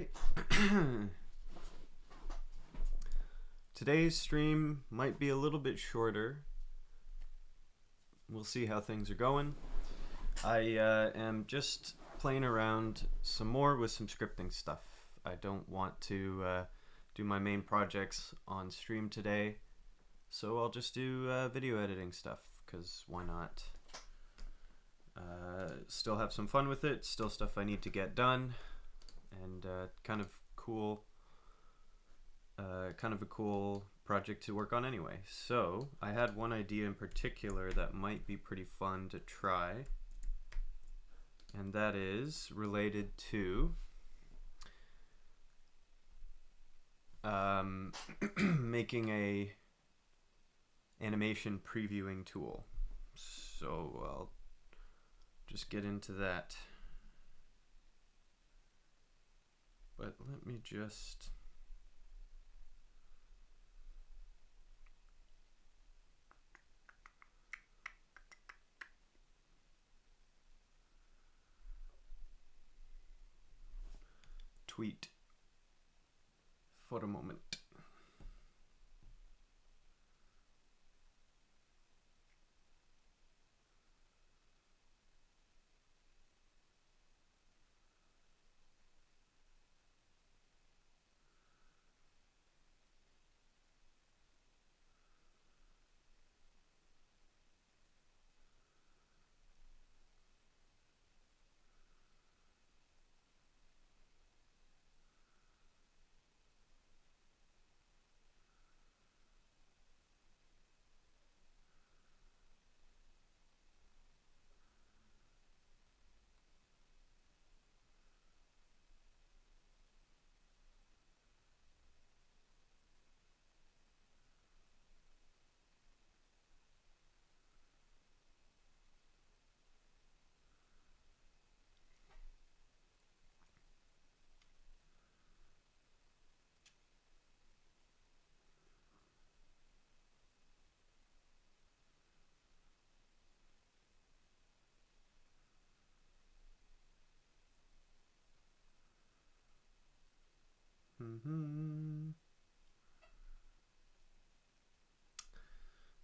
right. Today's stream might be a little bit shorter. We'll see how things are going. I am just playing around some more with some scripting stuff. I don't want to do my main projects on stream today, so I'll just do video editing stuff, because why not? Still have some fun with it, still stuff I need to get done, and kind of a cool project to work on anyway. So I had one idea in particular that might be pretty fun to try, and that is related to making a animation previewing tool. So I'll just get into that. But let me just tweet for a moment.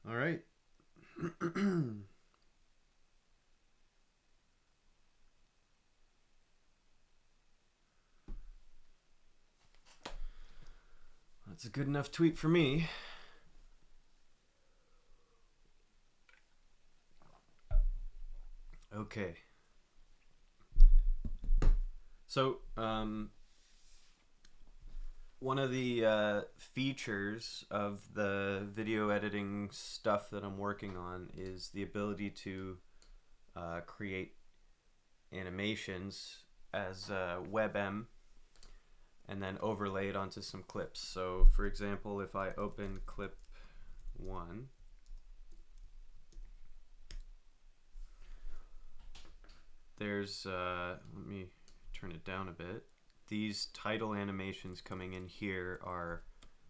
All right. That's a good enough tweet for me. Okay. So, one of the features of the video editing stuff that I'm working on is the ability to create animations as WebM and then overlay it onto some clips. So, for example, if I open clip 1, there's, let me turn it down a bit. These title animations coming in here are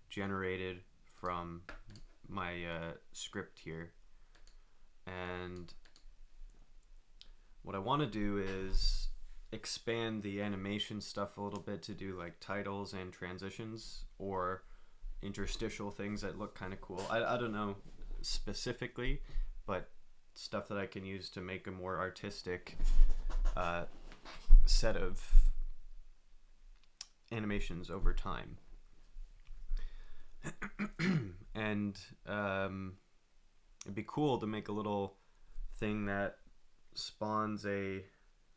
generated from my script here. And what I want to do is expand the animation stuff a little bit to do like titles and transitions or interstitial things that look kind of cool. I don't know specifically, but stuff that I can use to make a more artistic set of animations over time. And it'd be cool to make a little thing that spawns a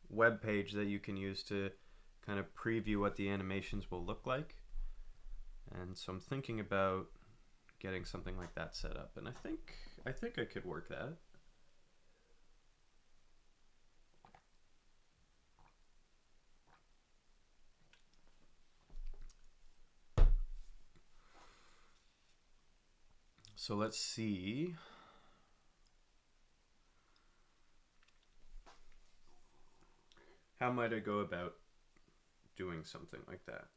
web page that you can use to kind of preview what the animations will look like. And so I'm thinking about getting something like that set up, and I think I could work that. So let's see. How might I go about doing something like that?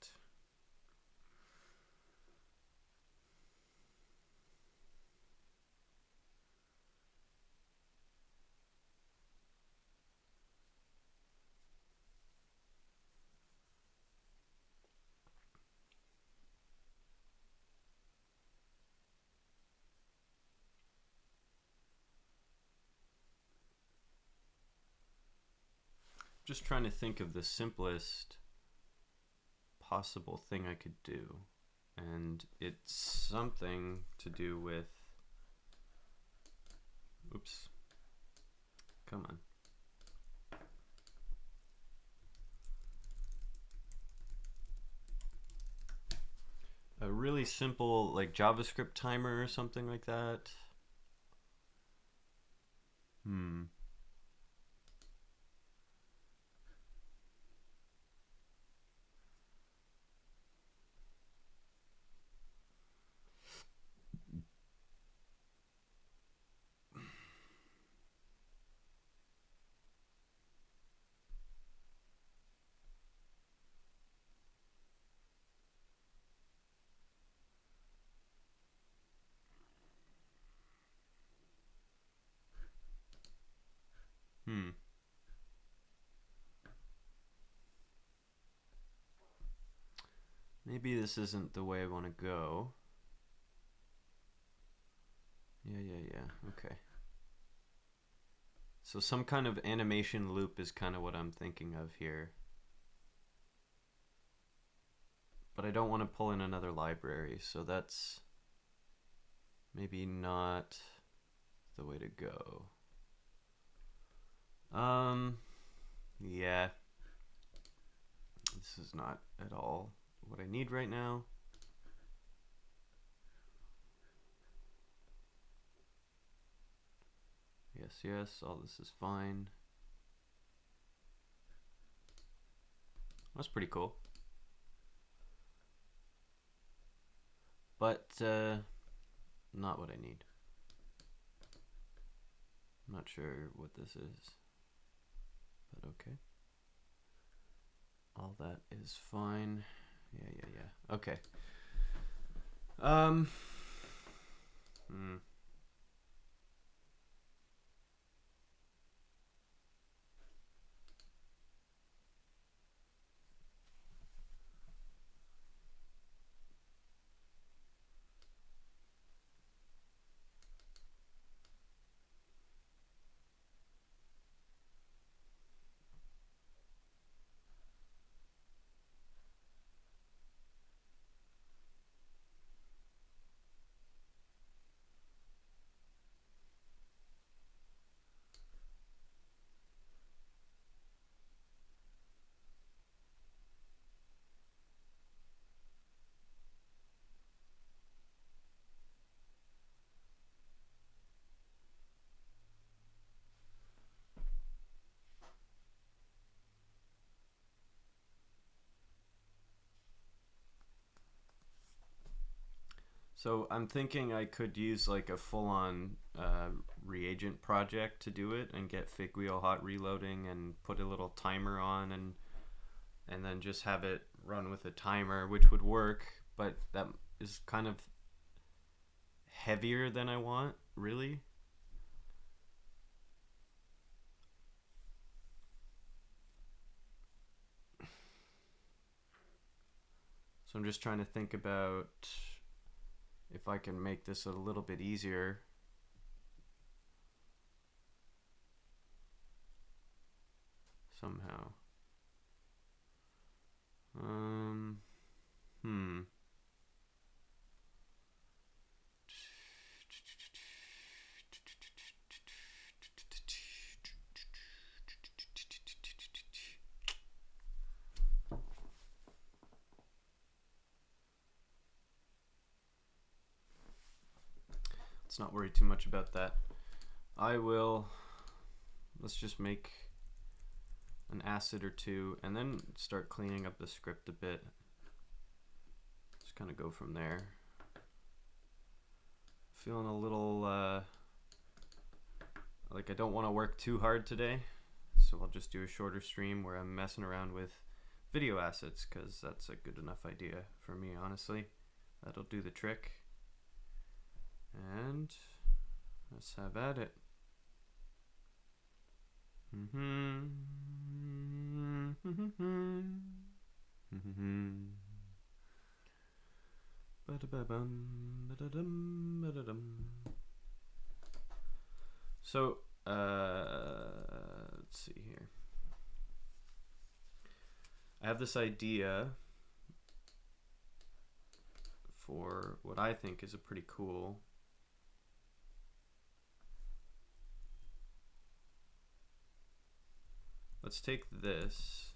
just trying to think of the simplest possible thing I could do, and it's something to do with, oops, come on. A really simple like JavaScript timer or something like that. Maybe this isn't the way I want to go. Yeah. Okay. So some kind of animation loop is kind of what I'm thinking of here. But I don't want to pull in another library, so that's maybe not the way to go. Yeah. This is not at all what I need right now. Yes, all this is fine. That's pretty cool. But not what I need. I'm not sure what this is, but okay. All that is fine. Yeah. Okay. So I'm thinking I could use like a full-on reagent project to do it and get Figwheel hot reloading and put a little timer on and then just have it run with a timer, which would work, but that is kind of heavier than I want, really. So I'm just trying to think about if I can make this a little bit easier. Somehow. Let's not worry too much about that. Let's just make an asset or two and then start cleaning up the script a bit. Just kind of go from there. Feeling a little like I don't want to work too hard today, so I'll just do a shorter stream where I'm messing around with video assets because that's a good enough idea for me, honestly. That'll do the trick. And let's have at it. So let's see here. I have this idea for what I think is a pretty cool let's take this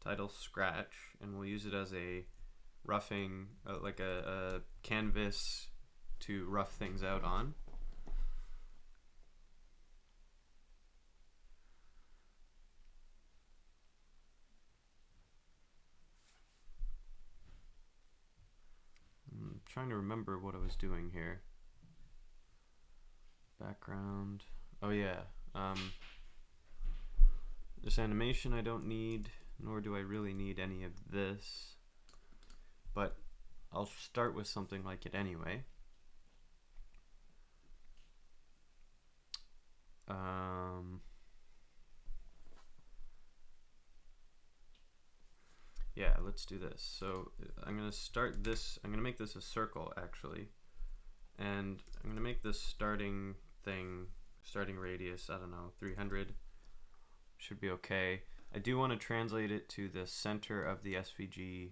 title scratch and we'll use it as a roughing, like a canvas to rough things out on. I'm trying to remember what I was doing here. Background. Oh yeah. This animation I don't need, nor do I really need any of this. But I'll start with something like it anyway. Yeah, let's do this. So I'm going to start this, I'm going to make this a circle actually. And I'm going to make this starting thing, starting radius, I don't know, 300. Should be okay. I do want to translate it to the center of the SVG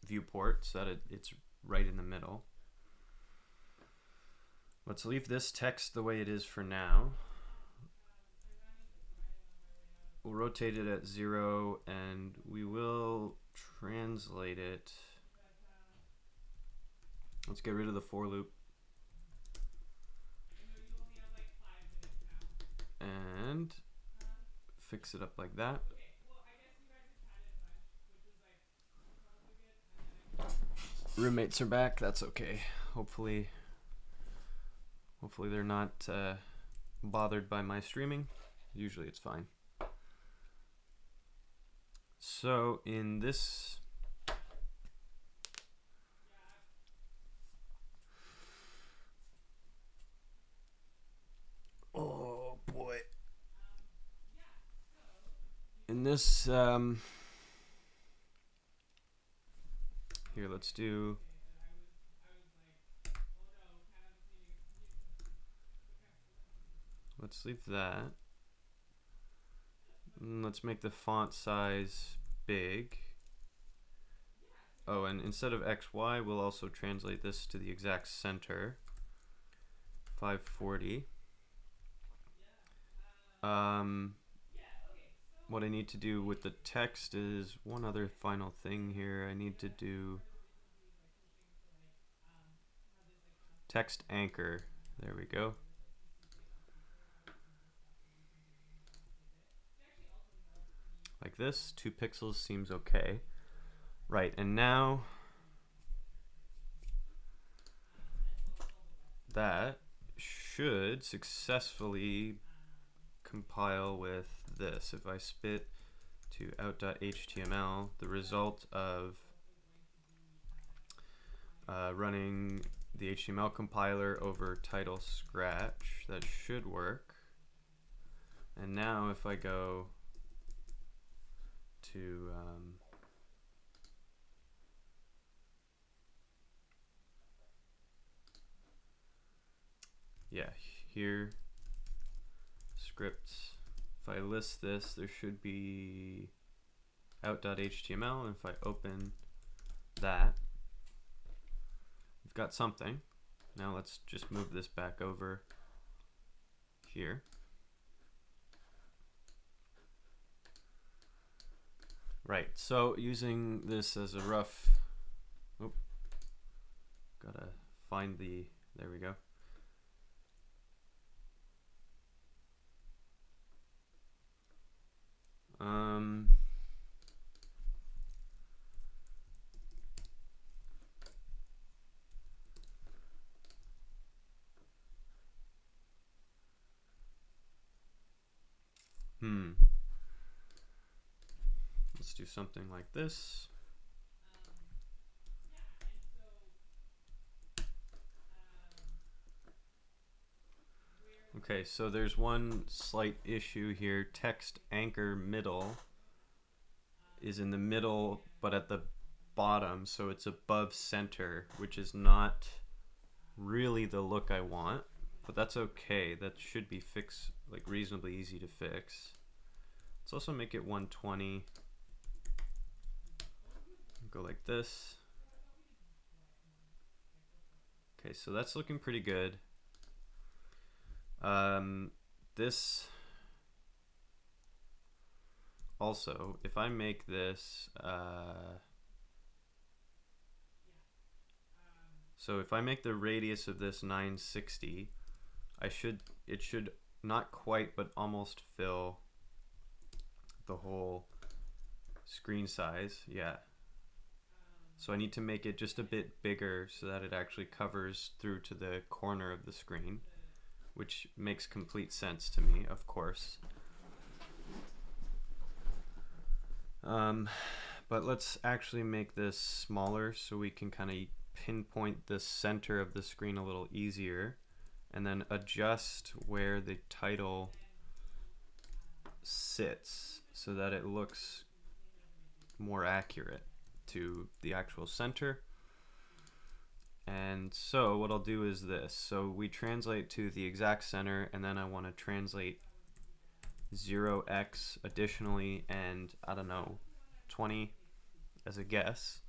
viewport so that it's right in the middle. Let's leave this text the way it is for now. We'll rotate it at 0 and we will translate it. Let's get rid of the for loop. And fix it up like that. Roommates are back, that's okay. Hopefully they're not bothered by my streaming. Usually it's fine. So in this oh boy. In this here, let's do let's leave that. Let's make the font size big. Oh, and instead of XY, we'll also translate this to the exact center. 540. What I need to do with the text is one other final thing here. I need to do text anchor. There we go. Like this, 2 pixels seems okay. Right, and now that should successfully compile with this. If I spit to out.html, the result of running the HTML compiler over title scratch, that should work. And now if I go to yeah, here, scripts. If I list this, there should be out.html, and if I open that, we've got something. Now let's just move this back over here. Right, so using this as a rough, gotta find the, there we go. Let's do something like this. Okay, so there's one slight issue here. Text anchor middle is in the middle, but at the bottom, so it's above center, which is not really the look I want. but that's okay. That should be like reasonably easy to fix. Let's also make it 120. Go like this. Okay, so that's looking pretty good. This also, if I make this, so if I make the radius of this 960, it should not quite, but almost fill the whole screen size. Yeah. So I need to make it just a bit bigger so that it actually covers through to the corner of the screen, which makes complete sense to me, of course. But let's actually make this smaller so we can kind of pinpoint the center of the screen a little easier, and then adjust where the title sits so that it looks more accurate to the actual center. And so what I'll do is this. So we translate to the exact center, and then I want to translate 0x additionally, and I don't know, 20 as a guess.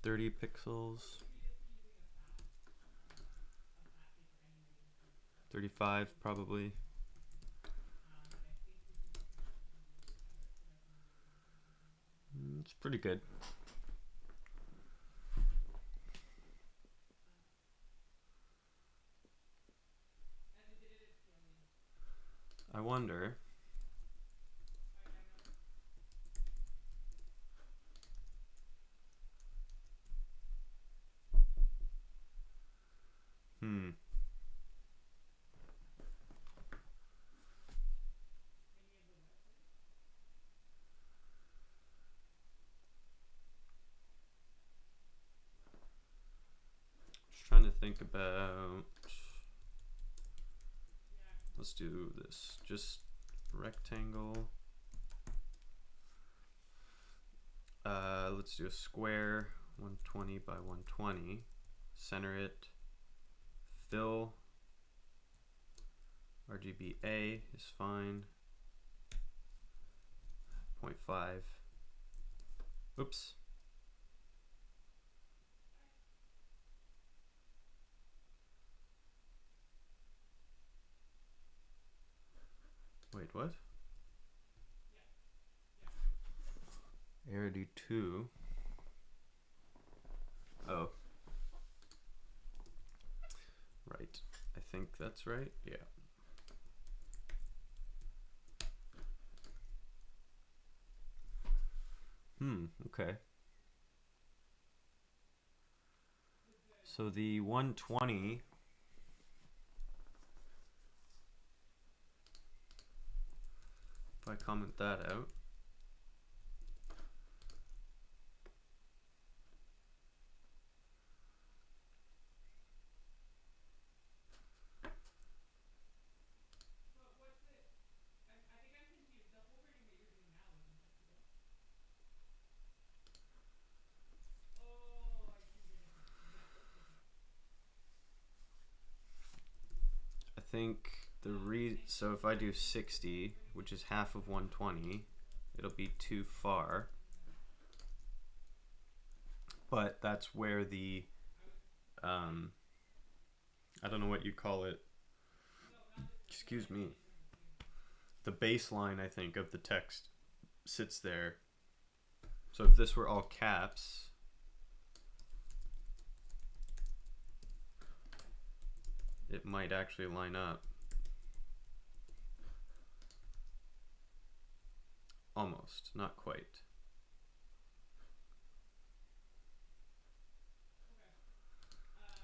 $30 pixels, 35 probably. It's pretty good. I wonder. Just trying to think about. Let's do this. Just rectangle. Let's do a square, 120 by 120. Center it. Fill. RGBA is fine. 0.5. Oops. Wait, what? Arity 2. Oh. Right. I think that's right. Yeah. Okay. So the 120, if I comment that out, I think so if I do 60, which is half of 120, it'll be too far. But that's where the I don't know what you call it. Excuse me. The baseline, I think, of the text sits there. So if this were all caps, it might actually line up. Almost, not quite.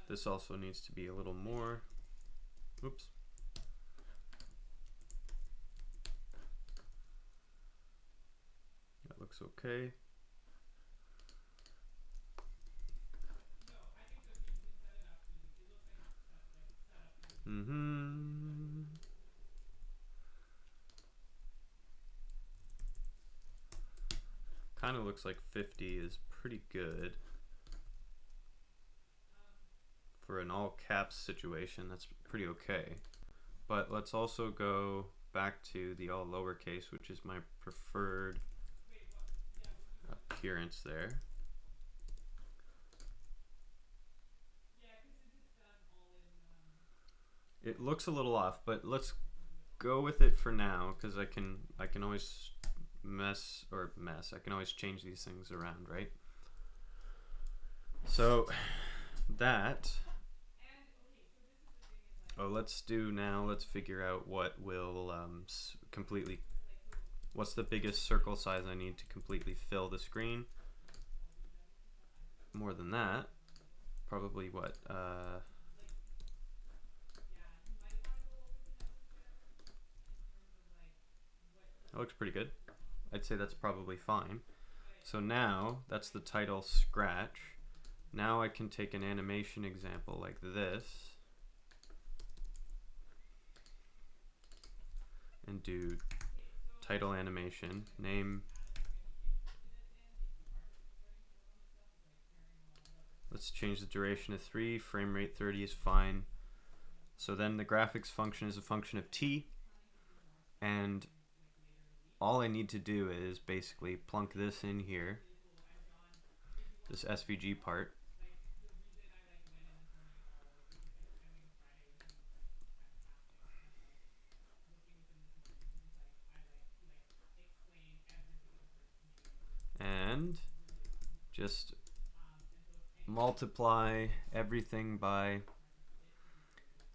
This also needs to be a little more. Oops. That looks okay. kind of looks like 50 is pretty good. For an all caps situation, that's pretty okay. But let's also go back to the all lowercase, which is my preferred appearance there. It looks a little off, but let's go with it for now, because I can always I can always change these things around, right? So that let's figure out what will what's the biggest circle size I need to completely fill the screen. More than that, probably what that looks pretty good. I'd say that's probably fine. So now that's the title scratch. Now I can take an animation example like this and do title animation, name. Let's change the duration to 3, frame rate 30 is fine. So then the graphics function is a function of t, and all I need to do is basically plunk this in here, this SVG part. And just multiply everything by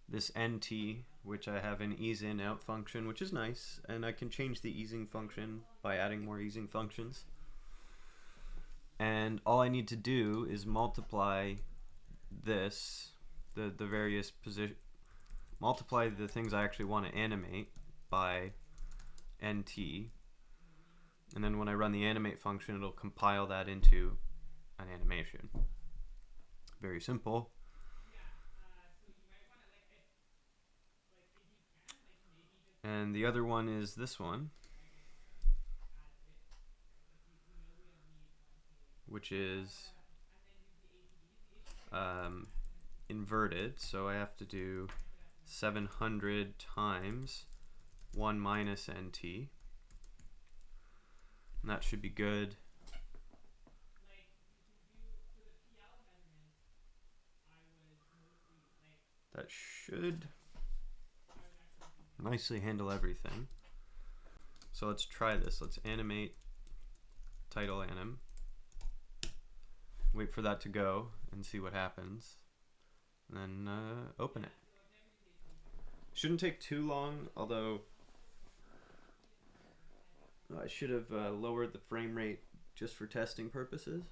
this NT, which I have an ease in out function, which is nice, and I can change the easing function by adding more easing functions. And all I need to do is multiply this, the various position, multiply the things I actually want to animate by NT, and then when I run the animate function, it'll compile that into an animation. Very simple. And the other one is this one, which is inverted. So I have to do 700 times 1 minus NT. And that should be good. That should nicely handle everything. So let's try this. Let's animate title anim. Wait for that to go and see what happens. And then open it. Shouldn't take too long, although I should have lowered the frame rate just for testing purposes.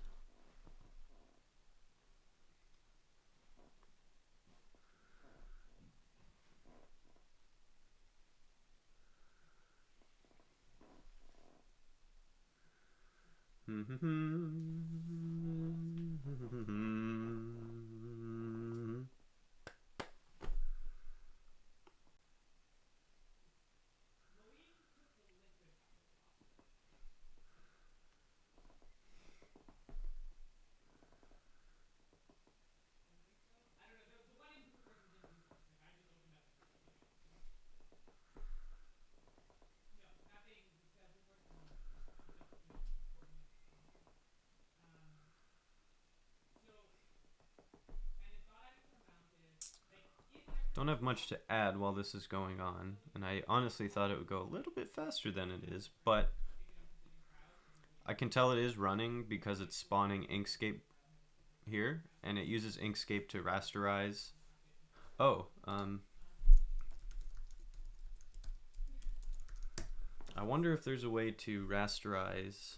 Don't have much to add while this is going on, and I honestly thought it would go a little bit faster than it is, but I can tell it is running because it's spawning Inkscape here, and it uses Inkscape to rasterize. Oh, I wonder if there's a way to rasterize.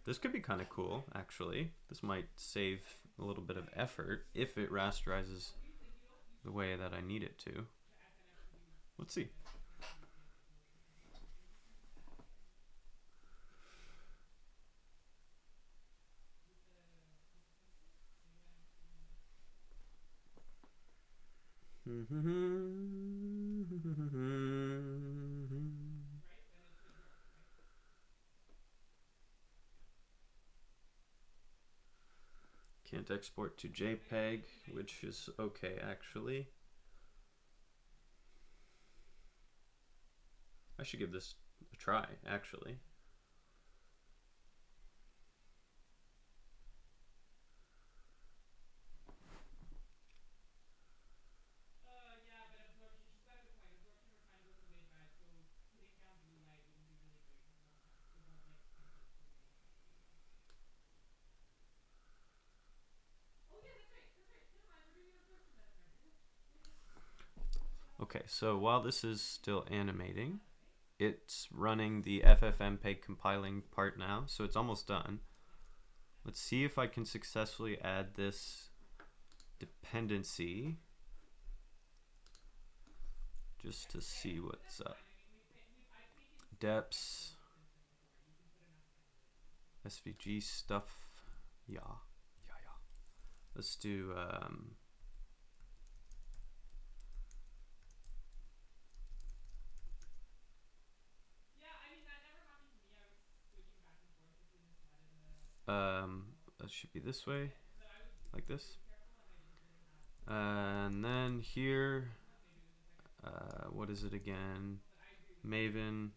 This could be kind of cool, actually. This might save a little bit of effort if it rasterizes the way that I need it to. Let's see. Can't export to JPEG, which is okay actually. I should give this a try actually. Okay, so while this is still animating, it's running the Ffmpeg compiling part now, so it's almost done. Let's see if I can successfully add this dependency just to see what's up. Deps, SVG stuff, yeah. Let's do that should be this way, like this. And then here, what is it again? Maven.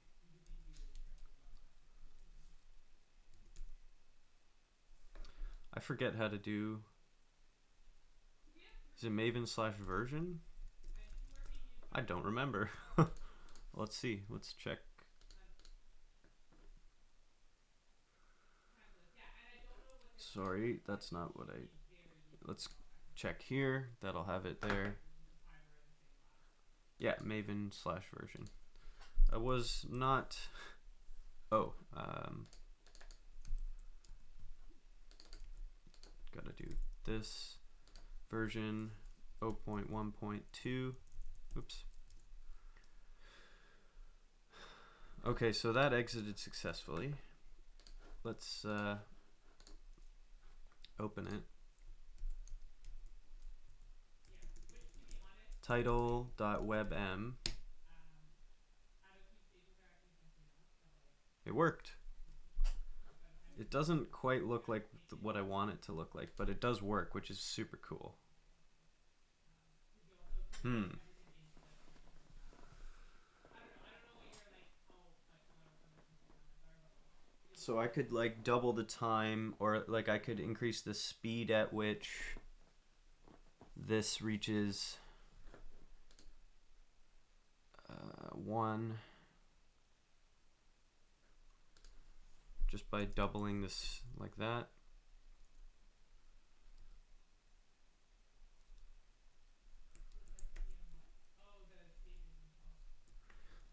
I forget how to do. Is it Maven/version? I don't remember. Let's see. Let's check. Sorry, that's not what I. Let's check here. That'll have it there. Yeah, Maven/version. I was not. Oh, gotta do this version 0.1.2. Oops. Okay, so that exited successfully. Let's open it. Title.webm. It worked. It doesn't quite look like what I want it to look like, but it does work, which is super cool. So I could like double the time, or like I could increase the speed at which this reaches 1 just by doubling this like that.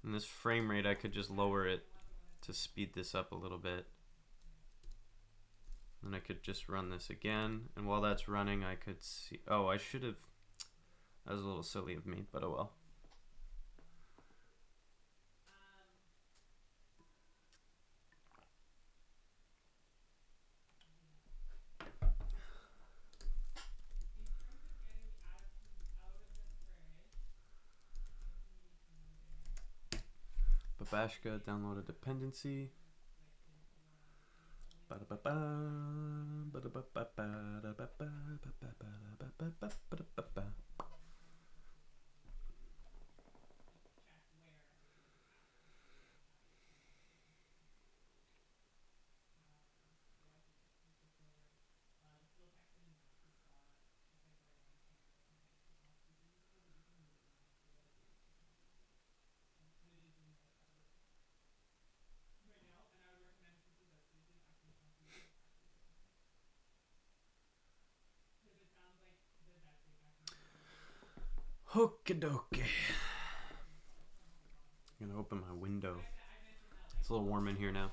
And this frame rate, I could just lower it to speed this up a little bit. And I could just run this again. And while that's running, I could see, oh, I should have, that was a little silly of me, but oh well. Babashka download a dependency. Okie dokie. I'm gonna open my window. It's a little warm in here now.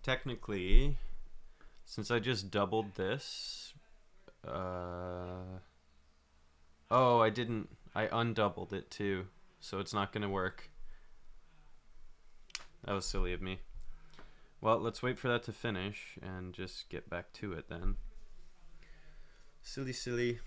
technically, since I just doubled this, oh, I didn't. I undoubled it too, so it's not gonna work. That was silly of me. Well, let's wait for that to finish and just get back to it then. Silly, silly.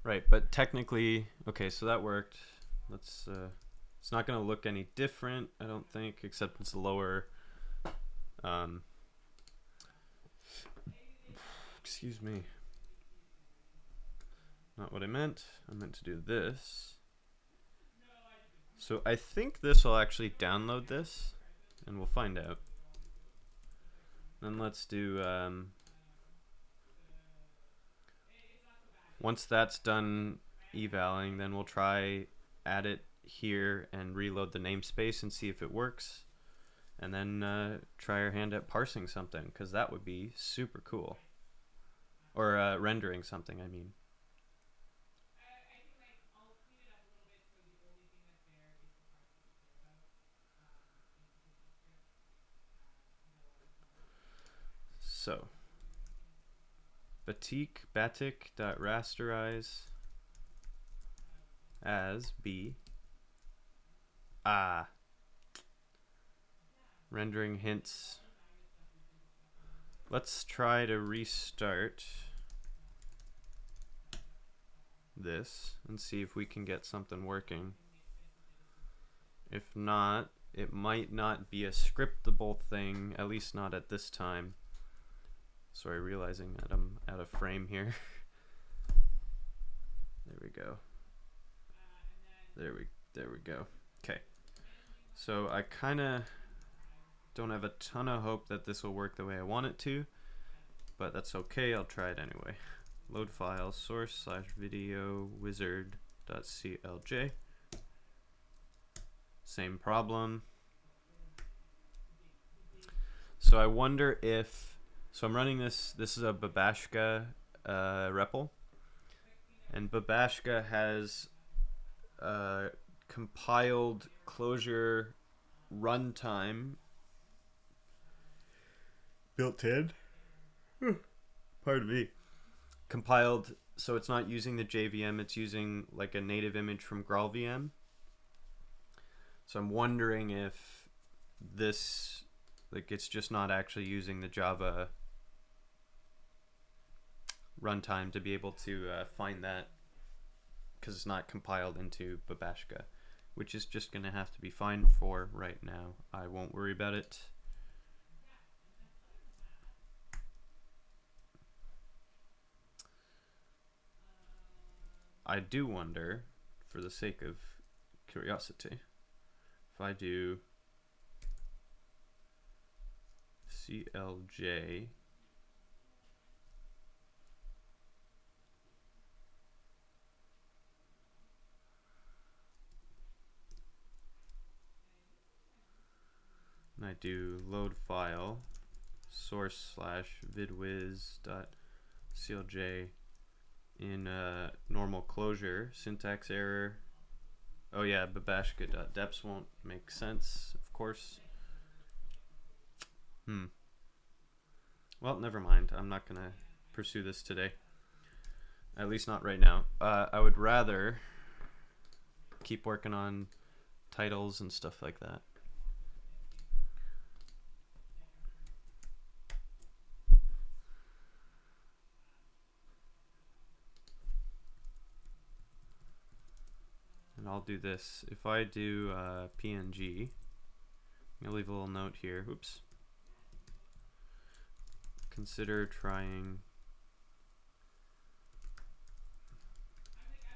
Right, but technically, okay, so that worked. Let's, it's not going to look any different, I don't think, except it's lower. Excuse me. Not what I meant. I meant to do this. So I think this will actually download this, and we'll find out. Then let's do, once that's done evaling, then we'll try add it here and reload the namespace and see if it works. And then try our hand at parsing something, because that would be super cool. Or rendering something, I mean. So, batik.rasterize as B. Rendering hints. Let's try to restart this and see if we can get something working. If not, it might not be a scriptable thing, at least not at this time. Sorry, realizing that I'm out of frame here. There we go. There we go. Okay. So I kind of don't have a ton of hope that this will work the way I want it to, but that's okay. I'll try it anyway. Load file source/video wizard.clj. Same problem. So I wonder if, so I'm running this. This is a Babashka REPL, and Babashka has compiled Clojure runtime built in. Pardon me. Compiled, so it's not using the JVM, it's using like a native image from GraalVM. So I'm wondering if this, like, it's just not actually using the Java runtime to be able to find that, because it's not compiled into Babashka, which is just going to have to be fine for right now. I won't worry about it. I do wonder, for the sake of curiosity, if I do CLJ and I do load file source/vidwiz.clj in normal Clojure, syntax error. Oh yeah, babashka.deps won't make sense, of course. Well, never mind. I'm not gonna pursue this today. At least not right now. I would rather keep working on titles and stuff like that. And I'll do this. If I do PNG, I'm gonna leave a little note here. Oops. Consider trying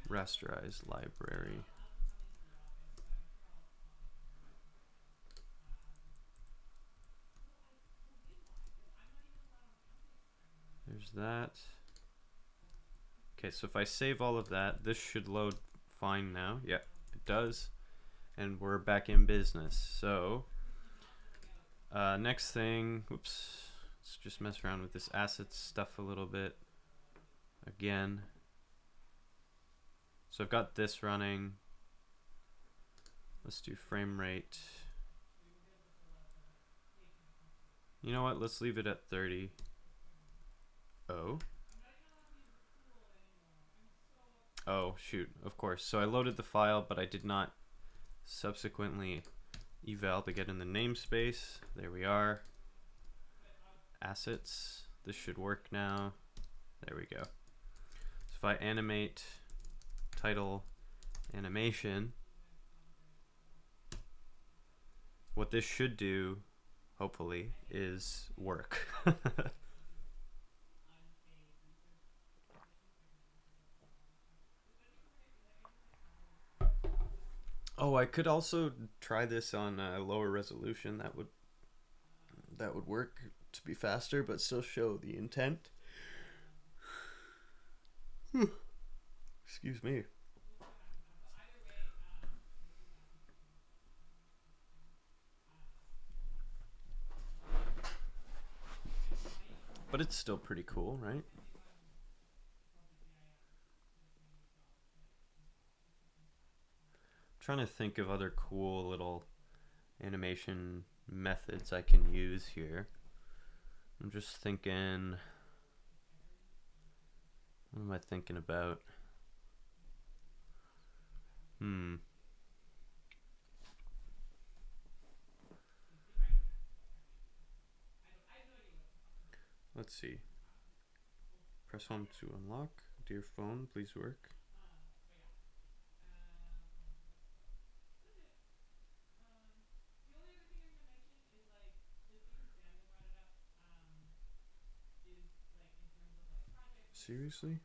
rasterize library. There's that. Okay, so if I save all of that, this should load fine now. Yeah, it does. And we're back in business. So Next thing, whoops, let's just mess around with this assets stuff a little bit again. So I've got this running. Let's do frame rate. You know what? Let's leave it at 30. Oh. Oh, shoot. Of course. So I loaded the file, but I did not subsequently eval to get in the namespace. There we are. Assets. This should work now. There we go. So if I animate title animation, what this should do, hopefully, is work. Oh, I could also try this on a lower resolution. That would work to be faster, but still show the intent. Excuse me. But it's still pretty cool, right? I'm trying to think of other cool little animation methods I can use here. I'm just thinking, what am I thinking about? Let's see. Press home to unlock. Dear phone, please work. Seriously?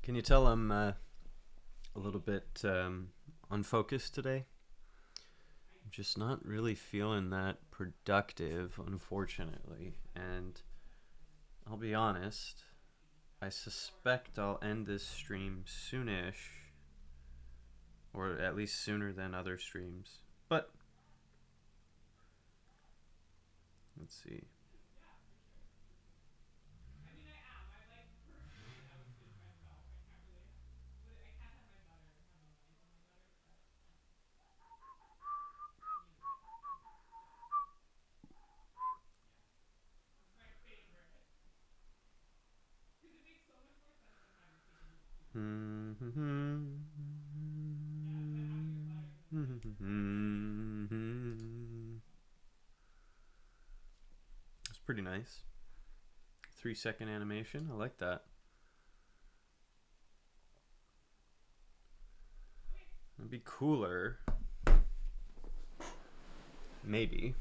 Can you tell I'm a little bit unfocused today? I'm just not really feeling that productive, unfortunately. And I'll be honest, I suspect I'll end this stream soonish, or at least sooner than other streams. But let's see. It's pretty nice. 3-second animation. I like that. It'd be cooler. Maybe.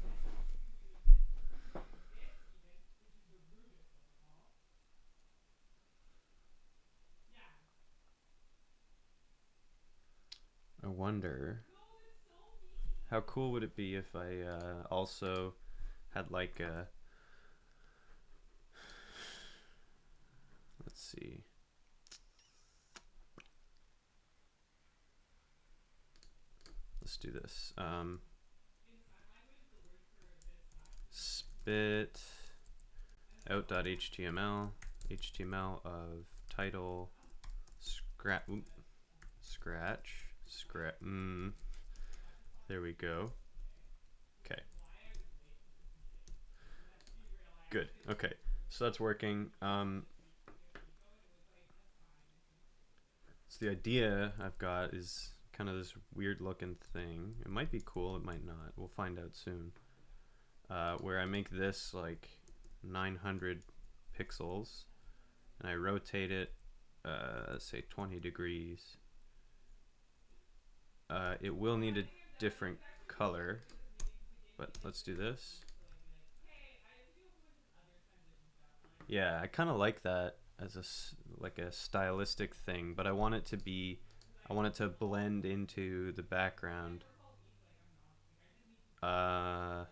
I wonder, how cool would it be if I also had like a, let's see. Let's do this. Spit out.html, HTML of title scratch. There we go. Okay. Good. Okay. So that's working. the idea I've got is kind of this weird looking thing. It might be cool, it might not. We'll find out soon. Where I make this like 900 pixels and I rotate it, say 20 degrees. It will need a different color, but let's do this. Yeah, I kind of like that as a stylistic thing, but I want it to blend into the background. Uh,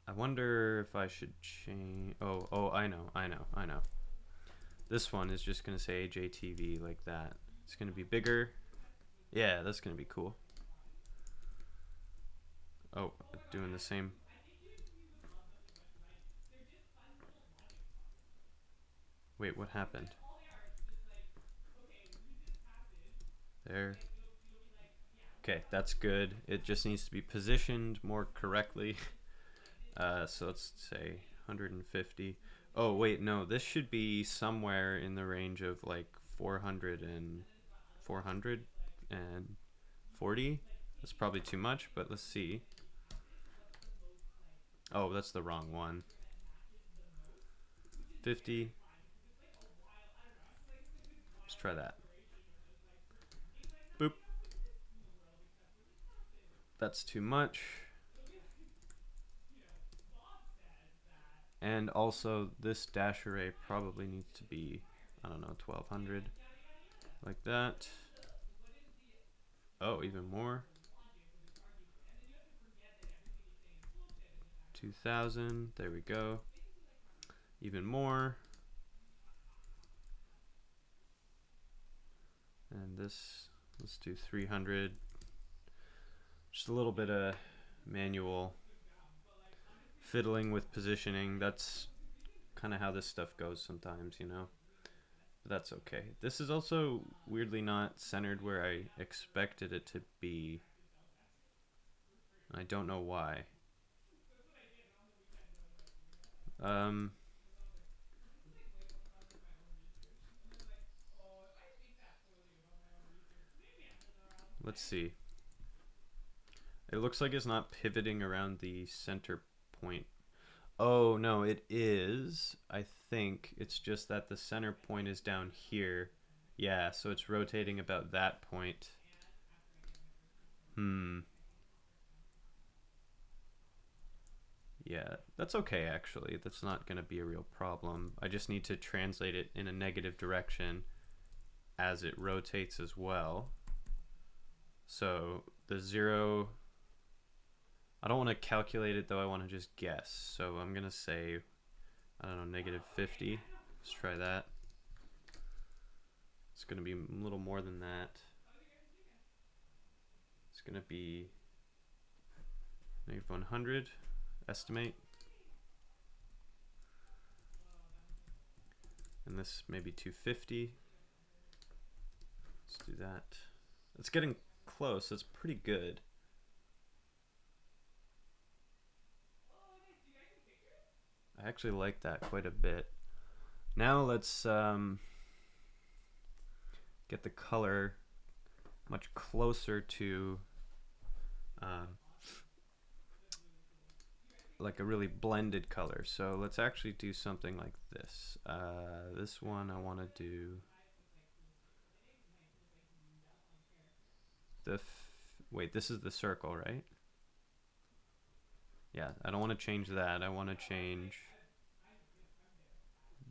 I wonder if I should change. Oh, I know. This one is just gonna say JTV like that. It's gonna be bigger. Yeah, that's gonna be cool. Oh, doing the same. Wait, what happened? There. Okay, that's good. It just needs to be positioned more correctly. So let's say 150. Oh, wait, no, this should be somewhere in the range of like 440. That's probably too much, but let's see. Oh, that's the wrong one. 50. Let's try that. Boop. That's too much. And also, this dash array probably needs to be, I don't know, 1200. Like that. Oh, even more. 2000. There we go. Even more. And this, let's do 300. Just a little bit of manual fiddling with positioning. That's kind of how this stuff goes sometimes, you know. But that's okay. This is also weirdly not centered where I expected it to be. I don't know why. Um, let's see. It looks like it's not pivoting around the center point. Oh, no, it is. I think it's just that the center point is down here. Yeah, so it's rotating about that point. Yeah, that's okay actually. That's not going to be a real problem. I just need to translate it in a negative direction as it rotates as well. So the 0, I don't want to calculate it though, I want to just guess. So I'm going to say, I don't know, -50. Let's try that. It's going to be a little more than that. It's going to be -100, estimate. And this maybe 250. Let's do that. It's getting close. It's pretty good. I actually like that quite a bit. Now let's get the color much closer to like a really blended color. So let's actually do something like this. This one I want to do wait, this is the circle, right? Yeah, I don't want to change that. I want to change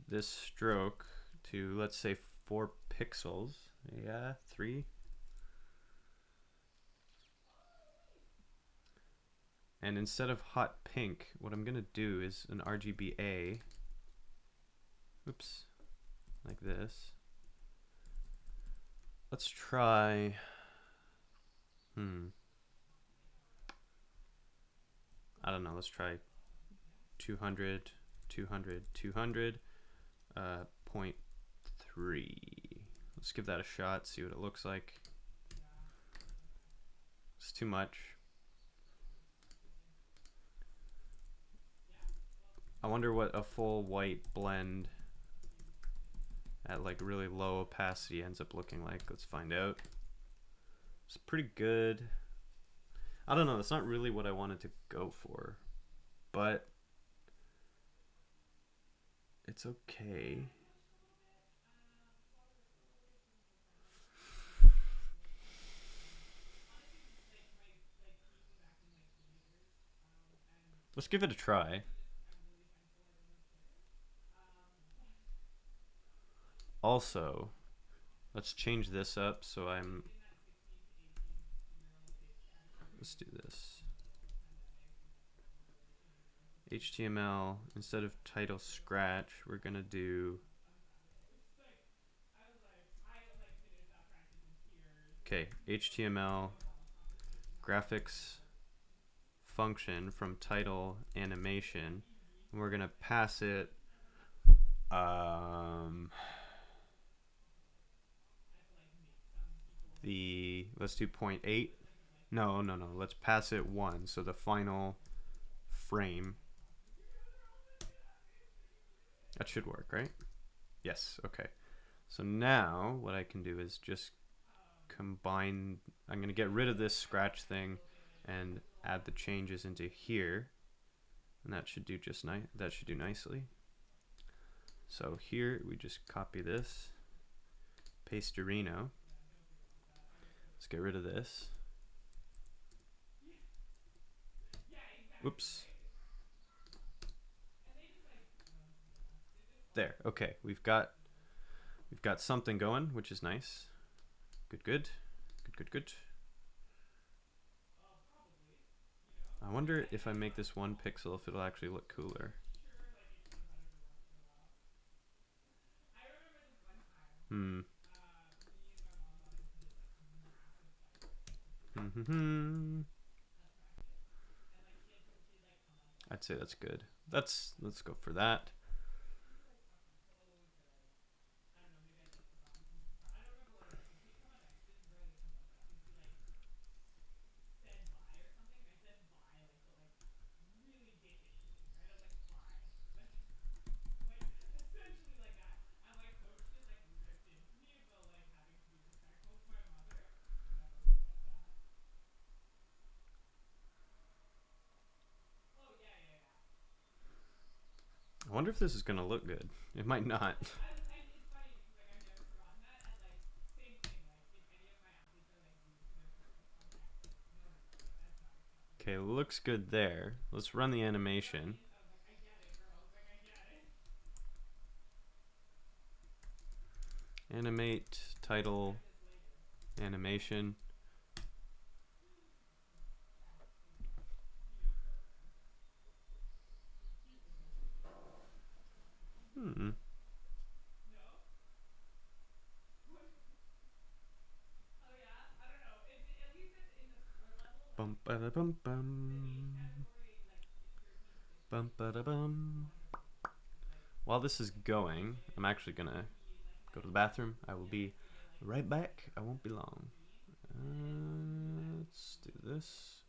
this stroke to, let's say, 4 pixels. Yeah, 3. And instead of hot pink, what I'm going to do is an RGBA. Oops. Like this. Let's try... I don't know. Let's try 200, 200, 200, 0.3. Let's give that a shot, see what it looks like. It's too much. I wonder what a full white blend at like really low opacity ends up looking like. Let's find out. It's pretty good. I don't know, that's not really what I wanted to go for, but it's okay. Let's give it a try. Also, let's change this up so let's do this. HTML, instead of title scratch, we're gonna do, okay, HTML graphics function from title animation, and we're gonna pass it let's do 0.8. No, let's pass it 1, so the final frame. That should work, right? Yes, okay. So now what I can do is just combine, I'm gonna get rid of this scratch thing and add the changes into here, and that should do just nice. That should do nicely. So here we just copy this, paste Areno. Let's get rid of this. Oops. There. Okay, we've got something going, which is nice. Good. I wonder if I make this 1 pixel, if it'll actually look cooler. I'd say that's good. Let's go for that. I wonder if this is gonna look good. It might not. Okay, looks good there. Let's run the animation. Animate, title, animation. Bum ba da bum bum. Bum ba da bum. While this is going, I'm actually gonna go to the bathroom. I will be right back. I won't be long. Let's do this.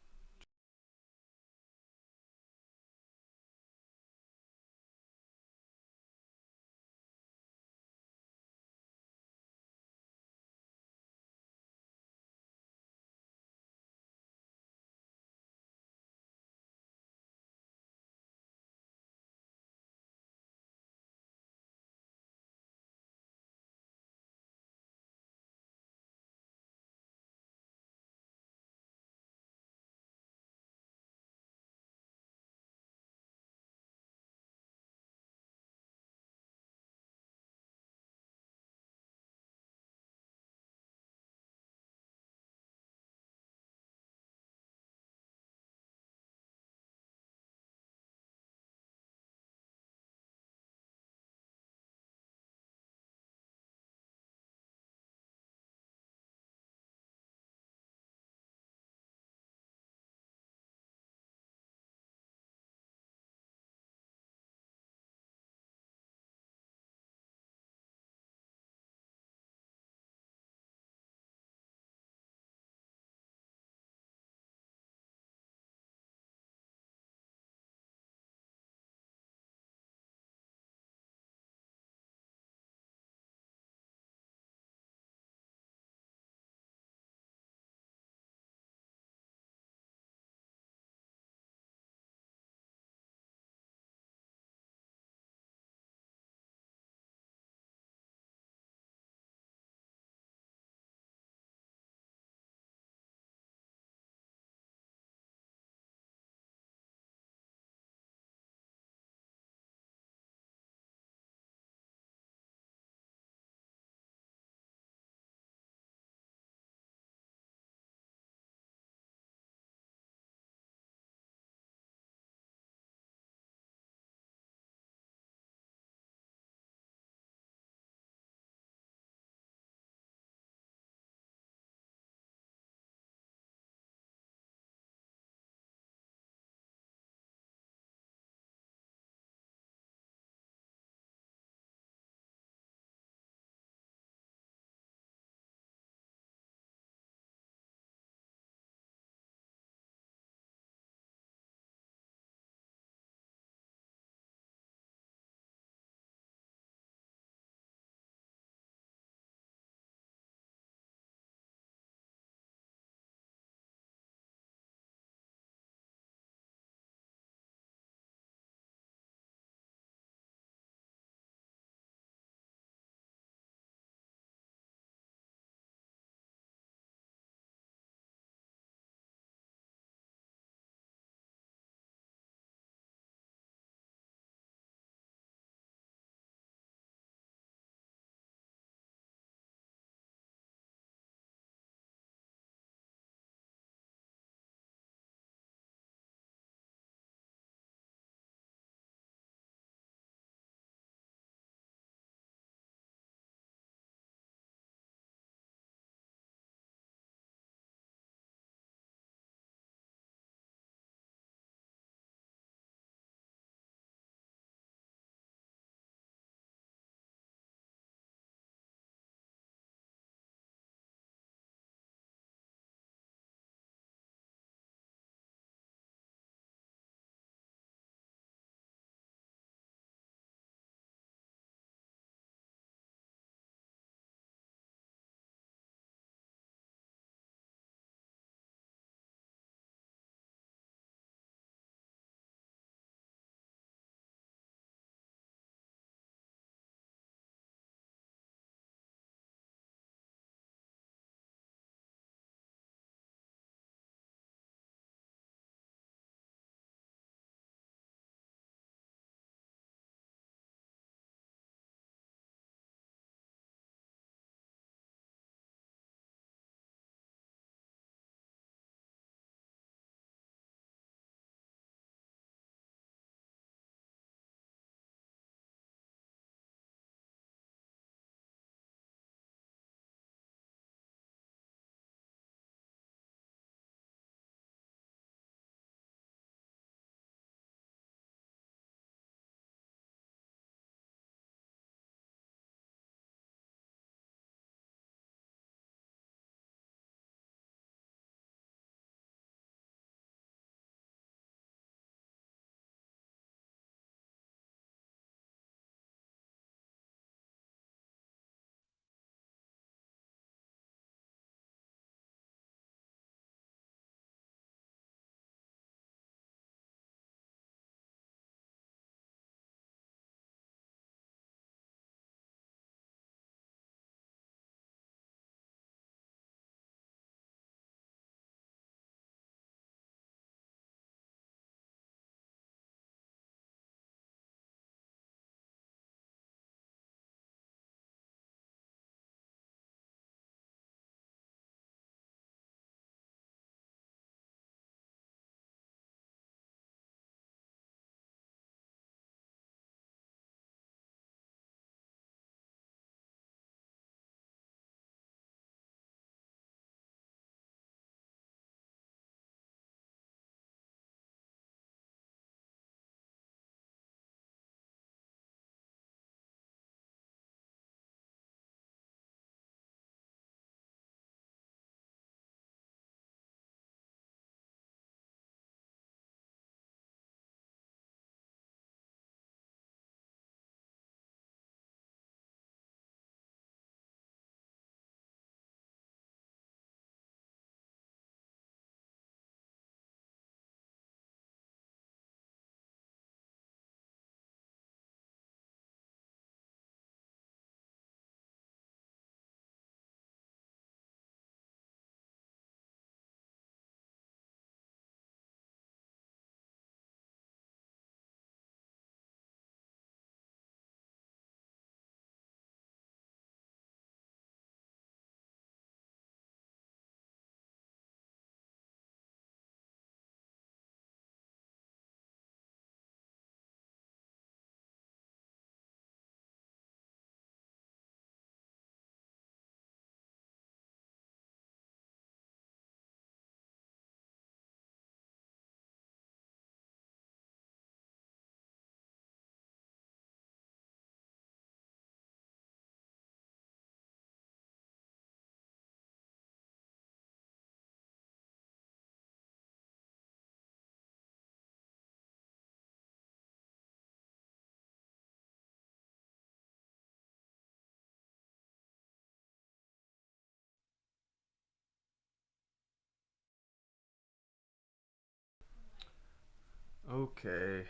Okay.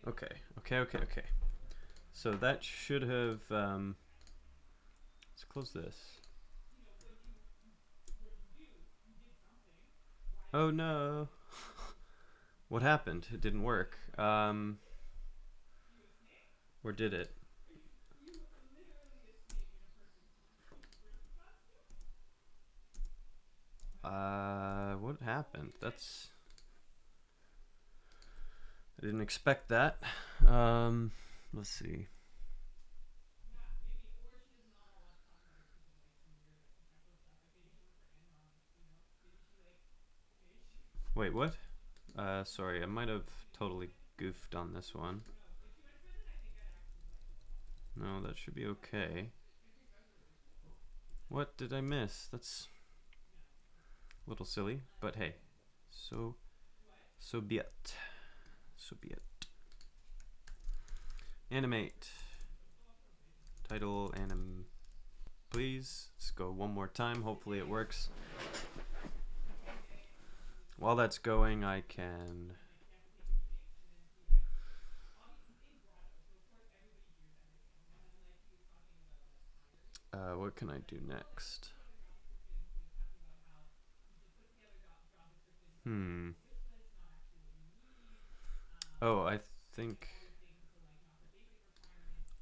Okay. So that should have. Let's close this. Oh no. What happened? It didn't work. Where did it? What happened? That's. I didn't expect that. Let's see. Wait, what? Sorry, I might have totally goofed on this one. No, that should be okay. What did I miss? That's a little silly, but hey, so be it. So be it. Animate. Title anim. Please. Let's go one more time. Hopefully it works. While that's going, I can. What can I do next? Oh, I think.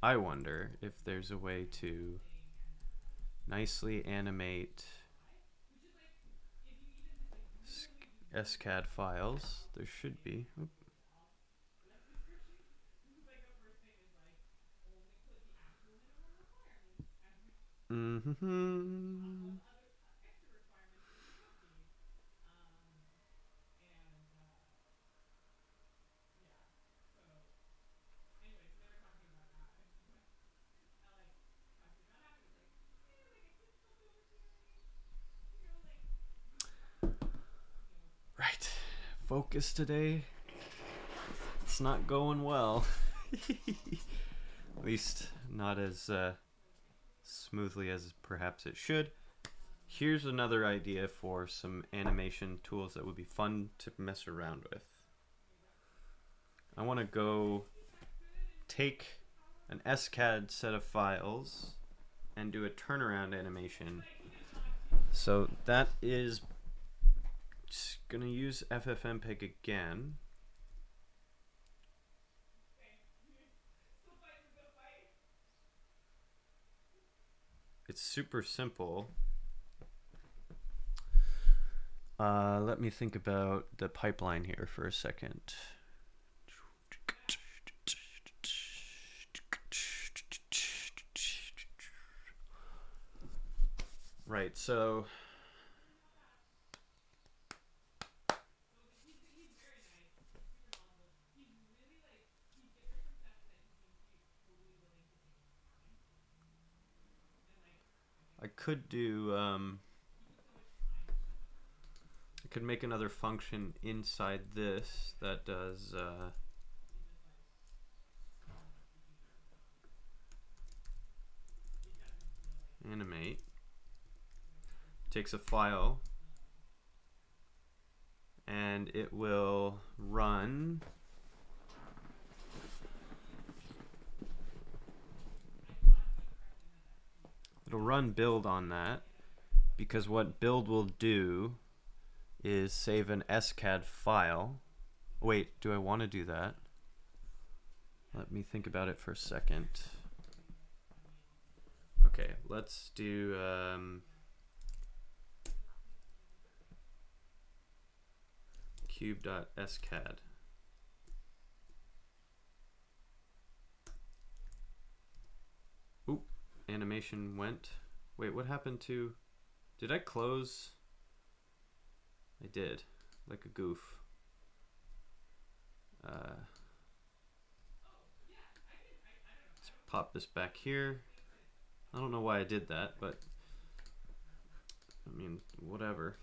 I wonder if there's a way to nicely animate SCAD files. There should be. Oop. Mm-hmm. Right. Focus today. It's not going well. At least not as smoothly as perhaps it should. Here's another idea for some animation tools that would be fun to mess around with. I want to go take an SCAD set of files and do a turnaround animation. So that is going to use Ffmpeg again. It's super simple. Let me think about the pipeline here for a second. Right, so I could do I could make another function inside this that does animate, takes a file, and it will run build on that, because what build will do is save an SCAD file. Wait, do I want to do that? Let me think about it for a second. Okay, let's do cube.scad. Oop, animation went. Wait, what happened to... Did I close? I did, like a goof. Let's pop this back here. I don't know why I did that, but I mean, whatever.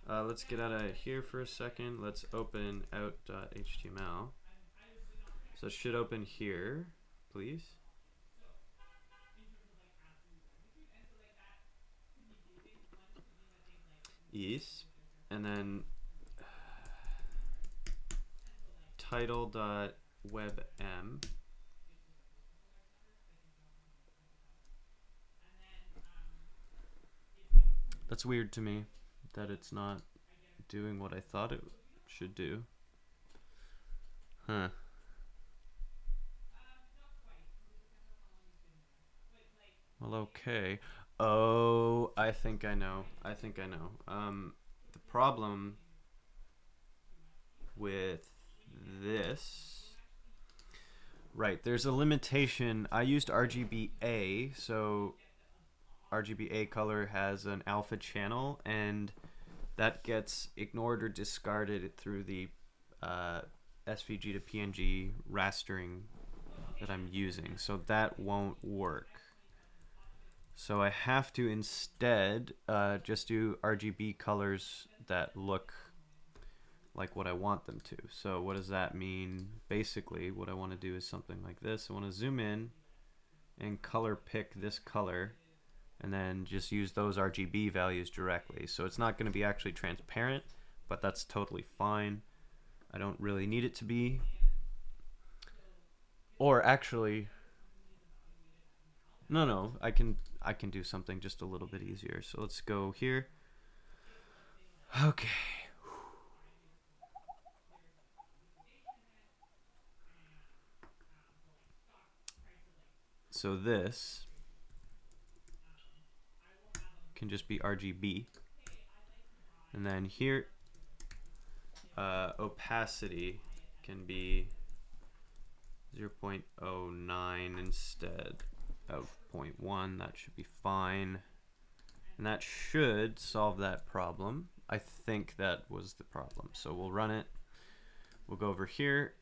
Let's get out of here for a second. Let's open out.html. So it should open here, please. Yes. And then title.webm. That's weird to me that it's not doing what I thought it should do. Huh. Well, okay. Oh, I think I know. The problem with this, right, there's a limitation. I used RGBA, so RGBA color has an alpha channel, and that gets ignored or discarded through the SVG to PNG rastering that I'm using, so that won't work. So I have to instead just do RGB colors that look like what I want them to. So what does that mean? Basically, what I want to do is something like this. I want to zoom in and color pick this color, and then just use those RGB values directly. So it's not going to be actually transparent, but that's totally fine. I don't really need it to be. Or actually, no, I can do something just a little bit easier. So let's go here. Okay. So this can just be RGB. And then here, opacity can be 0.09 instead of 0.1. That should be fine. And that should solve that problem. I think that was the problem. So we'll run it. We'll go over here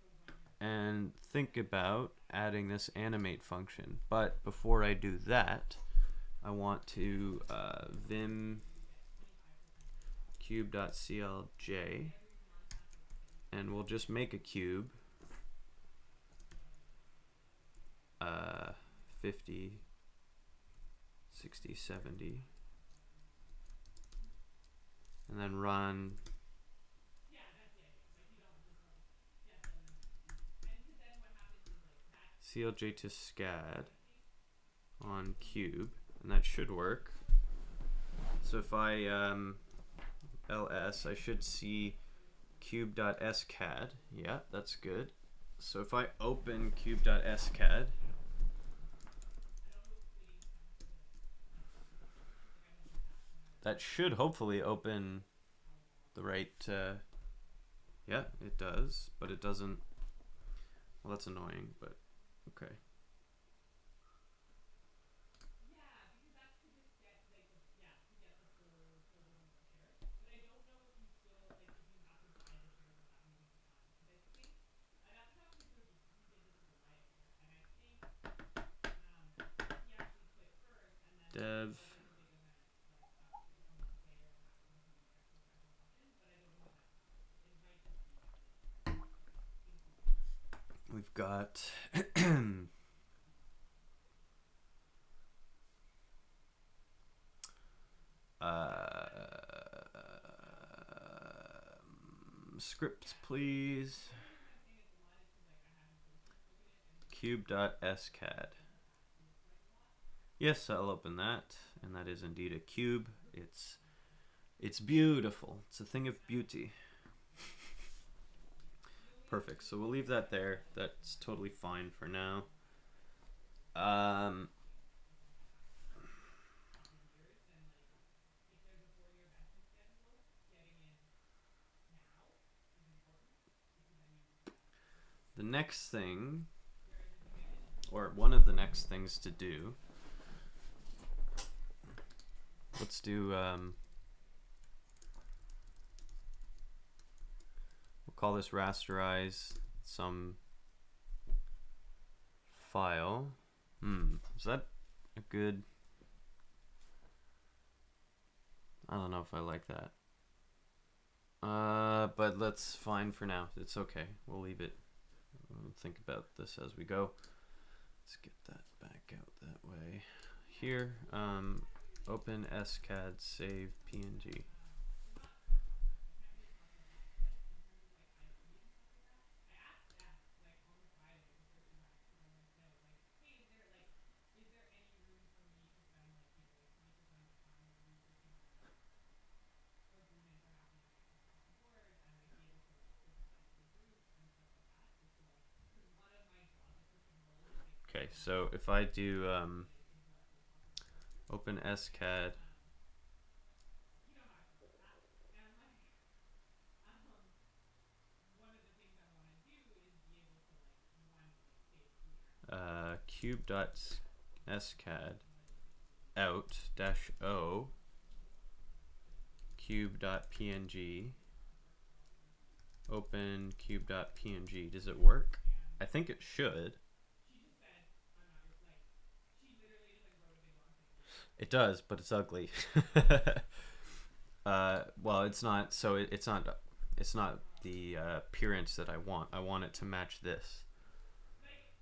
and think about adding this animate function. But before I do that, I want to vim cube.clj, and we'll just make a cube 50, 60, 70, and then run CLJ to SCAD on cube, and that should work. So if I ls, I should see cube.scad. Yeah, that's good. So if I open cube.scad, that should hopefully open the right, yeah, it does, but it doesn't. Well, that's annoying, but okay. Dev. We've got scripts, please. Cube.scad. Yes, I'll open that, and that is indeed a cube. It's beautiful. It's a thing of beauty. Perfect. So we'll leave that there. That's totally fine for now. The next thing, or one of the next things to do, let's do, we'll call this rasterize some file. Is that a good, I don't know if I like that. But that's fine for now. It's okay. We'll leave it. We'll think about this as we go. Let's get that back out that way. Here, open SCAD save PNG. so if I do open SCAD, cube.scad out -o cube.png, open cube.png. Does it work? I think it should. It does, but it's ugly. Well, it's not. So it's not. It's not the appearance that I want. I want it to match this.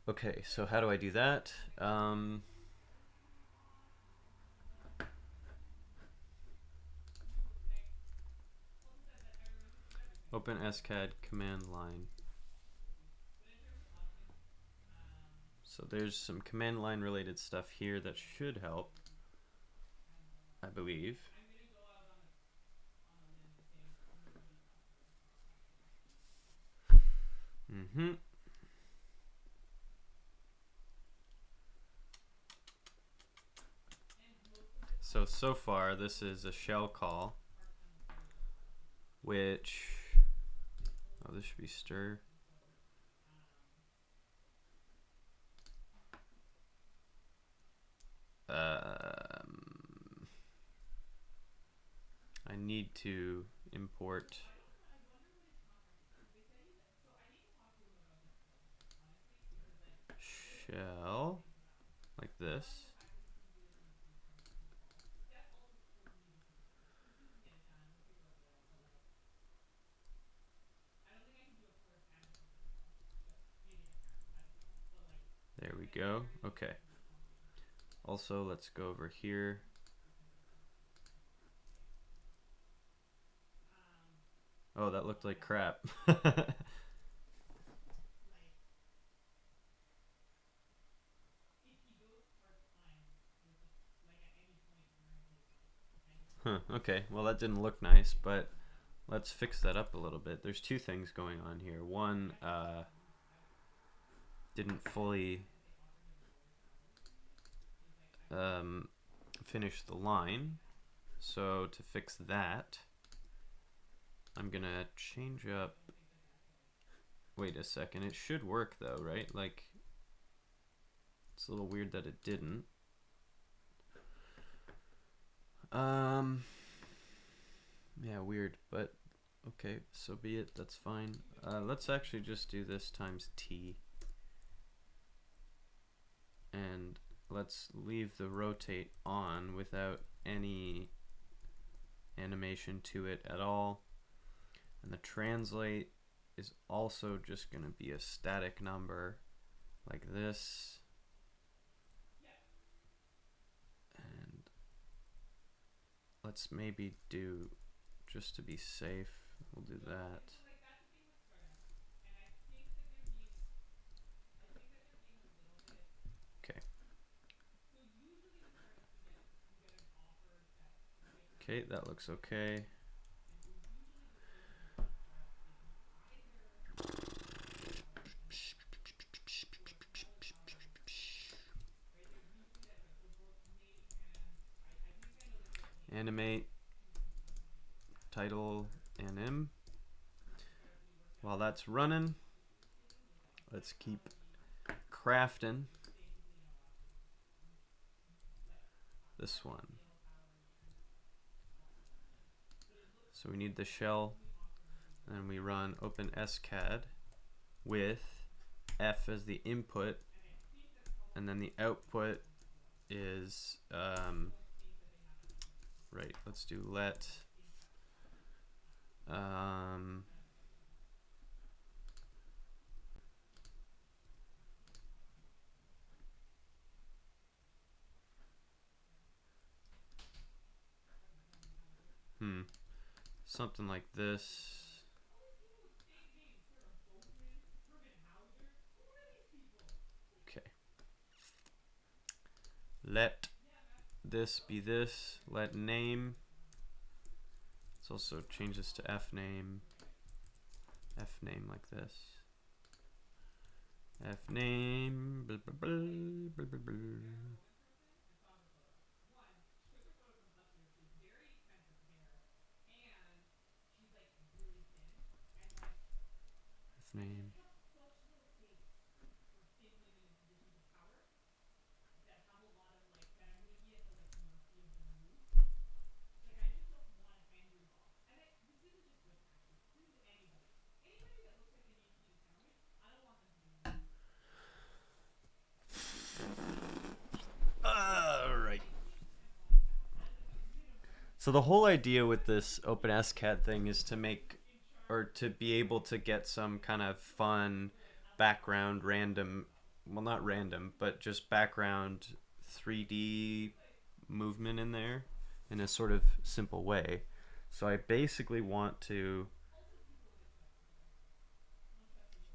Okay, so how do I do that? Open SCAD command line. So there's some command line related stuff here that should help, I believe. Mm-hmm. So far this is a shell call, which, oh, this should be stir. I need to import shell like this. There we go. Okay. Also, let's go over here. Oh, that looked like crap. Huh, okay, well that didn't look nice, but let's fix that up a little bit. There's two things going on here. One, didn't fully finish the line. So to fix that, I'm gonna change up. Wait a second, it should work though, right? Like, it's a little weird that it didn't. Yeah, weird, but okay, so be it, that's fine. Let's actually just do this times T. And let's leave the rotate on without any animation to it at all. And the translate is also just going to be a static number like this. And let's maybe do, just to be safe, we'll do that. Okay. Okay, that looks okay. Animate, title, anim. While that's running, let's keep crafting this one. So we need the shell, and we run open SCAD with F as the input, and then the output is right, let's do let something like this. Okay. Let this be this. Let name. Let's also change this to F name. F name like this. Fname. Blah, blah, blah, blah, blah. Fname. All right. So the whole idea with this OpenSCAD thing is to make, or to be able to get some kind of fun background random, well, not random, but just background 3D movement in there in a sort of simple way. So I basically want to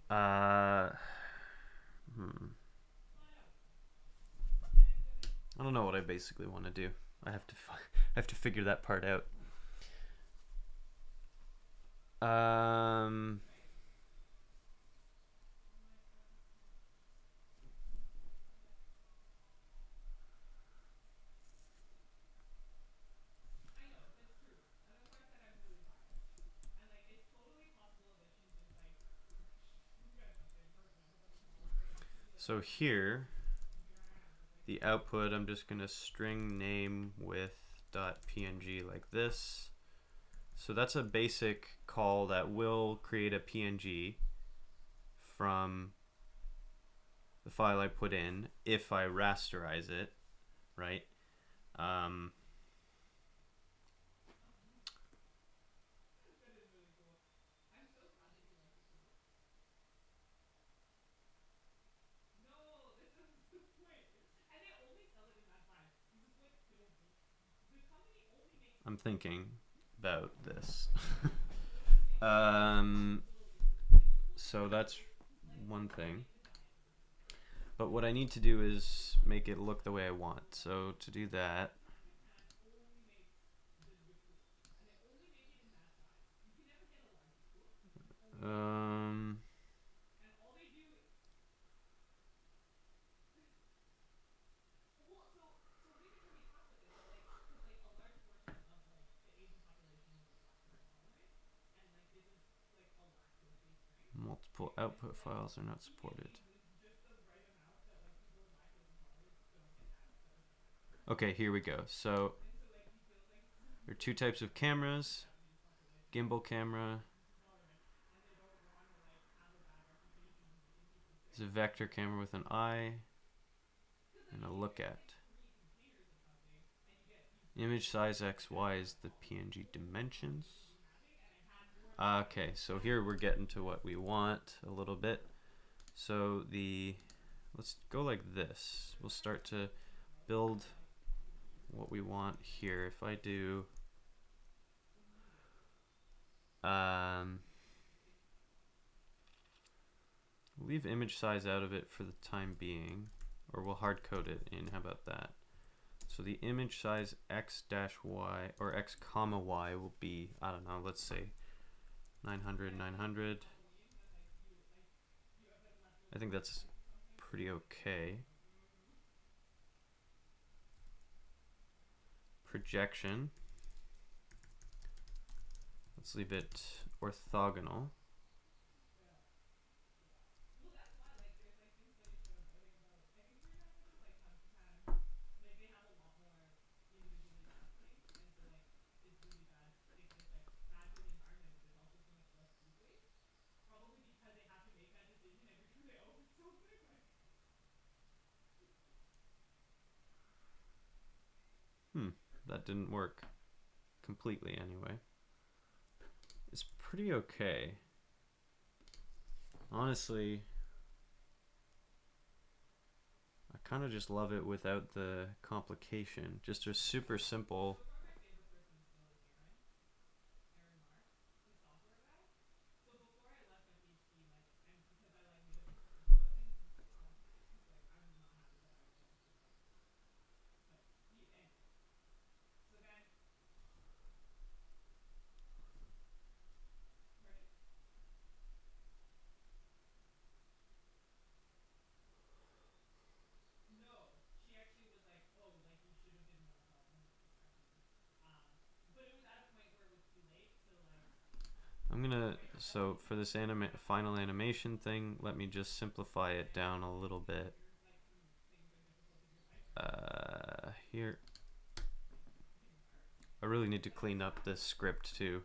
uh I don't know what I basically want to do. I have to I have to figure that part out. Um so here the output, I'm just going to string name with .png like this. So that's a basic call that will create a PNG from the file I put in if I rasterize it, right? I'm thinking about this. So that's one thing. But what I need to do is make it look the way I want. So to do that, um, multiple output files are not supported. Okay, here we go. So there are two types of cameras: gimbal camera. It's a vector camera with an eye and a look at. Image size XY is the PNG dimensions. Okay, so here we're getting to what we want a little bit. So let's go like this. We'll start to build what we want here. If I do leave image size out of it for the time being, or we'll hard code it in. How about that? So the image size x-y or x comma y will be, I don't know, let's say 900, 900. I think that's pretty okay. Projection. Let's leave it orthogonal. That didn't work completely anyway. It's pretty okay. Honestly, I kind of just love it without the complication. Just a super simple. So for this final animation thing, let me just simplify it down a little bit. Here. I really need to clean up this script too,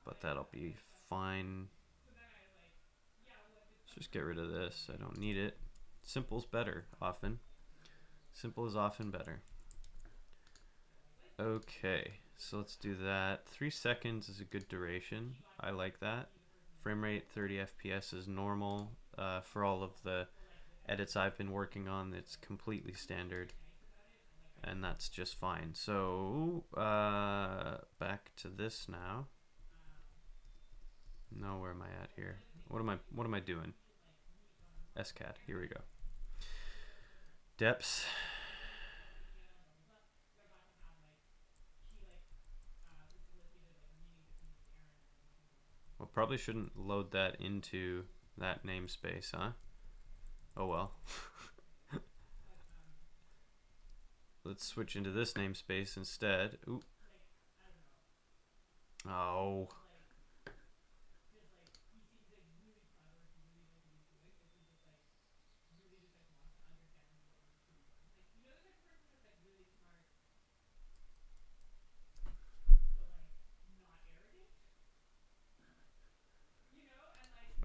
but that'll be fine. Let's just get rid of this. I don't need it. Simple's better, often. Simple is often better. Okay, so let's do that. 3 seconds is a good duration. I like that. Frame rate 30 FPS is normal. For all of the edits I've been working on, it's completely standard. And that's just fine. So, back to this now. No, where am I at here? What am I doing? SCAD, here we go. Depths. Well, probably shouldn't load that into that namespace, huh? Oh well. Let's switch into this namespace instead. Ooh. Oh.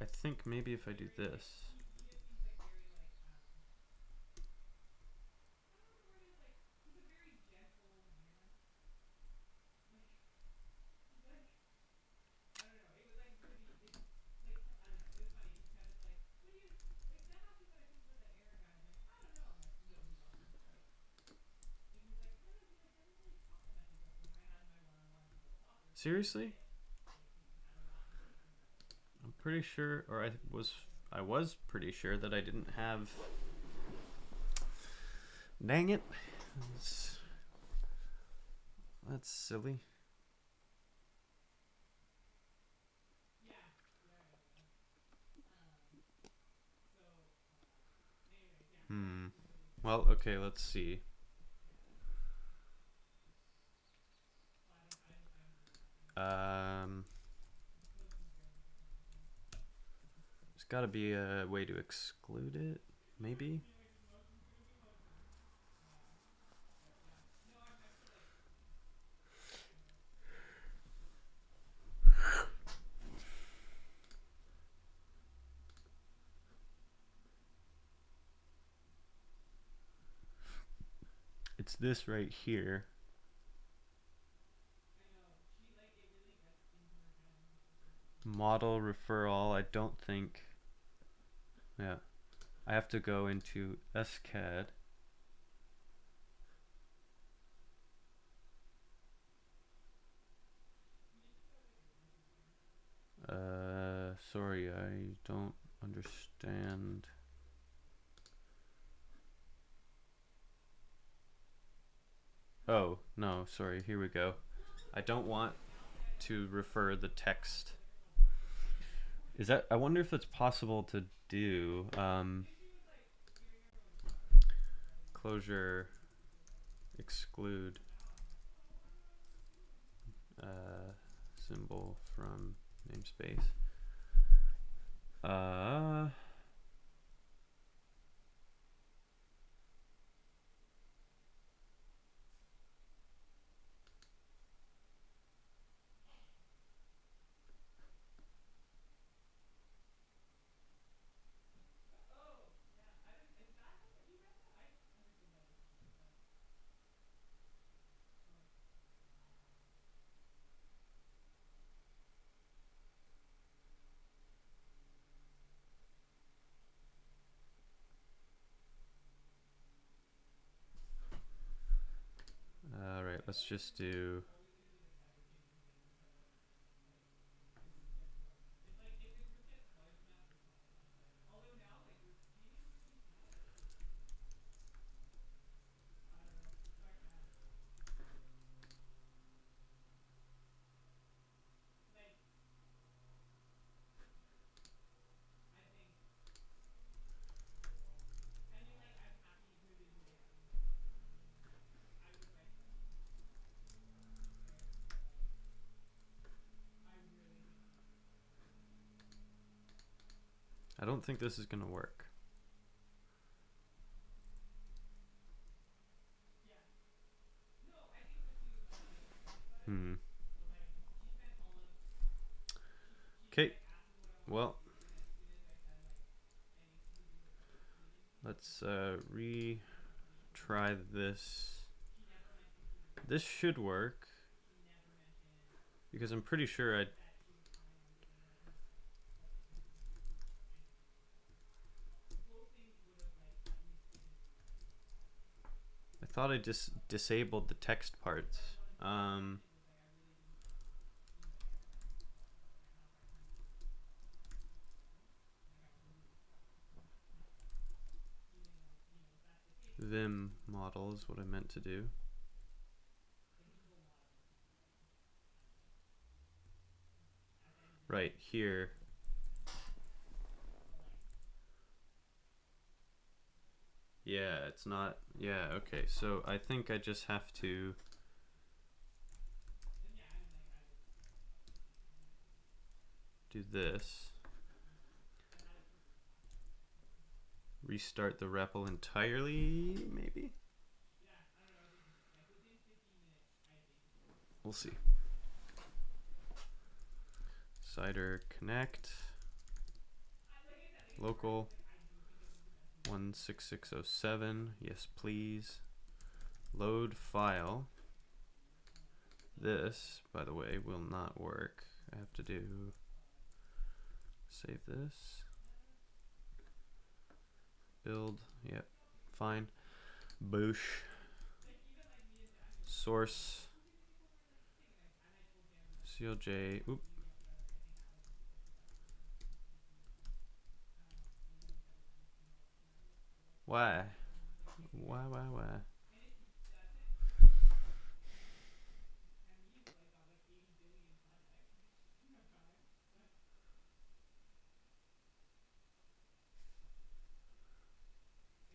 I think maybe if I do this. Seriously? I'm pretty sure, or I was pretty sure that I didn't have. Dang it. That's silly. Well, okay, let's see. There's got to be a way to exclude it, maybe? It's this right here. Model referral, I don't think. Yeah. I have to go into SCAD. Sorry, I don't understand. Oh, no, sorry, here we go. I don't want to refer the text. Is that, I wonder if it's possible to do, Clojure exclude symbol from namespace. All right, let's just do. I don't think this is gonna work. Okay, well, let's retry this. This should work because I'm pretty sure I thought I just disabled the text parts. Vim model is what I meant to do. Right here. Yeah, it's not. Yeah, okay. So I think I just have to do this. Restart the REPL entirely, maybe? We'll see. Cider connect. Local 16607. Yes, please. Load file. This, by the way, will not work. I have to do save this. Build. Yep. Fine. Boosh. Source. CLJ. Oop. Why? Why?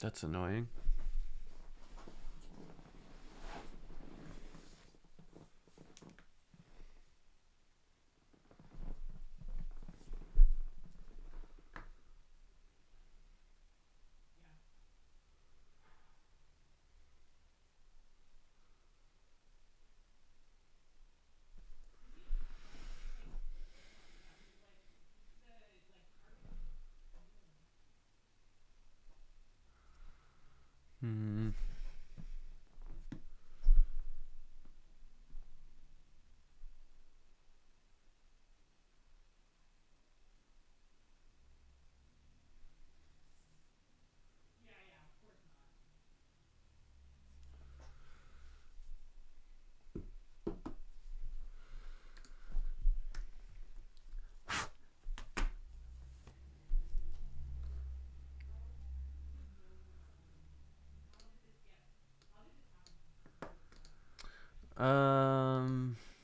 That's annoying. Hmm.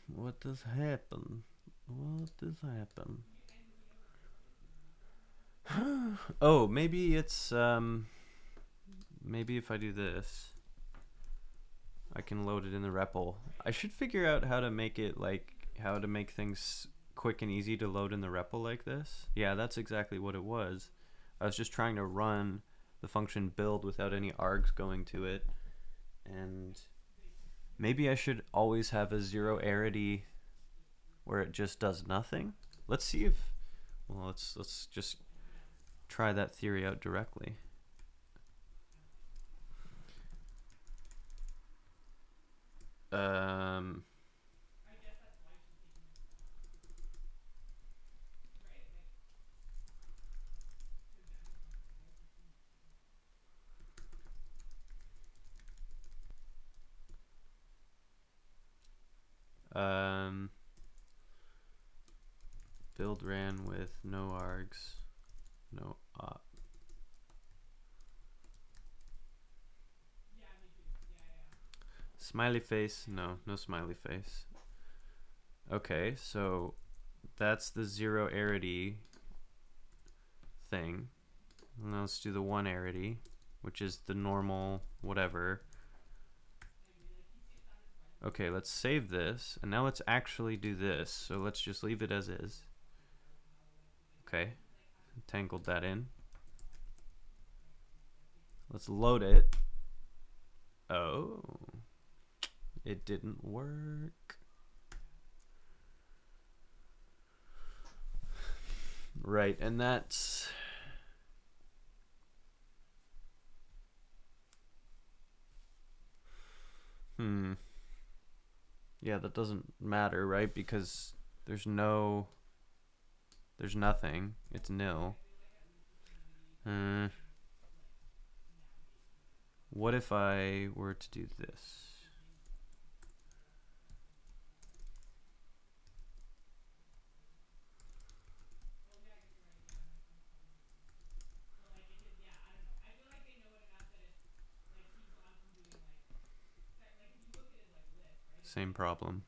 What does happen? What does happen? Oh, maybe it's maybe if I do this, I can load it in the REPL. I should figure out how to make it how to make things quick and easy to load in the REPL like this. Yeah, that's exactly what it was. I was just trying to run the function build without any args going to it, and maybe I should always have a zero arity where it just does nothing. Let's see if, well, let's just try that theory out directly. Build ran with no args, no op. Smiley face, no smiley face. Okay, so that's the zero arity thing. Now let's do the one arity, which is the normal whatever. Okay, let's save this, and now let's actually do this. So let's just leave it as is. Okay. tangled that in. Let's load it. Oh, it didn't work. Right, and that's yeah, that doesn't matter, right? Because there's nothing. It's nil. What if I were to do this? Same problem.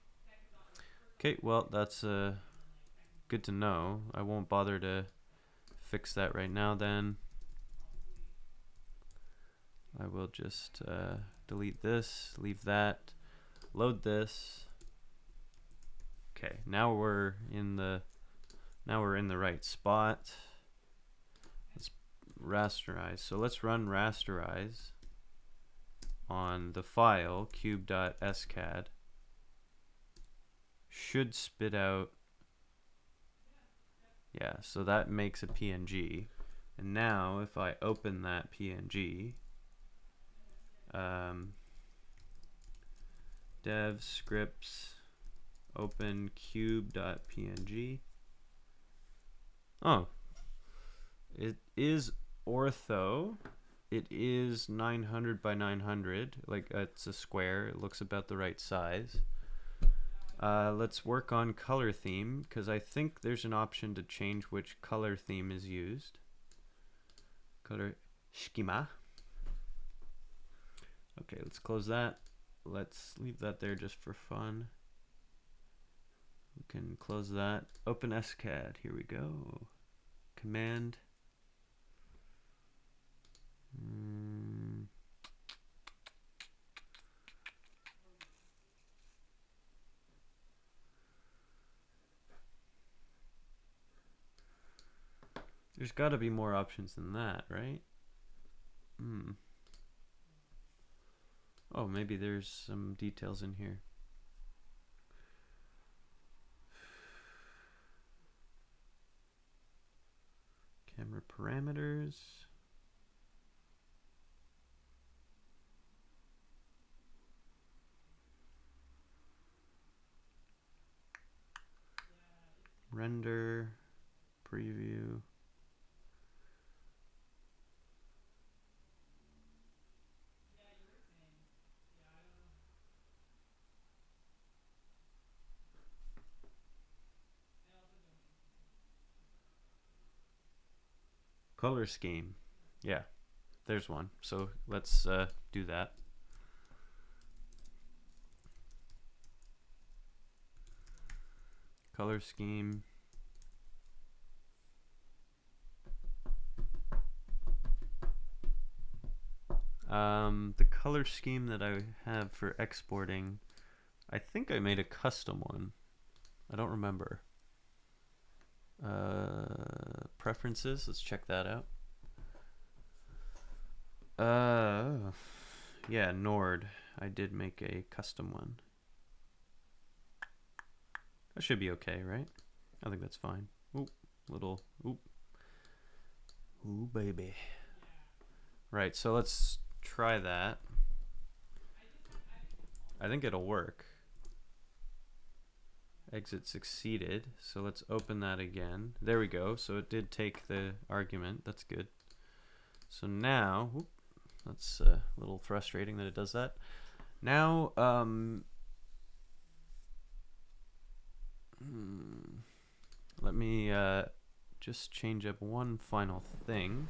Okay, well, that's good to know. I won't bother to fix that right now then. I will just delete this, leave that, load this. Okay, now we're in the right spot. Let's rasterize. So let's run rasterize on the file cube.scad. Should spit out, yeah, so that makes a PNG. And now if I open that PNG, dev scripts open cube.png. Oh, it is ortho. It is 900 by 900, like it's a square. It looks about the right size. Let's work on color theme, because I think there's an option to change which color theme is used. Color schema. Okay, let's close that. Let's leave that there just for fun. We can close that. Open SCAD. Here we go. Command. There's got to be more options than that, right? Oh, maybe there's some details in here. Camera parameters. Render. Preview. Color scheme. Yeah, there's one. So let's do that. Color scheme. The color scheme that I have for exporting, I think I made a custom one. I don't remember. Preferences, let's check that out. Yeah, Nord. I did make a custom one. That should be okay, right? I think that's fine. Oop, little, oop. Ooh, baby. Right, so let's try that. I think it'll work. Exit succeeded, so let's open that again. There we go, so it did take the argument. That's good. So now, whoop, that's a little frustrating that it does that. Now, let me just change up one final thing.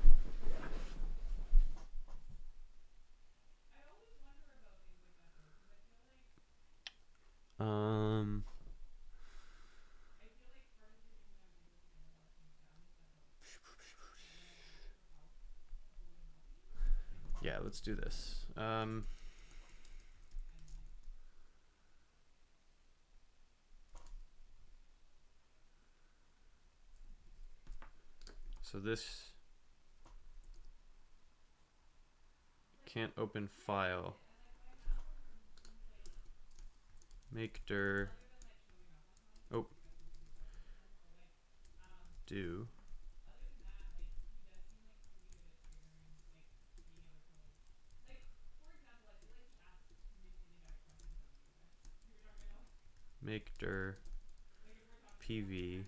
Yeah, let's do this. So this can't open file. Make dir. Oh. Do. Make dir pv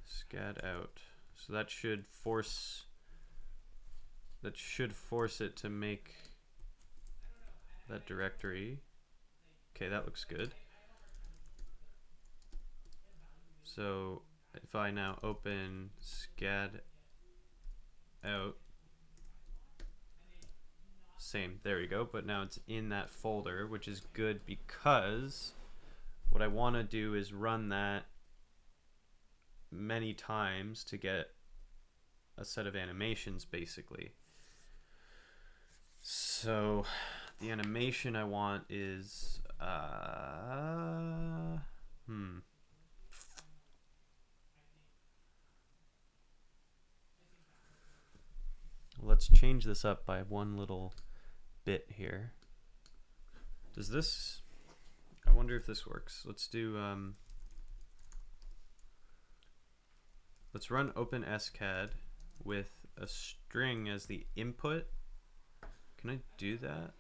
scad out. So that should force it to make that directory. Okay, that looks good. So if I now open scad out, same, there we go, but now it's in that folder, which is good because what I want to do is run that many times to get a set of animations, basically. So the animation I want is let's change this up by one little bit here. Does this, I wonder if this works. Let's do let's run OpenSCAD with a string as the input. Can I do that?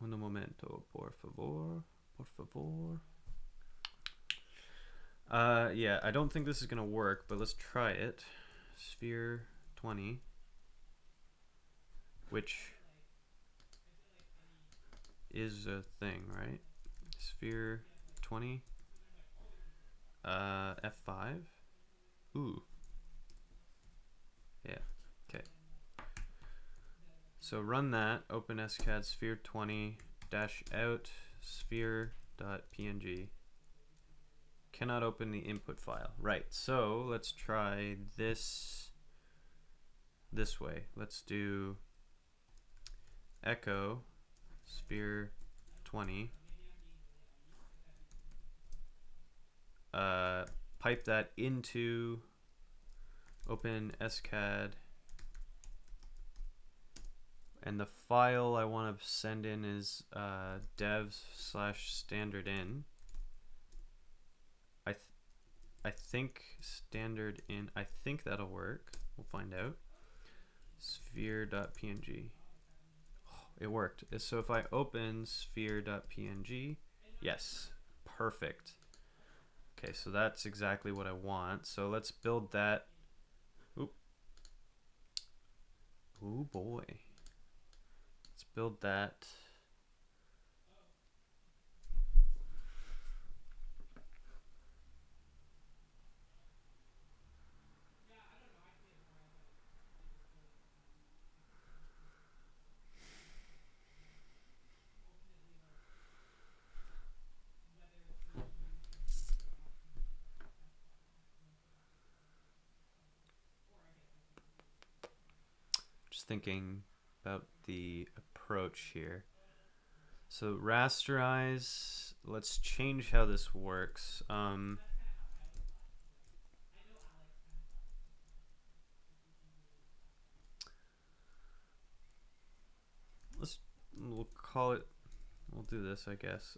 Un momento, por favor, por favor. Yeah, I don't think this is gonna work, but let's try it. Sphere 20, which is a thing, right? Sphere 20, F5. Ooh. Yeah, okay. So run that, OpenSCAD sphere 20 dash out sphere.png. Cannot open the input file. Right, so let's try this way. Let's do echo sphere 20. Pipe that into OpenSCAD. And the file I want to send in is dev/standardin. I think standard in, I think that'll work. We'll find out. Sphere.png. Oh, it worked. So if I open sphere.png, yes, perfect. Okay, so that's exactly what I want. So let's build that. Oop. Oh boy. Let's build that. Just thinking about the approach here. So rasterize, let's change how this works. We'll call it, we'll do this, I guess.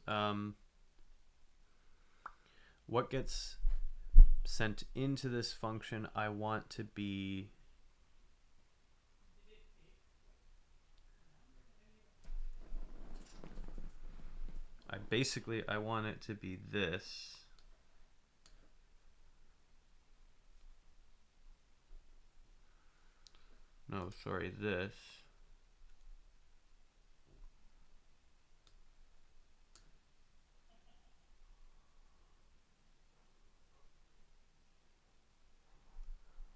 What gets sent into this function I want to be I want it to be this. No, sorry, this.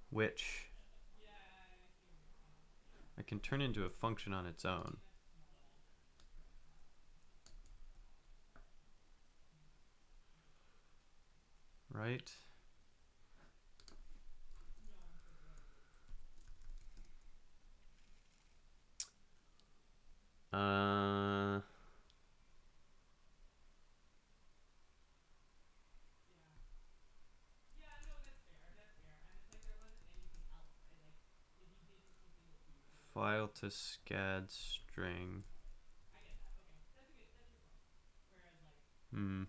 Which I can turn into a function on its own. Right? to SCAD string. Hmm.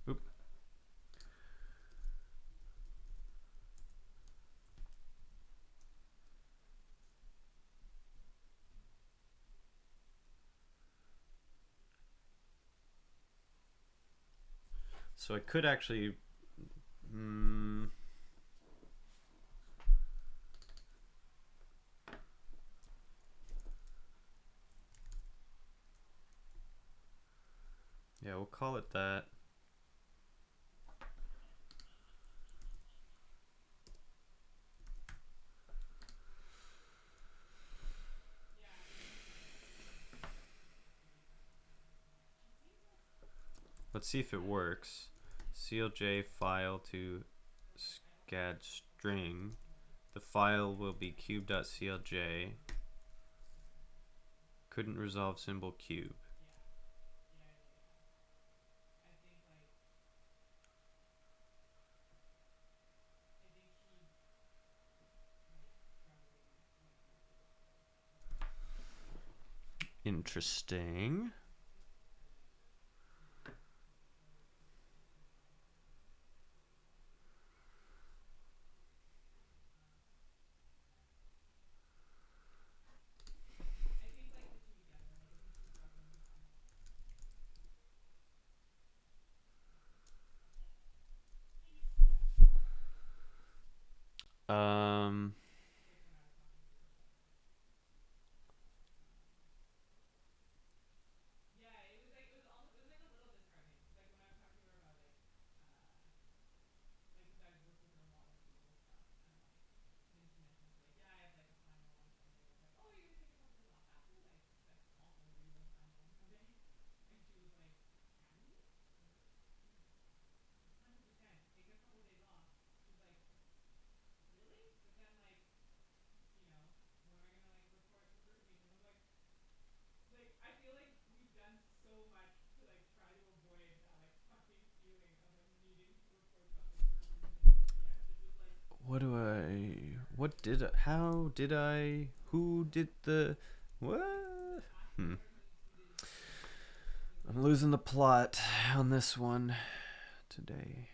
Oop. So I could actually. Yeah, we'll call it that. Let's see if it works. CLJ file to SCAD string. The file will be cube.clj. Couldn't resolve symbol cube. Interesting. Um, how did I, who did the, what? I'm losing the plot on this one today.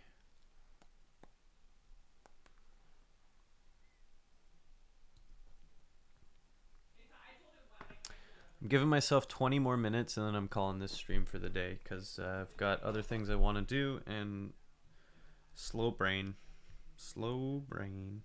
I'm giving myself 20 more minutes and then I'm calling this stream for the day because I've got other things I want to do and slow brain. Slow brain.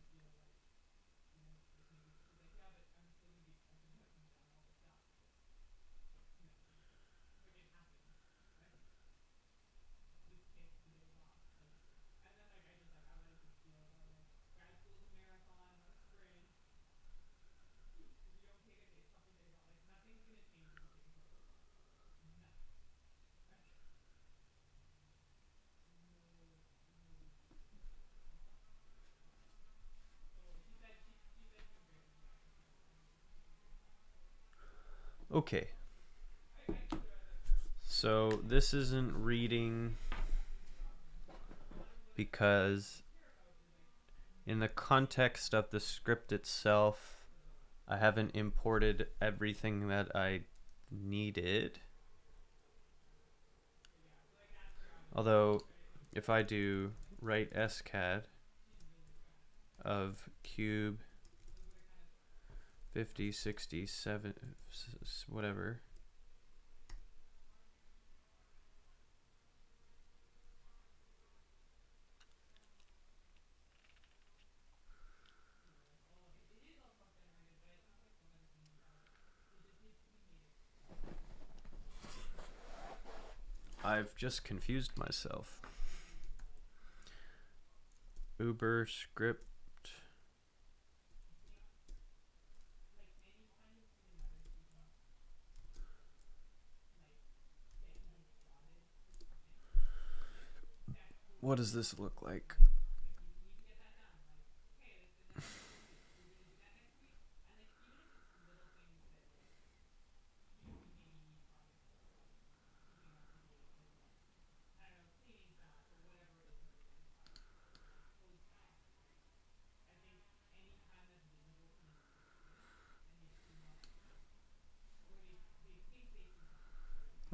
Okay. So this isn't reading because in the context of the script itself, I haven't imported everything that I needed. Although if I do write SCAD of cube 50, 60, 7, whatever. I've just confused myself. Uber script. What does this look like?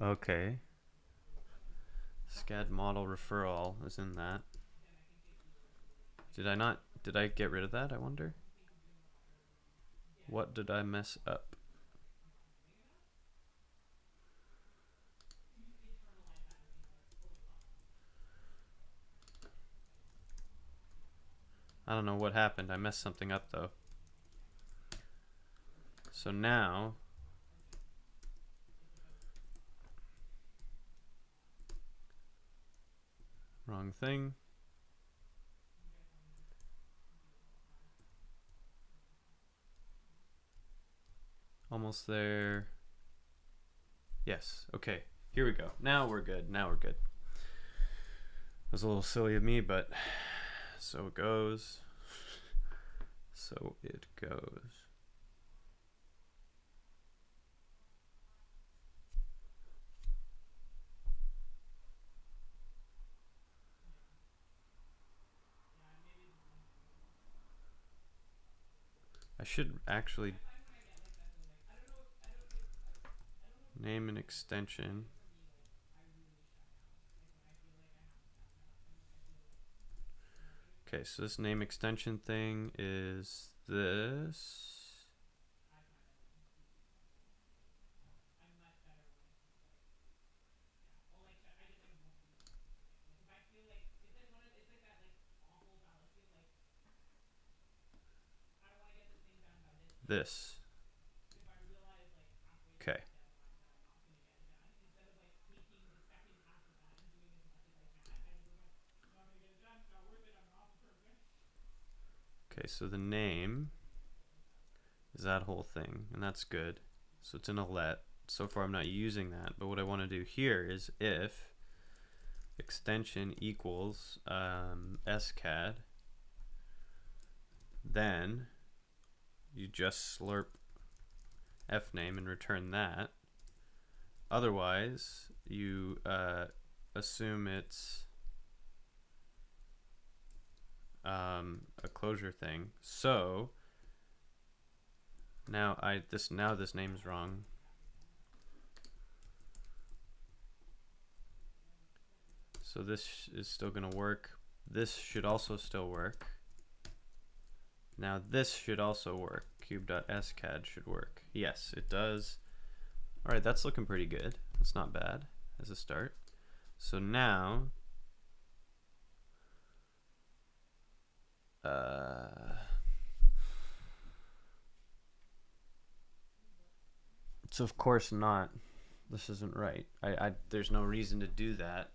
Okay. SCAD model referral is in that. Did I not? Did I get rid of that? I wonder. What did I mess up? I don't know what happened. I messed something up though. So now, wrong thing. Almost there. Yes. Okay. Here we go. Now we're good. Now we're good. It was a little silly of me, but so it goes. So it goes. I should actually name an extension. Okay, so this name extension thing is this. This. Okay. Okay, so the name is that whole thing, and that's good. So it's in a let. So far I'm not using that, but what I want to do here is if extension equals SCAD, then you just slurp fname and return that. Otherwise, you assume it's a Clojure thing. So now this name is wrong. So this is still going to work. This should also still work. Now this should also work. Cube.scad should work. Yes, it does. All right, that's looking pretty good. That's not bad as a start. So now, it's of course not. This isn't right. There's no reason to do that.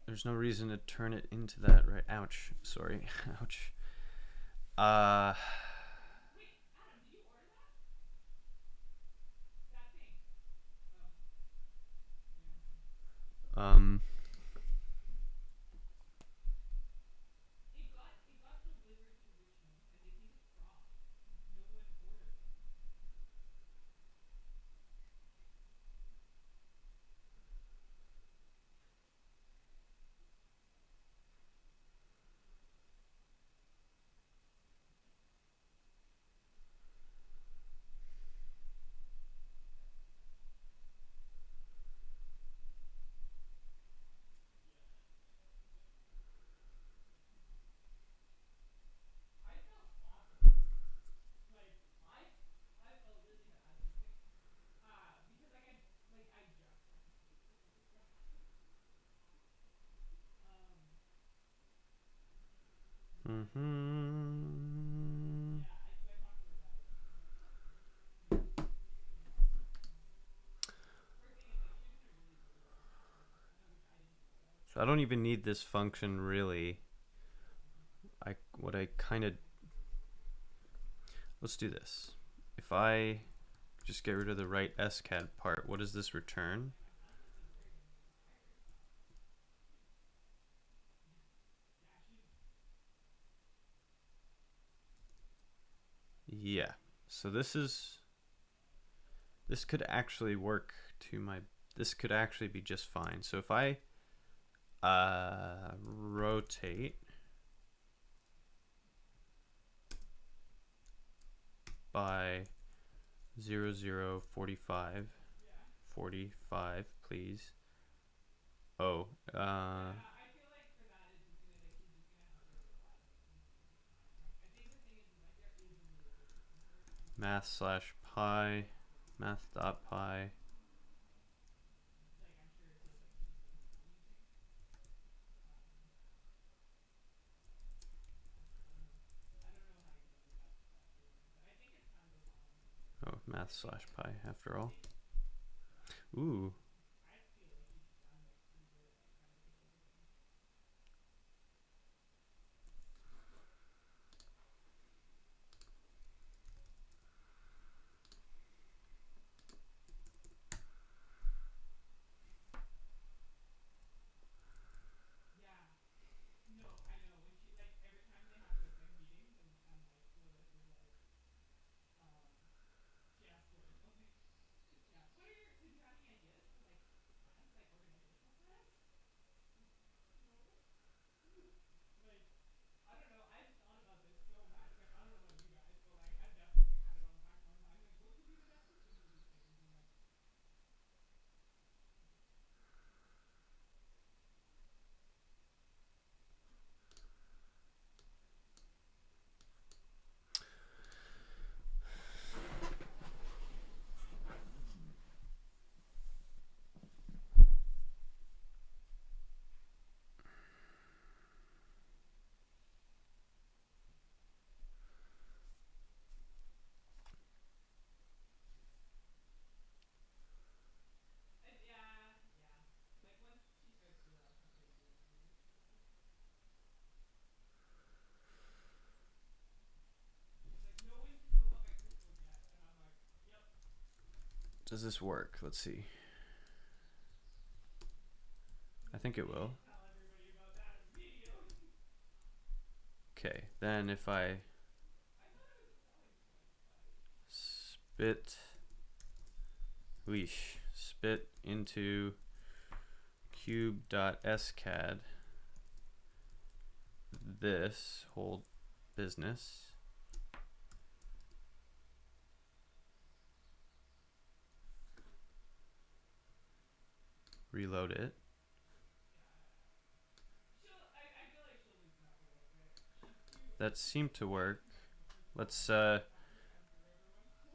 There's no reason to turn it into that, right? Ouch. Sorry. Ouch. So I don't even need this function really. Let's do this. If I just get rid of the right SCAD part, what does this return? Yeah. So this could actually work this could actually be just fine. So if I rotate by 0045 45, please. Oh, math/pi, math.pi. Oh, math/pi after all. Ooh. Does this work? Let's see. I think it will. Okay, then if I spit into cube.scad this whole business, reload it. That seemed to work. Let's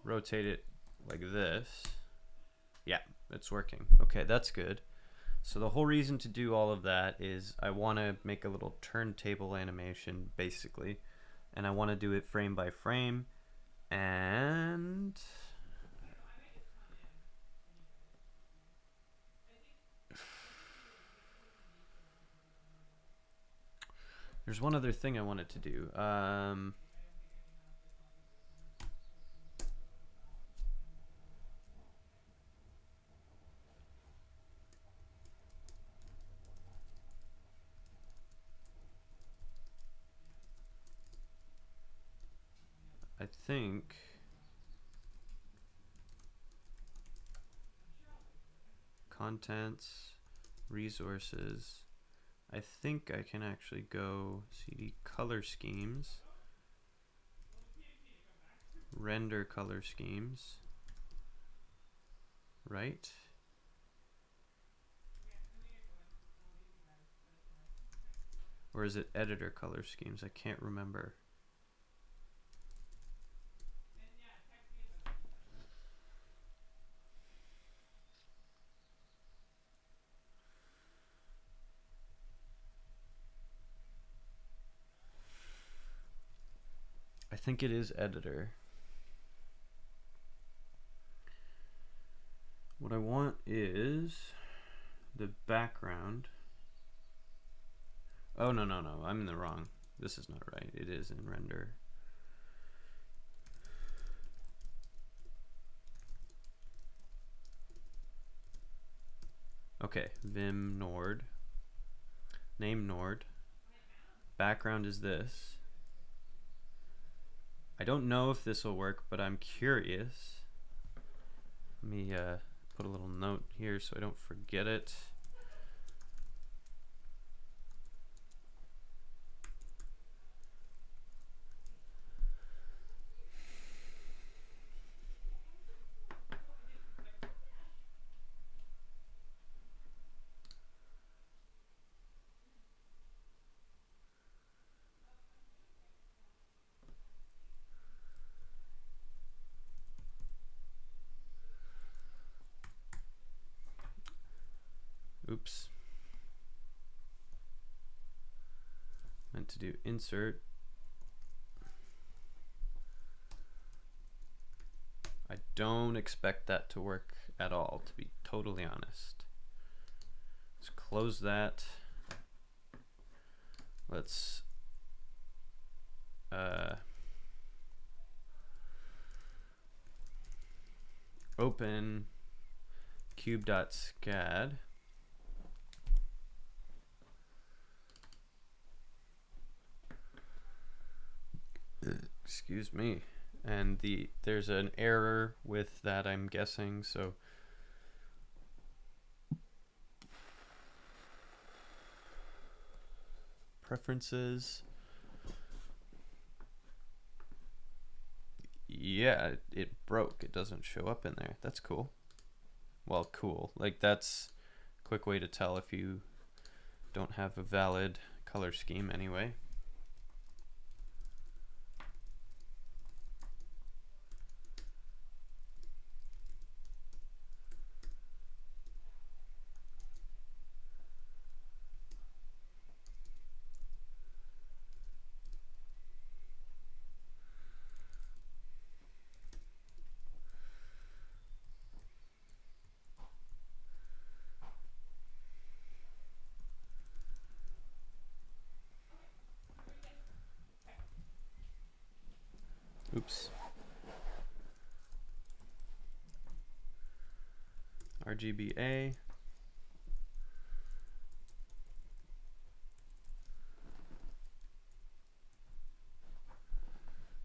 rotate it like this. Yeah, it's working. Okay, that's good. So the whole reason to do all of that is I want to make a little turntable animation, basically. And I want to do it frame by frame. And there's one other thing I wanted to do. I think contents, resources. I think I can actually go CD color schemes, render color schemes, right? Or is it editor color schemes? I can't remember. I think it is editor. What I want is the background. Oh, no, I'm in the wrong. This is not right. It is in render. Okay, Vim Nord. Name Nord. Background is this. I don't know if this will work, but I'm curious. Let me put a little note here so I don't forget it. Oops. Meant to do insert. I don't expect that to work at all, to be totally honest. Let's close that. Let's open cube.scad. Excuse me. And there's an error with that, I'm guessing, so preferences. Yeah, it broke. It doesn't show up in there. That's cool. Well, cool. Like, that's a quick way to tell if you don't have a valid color scheme anyway. Oops. RGBA.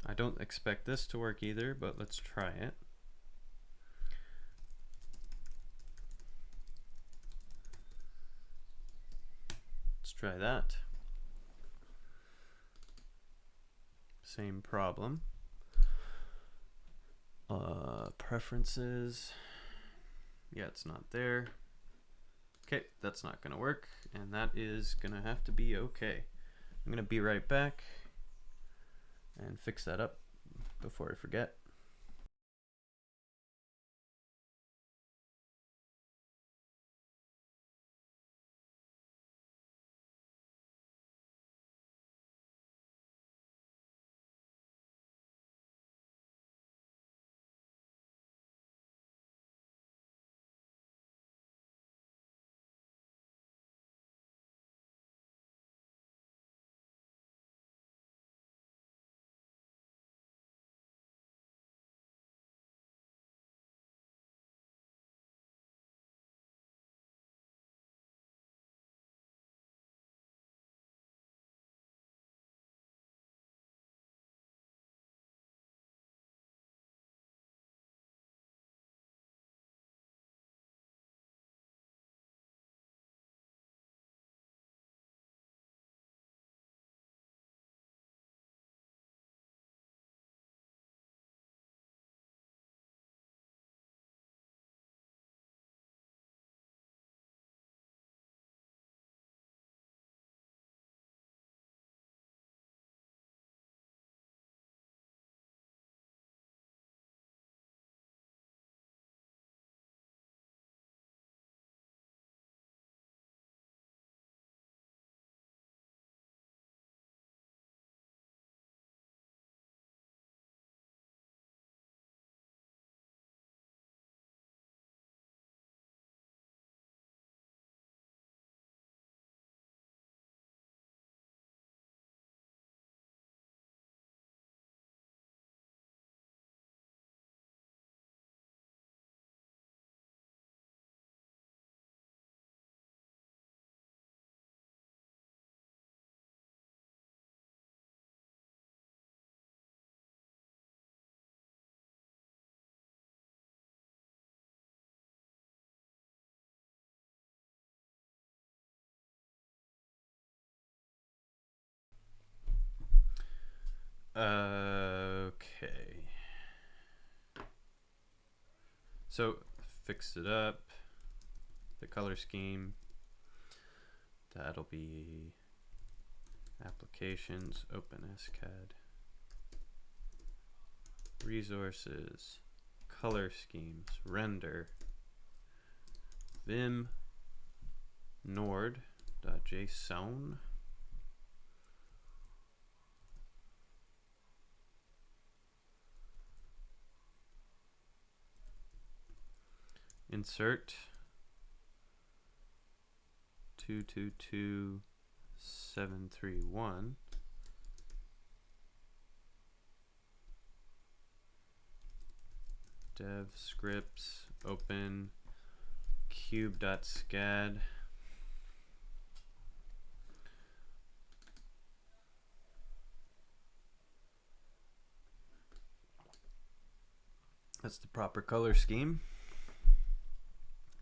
I don't expect this to work either, but let's try it. Let's try that. Same problem. Preferences. Yeah, it's not there. Okay, that's not gonna work, and that is gonna have to be okay. I'm gonna be right back and fix that up before I forget. Okay. So fixed it up. The color scheme. That'll be applications, OpenSCAD, resources, color schemes, render, Vim, nord.json. Insert 222731. Dev scripts open cube.scad. That's the proper color scheme.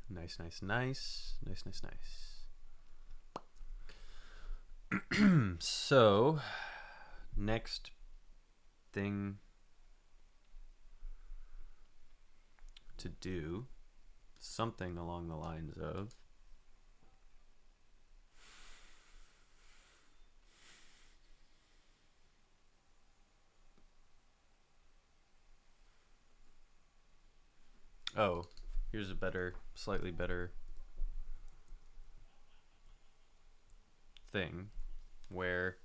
Nice, nice, nice, nice, nice, nice. So, next thing to do, something along the lines of here's a better, slightly better thing where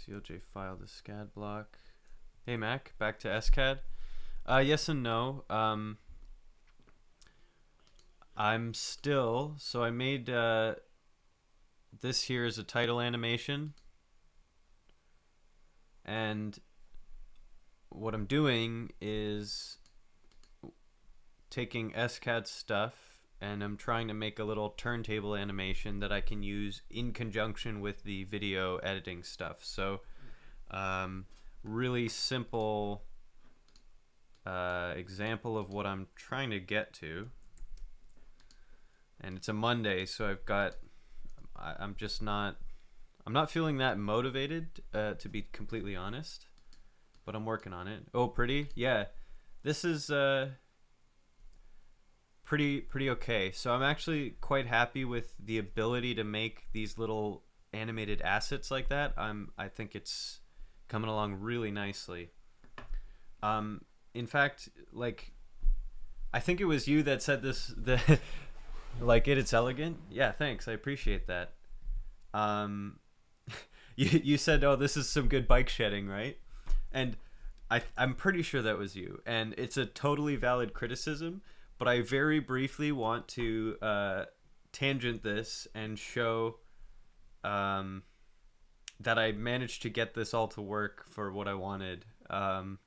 CLJ file the SCAD block. Hey Mac, back to SCAD. Yes and no. I'm still, so I made this here is a title animation, and what I'm doing is taking SCAD stuff and I'm trying to make a little turntable animation that I can use in conjunction with the video editing stuff. So really simple example of what I'm trying to get to. And it's a Monday, so I'm not feeling that motivated, to be completely honest, but I'm working on it. Oh, pretty? Yeah. This is pretty okay. So I'm actually quite happy with the ability to make these little animated assets like that. I think it's coming along really nicely. In fact, like, I think it was you that said this, like it's elegant. Yeah, thanks. I appreciate that. You said, oh, this is some good bike shedding, right? And I'm pretty sure that was you. And it's a totally valid criticism, but I very briefly want to tangent this and show that I managed to get this all to work for what I wanted. So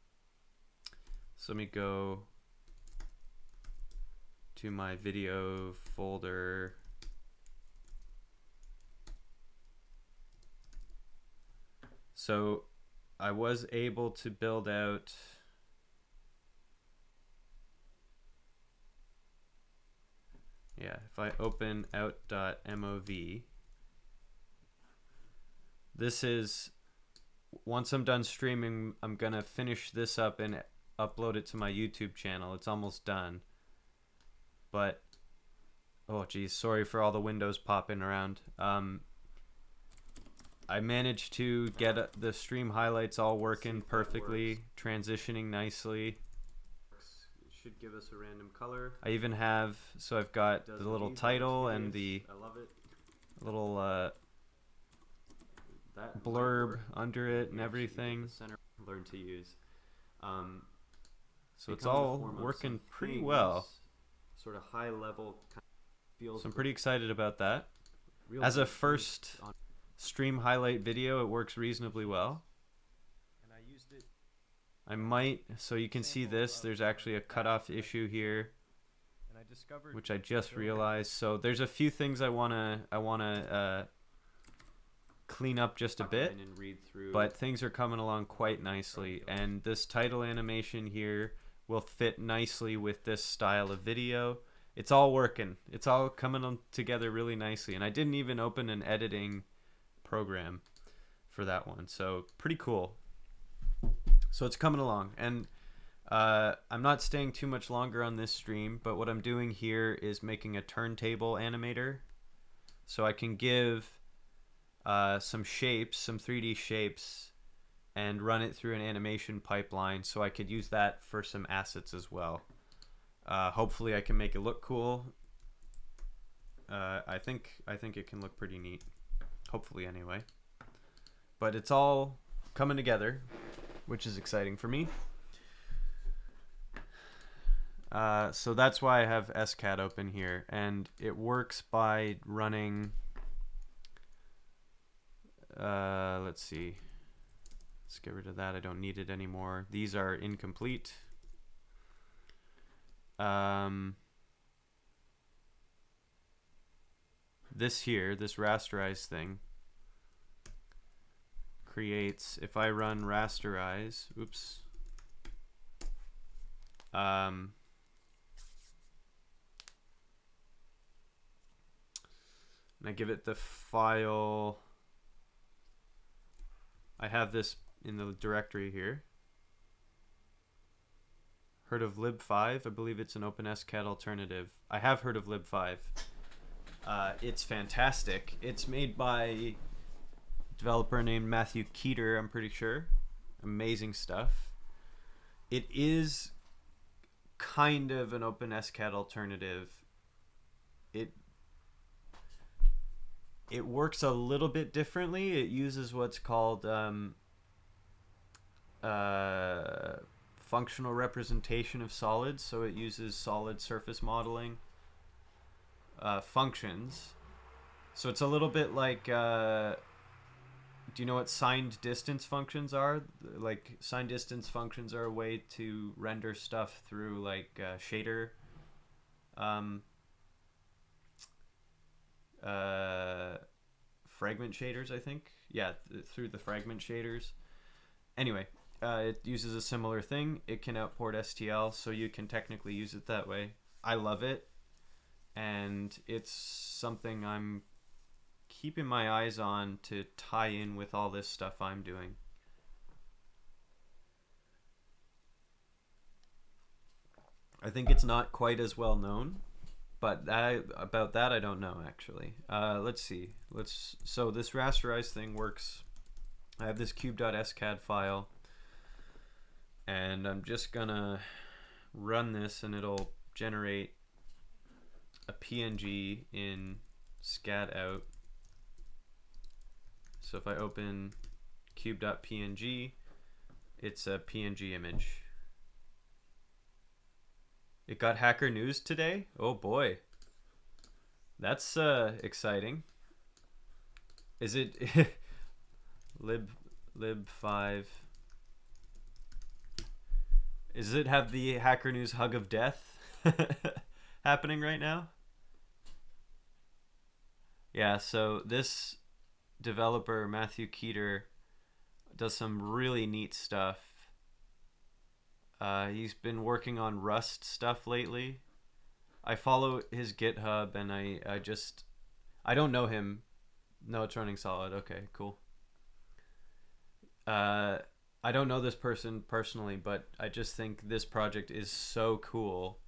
let me go to my video folder. So I was able to build out if I open out.mov, this is, once I'm done streaming, I'm gonna finish this up and upload it to my YouTube channel. It's almost done. But oh geez, sorry for all the windows popping around. I managed to get the stream highlights all working perfectly, transitioning nicely. It should give us a random color. I even have, so I've got the little title and the little that blurb under it and everything. Learn to use. So it's all working pretty well. Sort of high level feels. So I'm pretty excited about that. As a first stream highlight video, it works reasonably well. And I used it. I might, so you can see this, there's actually a cutoff issue here, which I just realized. So there's a few things I wanna clean up just a bit, but things are coming along quite nicely. And this title animation here will fit nicely with this style of video. It's all working. It's all coming together really nicely. And I didn't even open an editing program for that one. So pretty cool. So it's coming along. And I'm not staying too much longer on this stream, but what I'm doing here is making a turntable animator. So I can give some shapes, some 3D shapes, and run it through an animation pipeline so I could use that for some assets as well. Hopefully I can make it look cool. I think it can look pretty neat. Hopefully anyway. But it's all coming together, which is exciting for me. So that's why I have SCAD open here, and it works by running, let's see, let's get rid of that, I don't need it anymore. These are incomplete. This here, this rasterize thing, creates, if I run rasterize, oops, and I give it the file, I have this in the directory here. Heard of lib5? I believe it's an OpenSCAD alternative. I have heard of lib5. It's fantastic. It's made by a developer named Matthew Keeter, I'm pretty sure. Amazing stuff. It is kind of an OpenSCAD alternative. It works a little bit differently. It uses what's called functional representation of solids. So it uses solid surface modeling functions. So it's a little bit like, do you know what signed distance functions are? Like signed distance functions are a way to render stuff through like shader fragment shaders, I think. Yeah, through the fragment shaders. Anyway, it uses a similar thing. It can output STL, so you can technically use it that way. I love it, and it's something I'm keeping my eyes on to tie in with all this stuff I'm doing. I think it's not quite as well known, but about that I don't know actually. Let's see. So this rasterize thing works. I have this cube.scad file, and I'm just gonna run this, and it'll generate a PNG in SCAD out. So if I open cube.png, it's a PNG image. It got Hacker News today? Oh boy. That's exciting. Is it lib5? Does it have the Hacker News hug of death happening right now? Yeah, so this developer, Matthew Keeter, does some really neat stuff. He's been working on Rust stuff lately. I follow his GitHub, and I don't know him. No, it's running solid. Okay, cool. I don't know this person personally, but I just think this project is so cool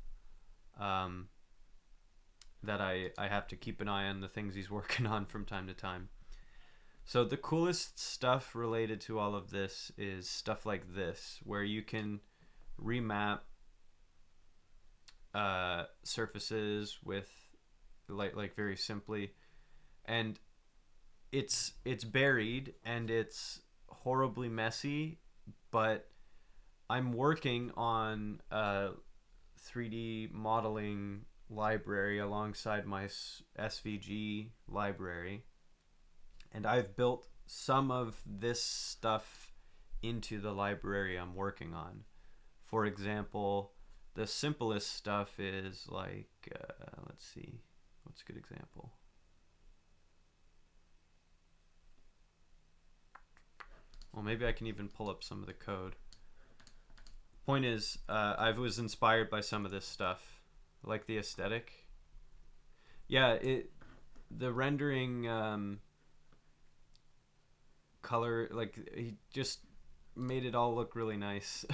that I have to keep an eye on the things he's working on from time to time. So the coolest stuff related to all of this is stuff like this, where you can remap surfaces with like very simply, and it's buried and it's horribly messy, but I'm working on a 3D modeling library alongside my SVG library, and I've built some of this stuff into the library I'm working on. For example, the simplest stuff is like, let's see, what's a good example? Well, maybe I can even pull up some of the code. Point is, I was inspired by some of this stuff, like the aesthetic. Yeah, the rendering color, like he just made it all look really nice.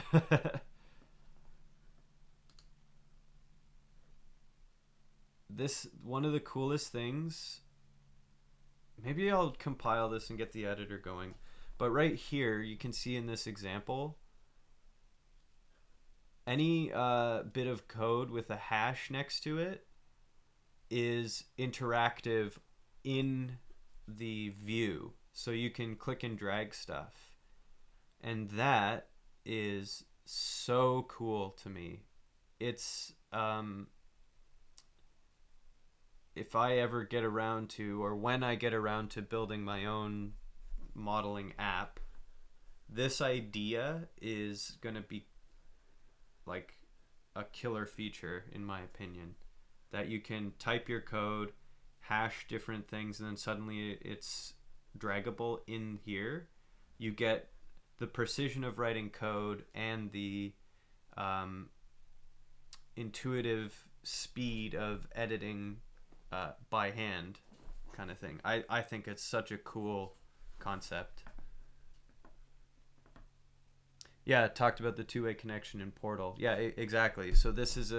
this one of the coolest things. Maybe I'll compile this and get the editor going. But right here, you can see in this example, any bit of code with a hash next to it is interactive in the view. So you can click and drag stuff. And that is so cool to me. It's if I ever get around to, or when I get around to building my own modeling app, this idea is going to be like a killer feature, in my opinion, that you can type your code, hash different things, and then suddenly it's draggable in here. You get the precision of writing code and the intuitive speed of editing by hand kind of thing. I think it's such a cool concept. Yeah, talked about the two-way connection in Portal. Yeah, exactly. So this is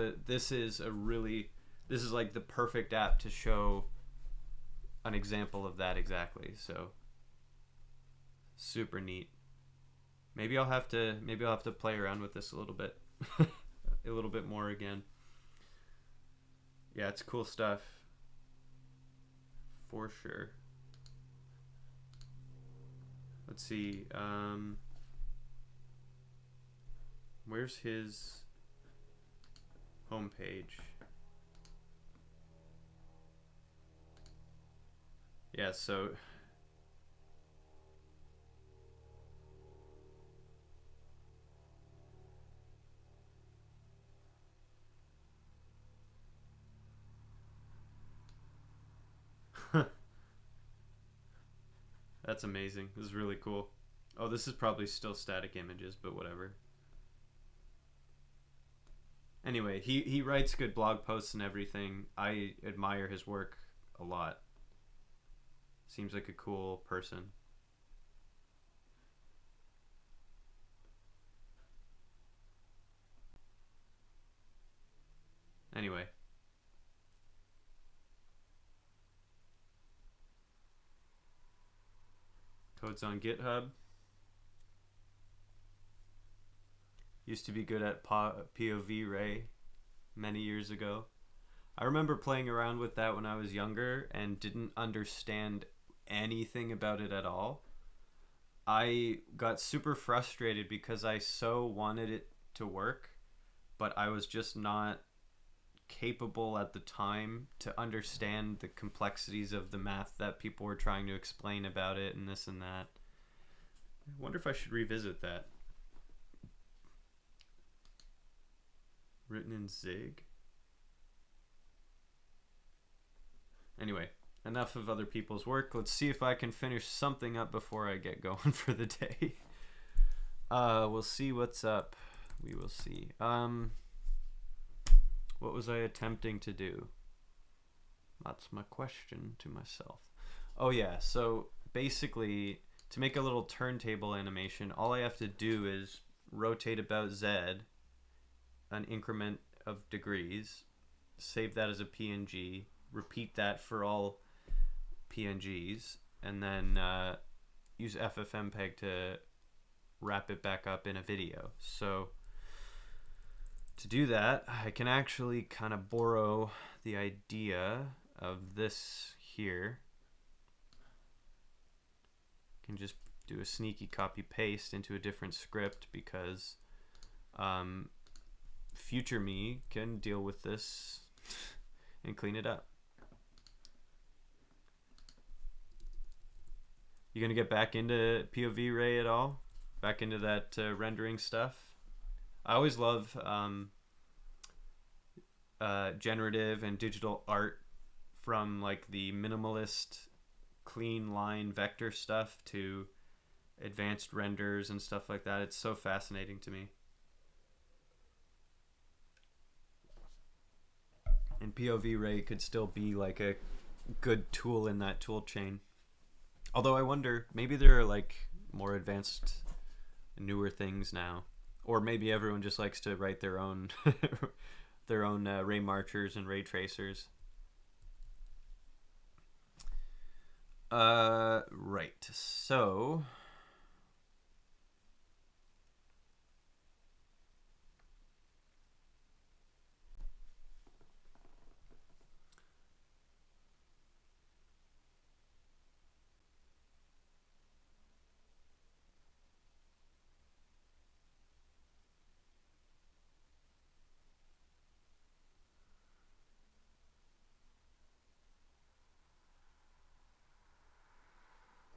like the perfect app to show an example of that exactly. So super neat. Maybe I'll have to play around with this a little bit. A little bit more again. Yeah, it's cool stuff. For sure. Let's see. Where's his homepage? Yeah, so that's amazing. This is really cool. Oh, this is probably still static images, but whatever. Anyway, he writes good blog posts and everything. I admire his work a lot. Seems like a cool person. Anyway. Code's on GitHub. Used to be good at POV Ray many years ago. I remember playing around with that when I was younger and didn't understand anything about it at all. I got super frustrated because I so wanted it to work, but I was just not capable at the time to understand the complexities of the math that people were trying to explain about it and this and that. I wonder if I should revisit that. Written in Zig. Anyway, enough of other people's work. Let's see if I can finish something up before I get going for the day. We'll see what's up. We will see. What was I attempting to do? That's my question to myself. Oh yeah, so basically to make a little turntable animation, all I have to do is rotate about Z an increment of degrees, save that as a PNG, repeat that for all PNGs, and then use Ffmpeg to wrap it back up in a video. So to do that, I can actually kind of borrow the idea of this here. I can just do a sneaky copy paste into a different script because future me can deal with this and clean it up. You gonna get back into POV Ray at all? Back into that rendering stuff? I always love generative and digital art, from like the minimalist clean line vector stuff to advanced renders and stuff like that. It's so fascinating to me. And POV Ray could still be like a good tool in that tool chain. Although I wonder, maybe there are like more advanced, newer things now. Or maybe everyone just likes to write their own their own ray marchers and ray tracers. Right. So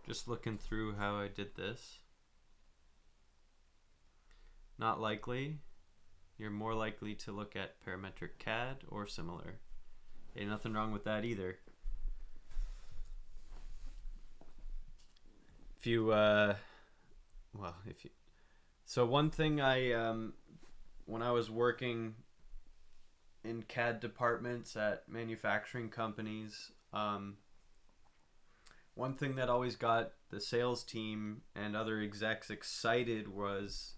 just looking through how I did this. Not likely. You're more likely to look at parametric CAD or similar. Ain't nothing wrong with that either. If you, so one thing when I was working in CAD departments at manufacturing companies, one thing that always got the sales team and other execs excited was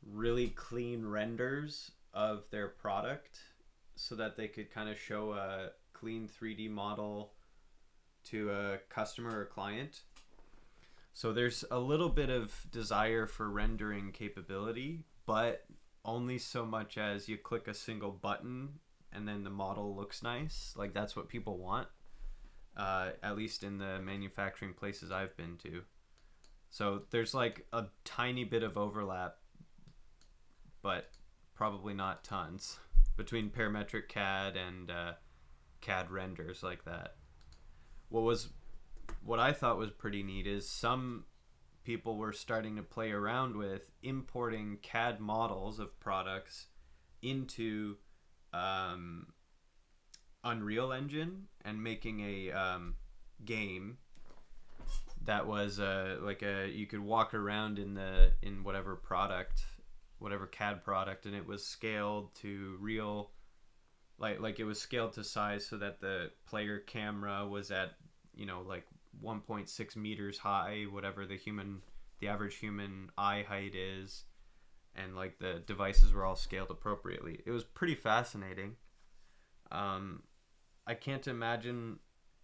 really clean renders of their product so that they could kind of show a clean 3D model to a customer or client. So there's a little bit of desire for rendering capability, but only so much as you click a single button and then the model looks nice. Like that's what people want, at least in the manufacturing places I've been to. So there's like a tiny bit of overlap, but probably not tons, between parametric CAD and CAD renders like that. What I thought was pretty neat is some people were starting to play around with importing CAD models of products into Unreal Engine and making a game that was you could walk around in whatever CAD product, and it was scaled to real, like it was scaled to size so that the player camera was at, you know, like 1.6 meters high, whatever the average human eye height is, and like the devices were all scaled appropriately. It was pretty fascinating. I can't imagine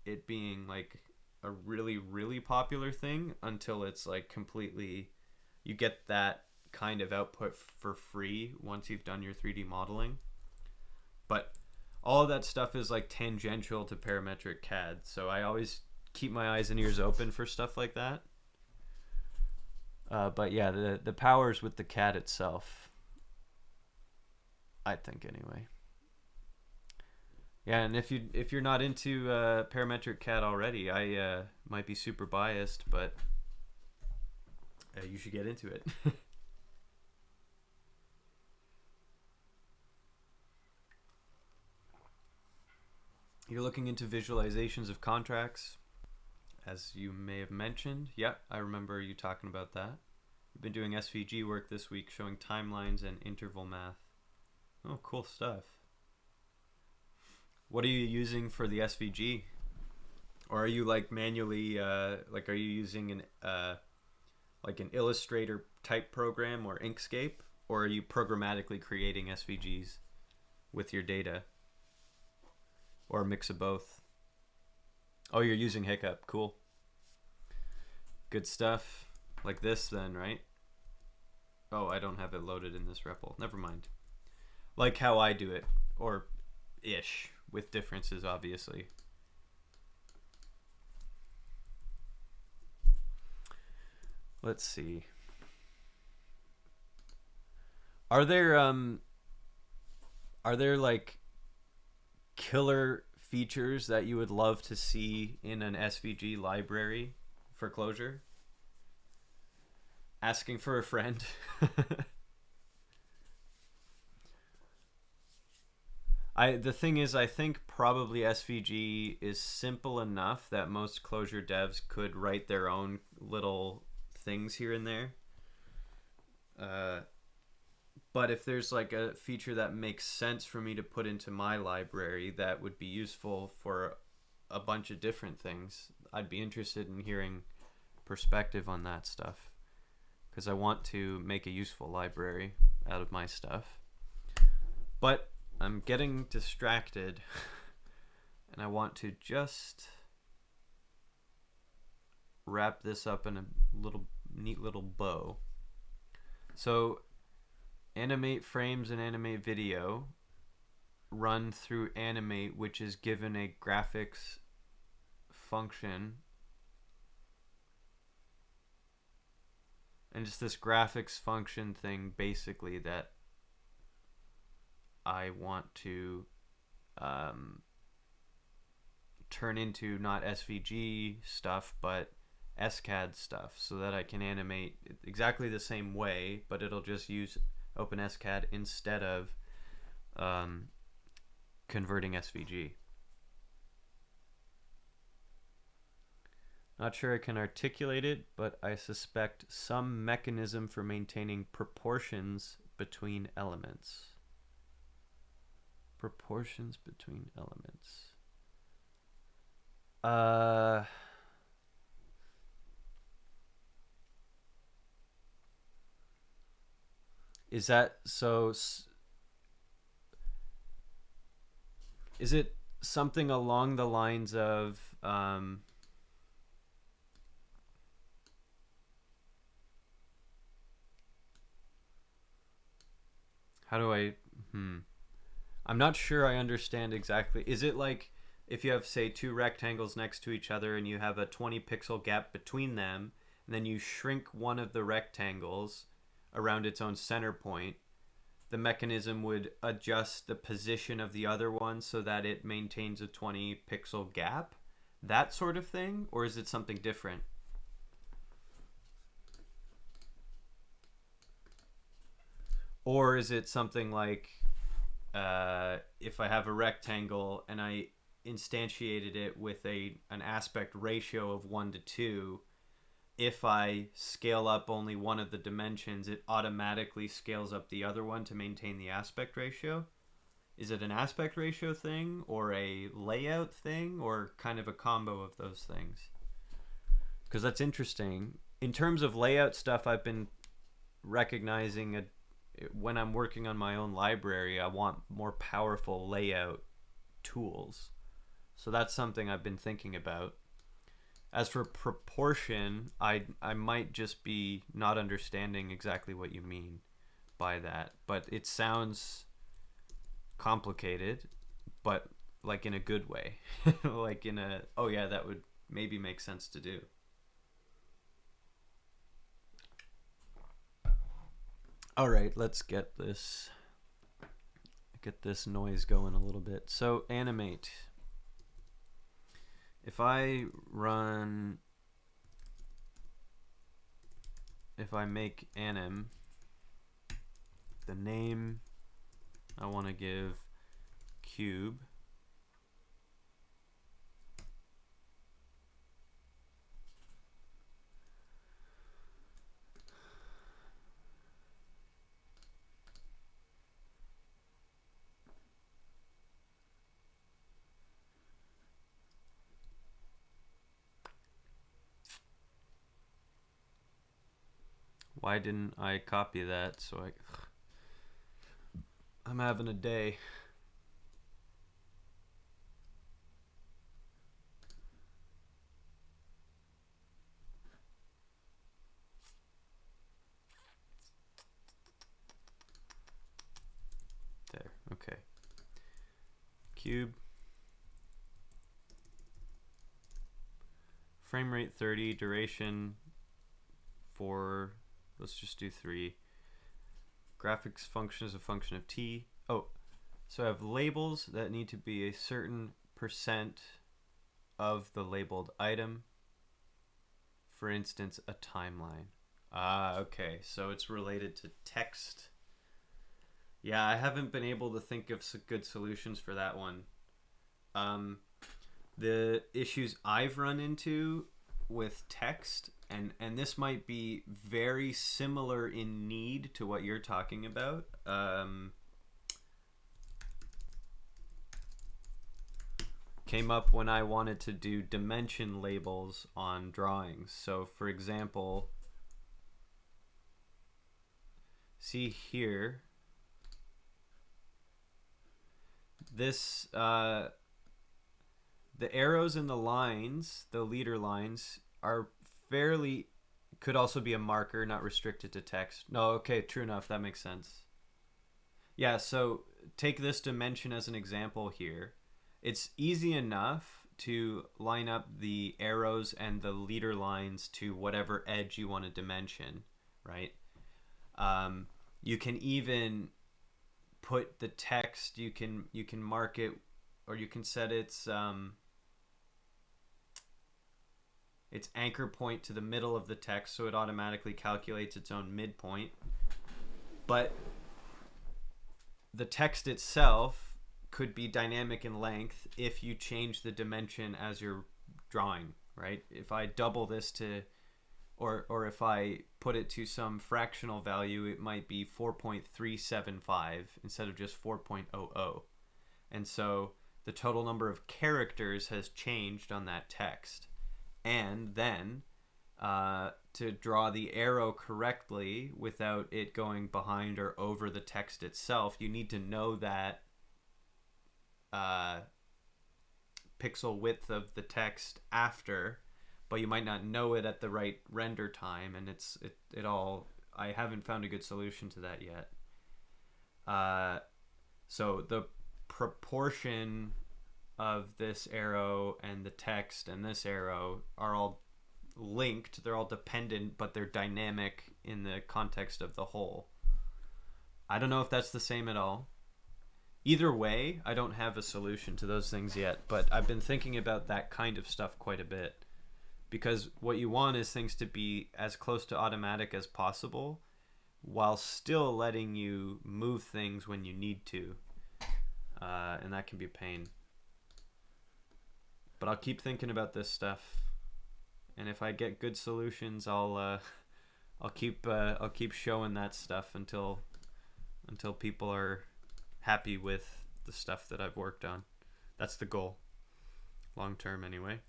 it being like a really, really popular thing until it's like completely, you get that kind of output for free once you've done your 3D modeling. But all of that stuff is like tangential to parametric CAD, so I always keep my eyes and ears open for stuff like that. But yeah, the powers with the CAD itself, I think anyway. Yeah, and if you're not into parametric CAD already, I might be super biased, but you should get into it. You're looking into visualizations of contracts, as you may have mentioned. Yeah, I remember you talking about that. You've been doing SVG work this week showing timelines and interval math. Oh, cool stuff. What are you using for the SVG? Or are you like manually, are you using an Illustrator type program or Inkscape? Or are you programmatically creating SVGs with your data? Or a mix of both? Oh, you're using Hiccup. Cool. Good stuff. Like this then, right? Oh, I don't have it loaded in this REPL. Never mind. Like how I do it. Or ish. With differences, obviously. Let's see. Are there like killer features that you would love to see in an SVG library for Clojure? Asking for a friend. The thing is, I think probably SVG is simple enough that most Clojure devs could write their own little things here and there. But if there's like a feature that makes sense for me to put into my library that would be useful for a bunch of different things, I'd be interested in hearing perspective on that stuff, because I want to make a useful library out of my stuff. But I'm getting distracted and I want to just wrap this up in a neat little bow. So animate frames and animate video run through animate, which is given a graphics function, and it's this graphics function thing basically that I want to turn into not SVG stuff but SCAD stuff, so that I can animate exactly the same way, but it'll just use OpenSCAD instead of converting SVG. Not sure I can articulate it, but I suspect some mechanism for maintaining proportions between elements. Proportions between elements. Is that so? Is it something along the lines of how do I I'm not sure I understand exactly. Is it like if you have, say, two rectangles next to each other and you have a 20 pixel gap between them, and then you shrink one of the rectangles around its own center point, the mechanism would adjust the position of the other one so that it maintains a 20 pixel gap? That sort of thing? Or is it something different? Or is it something like if I have a rectangle and I instantiated it with an aspect ratio of 1 to 2, if I scale up only one of the dimensions, it automatically scales up the other one to maintain the aspect ratio? Is it an aspect ratio thing or a layout thing or kind of a combo of those things? Because that's interesting. In terms of layout stuff, I've been recognizing when I'm working on my own library, I want more powerful layout tools. So that's something I've been thinking about. As for proportion, I might just be not understanding exactly what you mean by that, but it sounds complicated, but like in a good way. Like in a, oh yeah, that would maybe make sense to do. All right, let's get this noise going a little bit. So animate. If I make anim, the name I want to give cube. Why didn't I copy that? So I'm having a day. There, okay. Cube. Frame rate 30, duration 4, let's just do 3. Graphics function is a function of t. Oh, so I have labels that need to be a certain percent of the labeled item. For instance, a timeline. Ah, okay, so it's related to text. Yeah, I haven't been able to think of some good solutions for that one. The issues I've run into with text, and this might be very similar in need to what you're talking about. Came up when I wanted to do dimension labels on drawings. So for example, see here, this the arrows and the lines, the leader lines, are fairly, could also be a marker, not restricted to text. No, okay, true enough. That makes sense. Yeah, so take this dimension as an example here. It's easy enough to line up the arrows and the leader lines to whatever edge you want to dimension, right? You can even put the text. You can mark it, or you can set its anchor point to the middle of the text, so it automatically calculates its own midpoint. But the text itself could be dynamic in length if you change the dimension as you're drawing, right? If I double this to, or if I put it to some fractional value, it might be 4.375 instead of just 4.00. And so the total number of characters has changed on that text. And then to draw the arrow correctly without it going behind or over the text itself, you need to know that pixel width of the text after, but you might not know it at the right render time, and it all, I haven't found a good solution to that yet. So the proportion of this arrow and the text and this arrow are all linked, they're all dependent, but they're dynamic in the context of the whole. I don't know if that's the same at all. Either way, I don't have a solution to those things yet, but I've been thinking about that kind of stuff quite a bit, because what you want is things to be as close to automatic as possible while still letting you move things when you need to, and that can be a pain. But I'll keep thinking about this stuff, and if I get good solutions, I'll keep showing that stuff until people are happy with the stuff that I've worked on. That's the goal, long term anyway.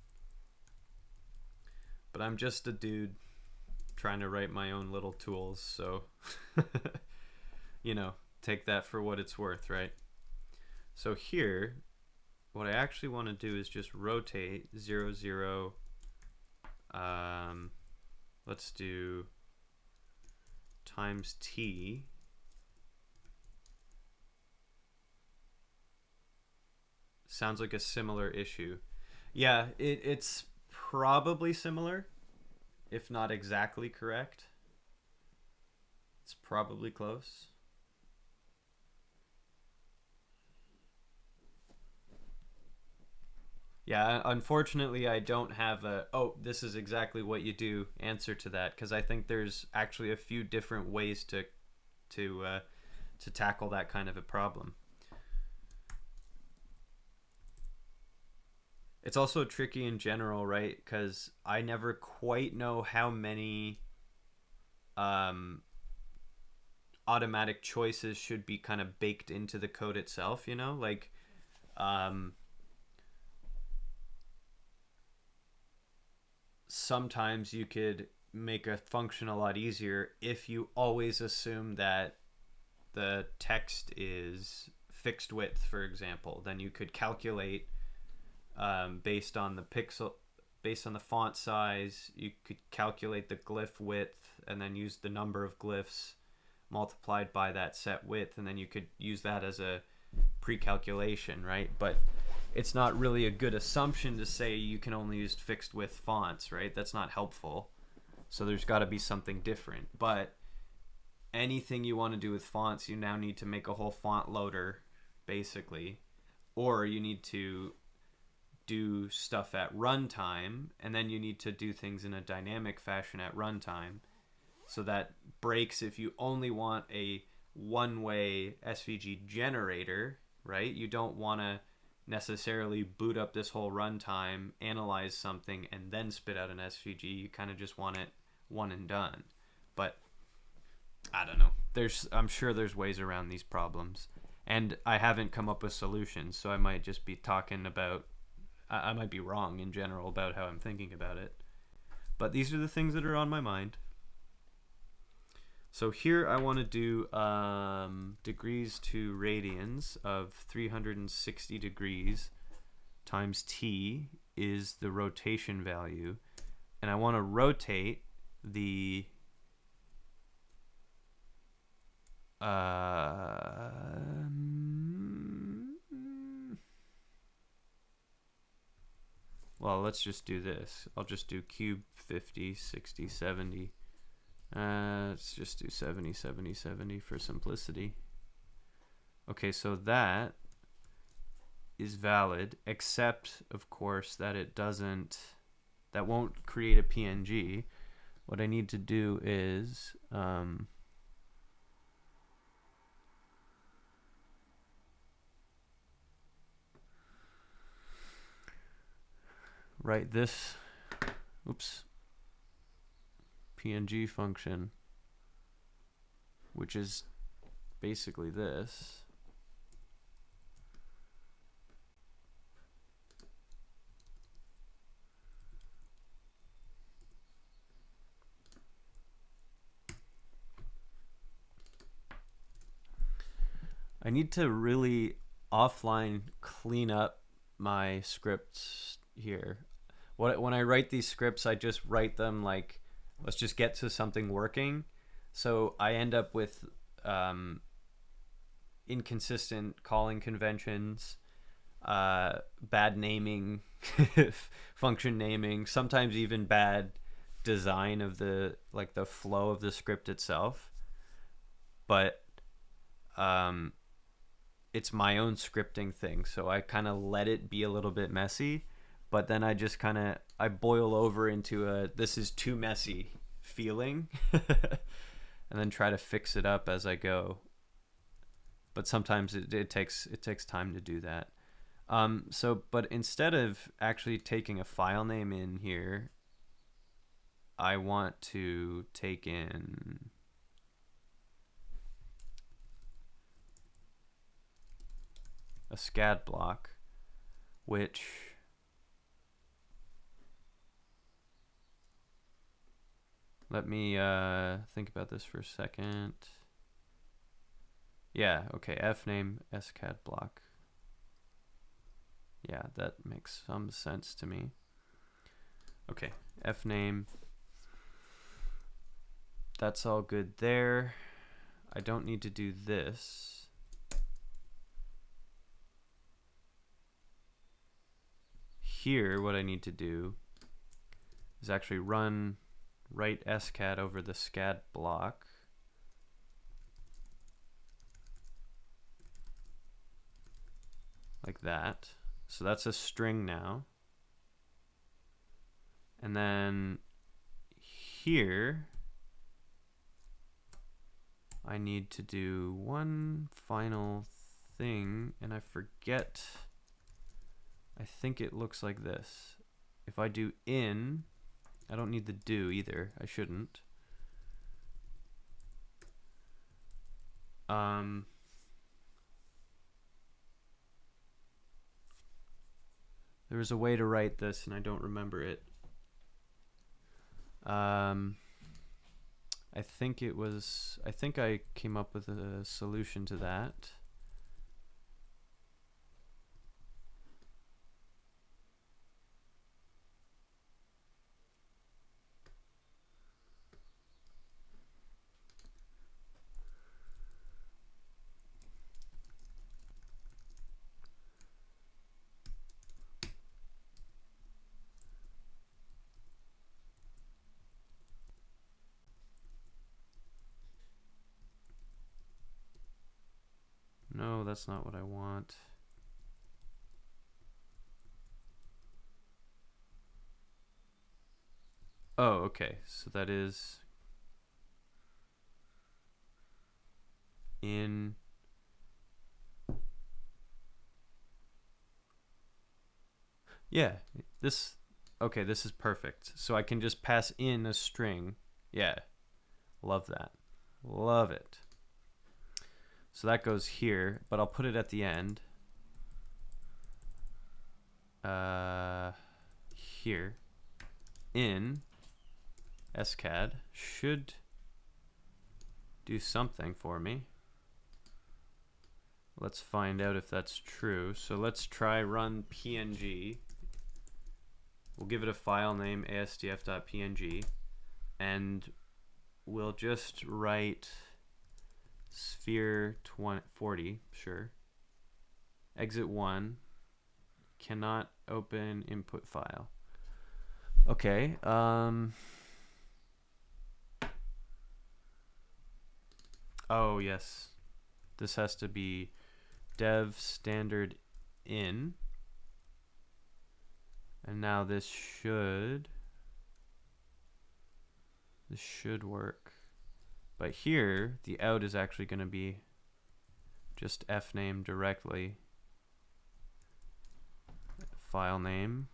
But I'm just a dude trying to write my own little tools, so you know, take that for what it's worth, right? So here, what I actually want to do is just rotate 0, 0. Let's do times t. Sounds like a similar issue. Yeah, it's probably similar, if not exactly correct. It's probably close. Yeah, unfortunately, I don't have a, oh, this is exactly what you do answer to that, because I think there's actually a few different ways to tackle that kind of a problem. It's also tricky in general, right? Because I never quite know how many automatic choices should be kind of baked into the code itself, you know? Like, sometimes you could make a function a lot easier if you always assume that the text is fixed width, for example. Then you could calculate based on the pixel, based on the font size, you could calculate the glyph width and then use the number of glyphs multiplied by that set width, and then you could use that as a pre-calculation, right? But it's not really a good assumption to say you can only use fixed width fonts, right? That's not helpful. So there's got to be something different. But anything you want to do with fonts, you now need to make a whole font loader, basically. Or you need to do stuff at runtime, and then you need to do things in a dynamic fashion at runtime. So that breaks if you only want a one-way SVG generator, right? You don't want to necessarily boot up this whole runtime, analyze something, and then spit out an SVG. You kind of just want it one and done. But I don't know. I'm sure there's ways around these problems, and I haven't come up with solutions, so I might just be talking about, I might be wrong in general about how I'm thinking about it. But these are the things that are on my mind. So here I want to do degrees to radians of 360 degrees times t is the rotation value. and I want to rotate the well, let's just do this. I'll just do cube 50, 60, 70. Let's just do 70, 70, 70 for simplicity. Okay, so that is valid, except, of course, that it doesn't, that won't create a PNG. What I need to do is, write this, oops, PNG function, which is basically this. I need to really offline clean up my scripts here. When I write these scripts, I just write them like, let's just get to something working. So I end up with inconsistent calling conventions, bad naming, function naming, sometimes even bad design of the flow of the script itself. But it's my own scripting thing, so I kind of let it be a little bit messy, but then I just I boil over into a this is too messy feeling and then try to fix it up as I go. But sometimes it takes time to do that. But instead of actually taking a file name in here, I want to take in a SCAD block, which let me think about this for a second. Yeah, okay, fname SCAD block. Yeah, that makes some sense to me. Okay, fname. That's all good there. I don't need to do this. Here, what I need to do is actually write SCAD over the SCAD block. Like that. So that's a string now. And then here, I need to do one final thing, and I forget. I think it looks like this. If I do in, I don't need the do either. I shouldn't. There was a way to write this, and I don't remember it. I think I came up with a solution to that. No, that's not what I want. Oh, okay. So that is in. Yeah, okay, this is perfect. So I can just pass in a string. Yeah, love that. Love it. So that goes here, but I'll put it at the end. Here. In SCAD should do something for me. Let's find out if that's true. So let's try run PNG. We'll give it a file name, asdf.png, and we'll just write sphere 40, sure. Exit 1, cannot open input file. Okay, oh yes, this has to be dev standard in, and now this should work. But here, the out is actually going to be just fname directly. File name.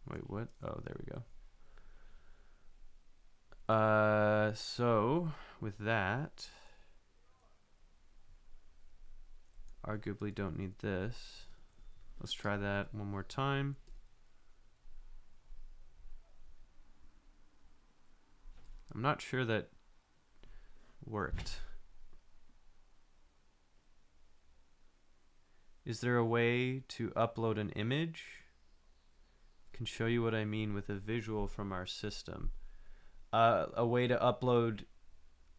Wait, what? Oh, there we go. So with that, arguably don't need this. Let's try that one more time. I'm not sure that worked. Is there a way to upload an image? Can show you what I mean with a visual from our system. A way to upload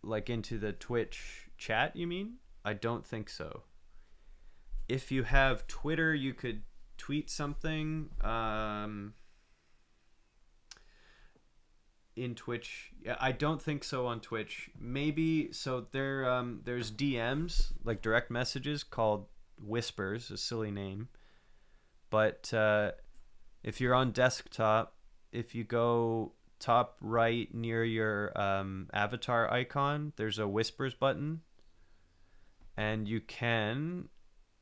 like into the Twitch chat, you mean? I don't think so. If you have Twitter, you could tweet something in Twitch. Yeah, I don't think so on Twitch. Maybe so. There's DMs, like direct messages, called Whispers, a silly name. But if you're on desktop, if you go top right near your avatar icon, there's a Whispers button, and you can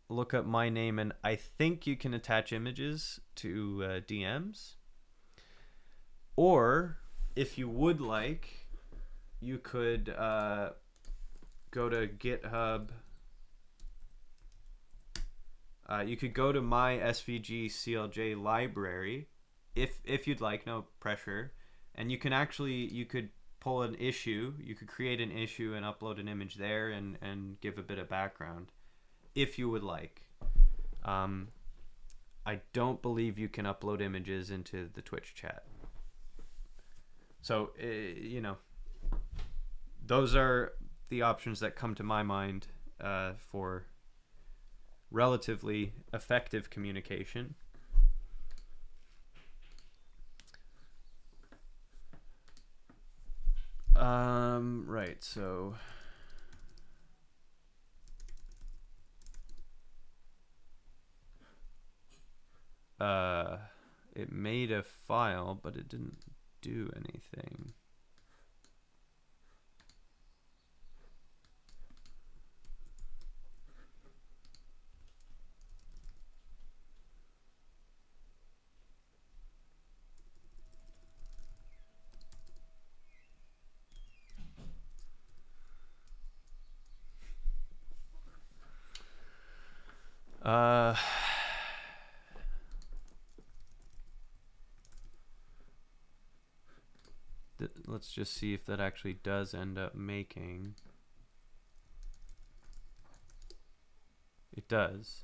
look up my name, and I think you can attach images to DMs. Or if you would like, you could go to GitHub. You could go to my SVG CLJ library if you'd like, no pressure. And you could pull an issue. You could create an issue and upload an image there and give a bit of background if you would like. I don't believe you can upload images into the Twitch chat. So, you know, those are the options that come to my mind for relatively effective communication. Right, so it made a file, but it didn't do anything. Let's just see if that actually does end up making. It does.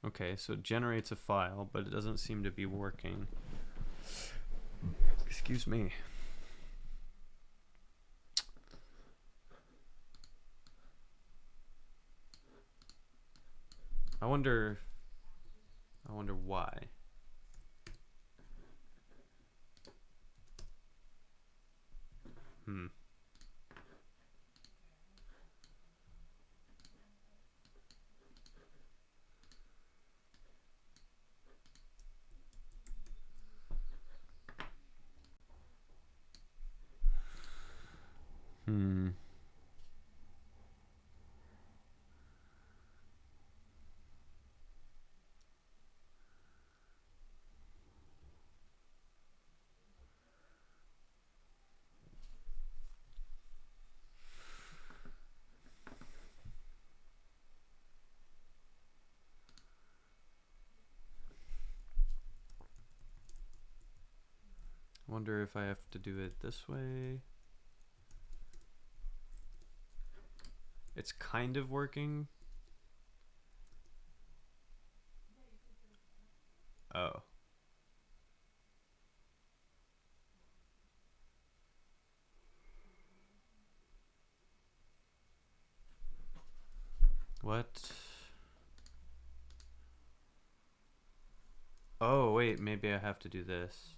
Okay, so it generates a file, but it doesn't seem to be working. Excuse me. I wonder why. Wonder if I have to do it this way. It's kind of working. Oh. What? Oh, wait, maybe I have to do this.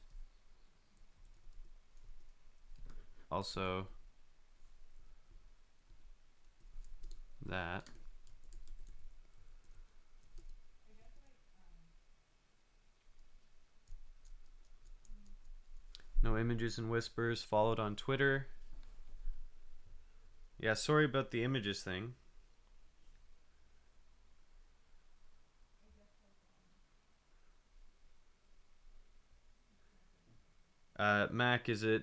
Also, that. No images and whispers, followed on Twitter. Yeah, sorry about the images thing. Mac, do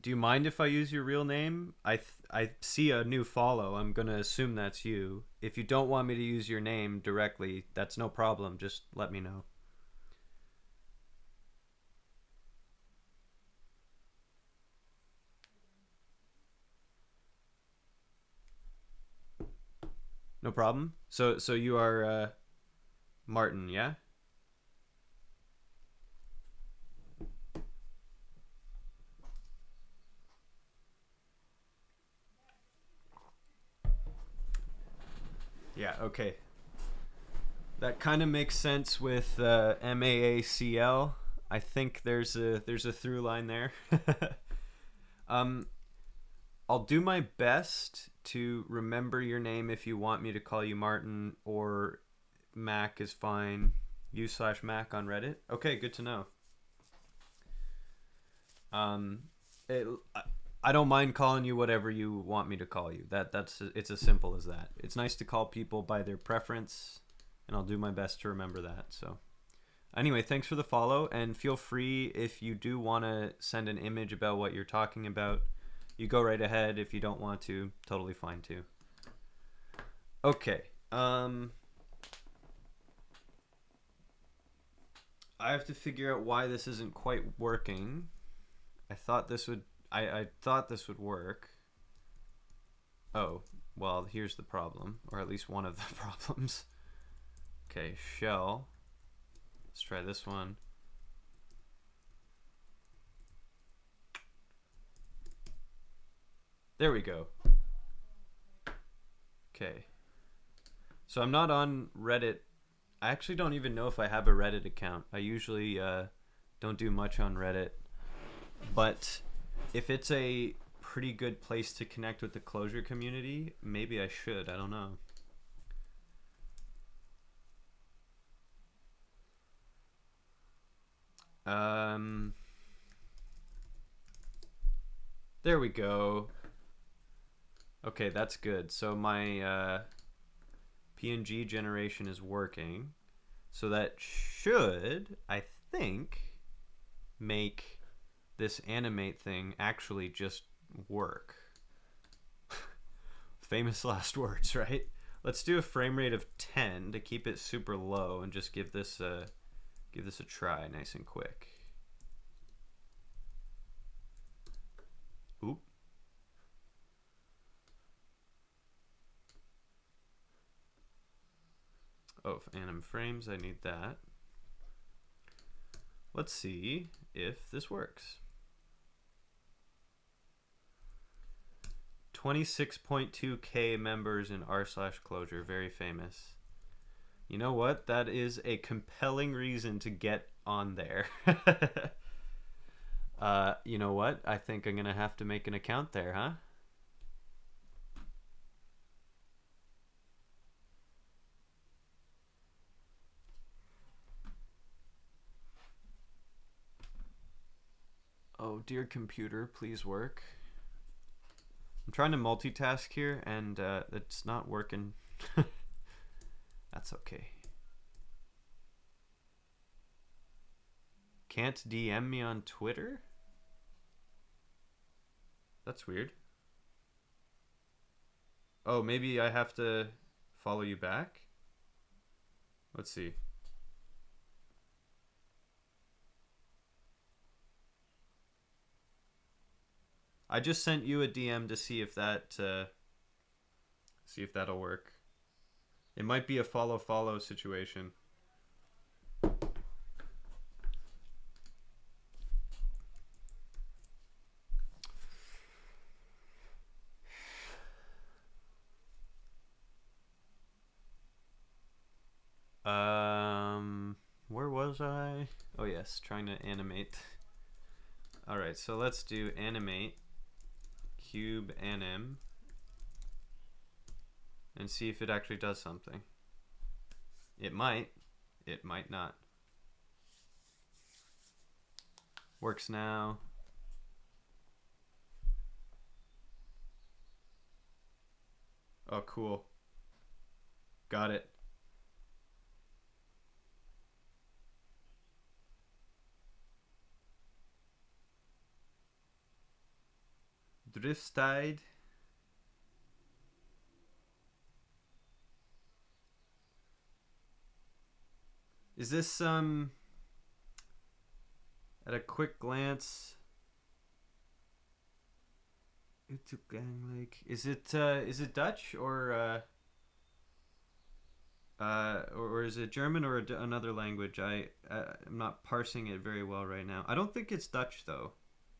you mind if I use your real name? I see a new follow. I'm gonna assume that's you. If you don't want me to use your name directly, that's no problem. Just let me know. No problem. So you are Martin, yeah? Yeah. Okay. That kind of makes sense with MAACL. I think there's a through line there. um, I'll do my best to remember your name if you want me to call you Martin, or Mac is fine. U/Mac on Reddit. Okay, good to know. Um, it, I don't mind calling you whatever you want me to call you. That's it's as simple as that. It's nice to call people by their preference, and I'll do my best to remember that. So anyway, thanks for the follow, and feel free if you do want to send an image about what you're talking about. You go right ahead. If you don't want to, totally fine too. Okay. I have to figure out why this isn't quite working. I thought this would. I thought this would work. Oh, well, here's the problem, or at least one of the problems. Okay, shell. Let's try this one. There we go. Okay. So I'm not on Reddit. I actually don't even know if I have a Reddit account. I usually don't do much on Reddit. But if it's a pretty good place to connect with the Clojure community, maybe I should. I don't know. There we go. Okay, that's good. So my PNG generation is working. So that should, I think, make this animate thing actually just work. Famous last words, right? Let's do a frame rate of 10 to keep it super low and just give this a try nice and quick. Oop. Oh, anim frames, I need that. Let's see if this works. 26.2K members in r/Clojure, very famous. You know what? That is a compelling reason to get on there. You know what? I think I'm gonna have to make an account there, huh? Oh, dear computer, please work. I'm trying to multitask here, and it's not working. That's okay. Can't DM me on Twitter? That's weird. Oh, maybe I have to follow you back? Let's see. I just sent you a DM to see if that'll work. It might be a follow situation. Where was I? Oh yes, trying to animate. All right, so let's do animate cube anim and see if it actually does something. It might not. Works now. Oh, cool. Got it. Driftstide. Is this at a quick glance? Is it Dutch or is it German or another language? I'm not parsing it very well right now. I don't think it's Dutch though.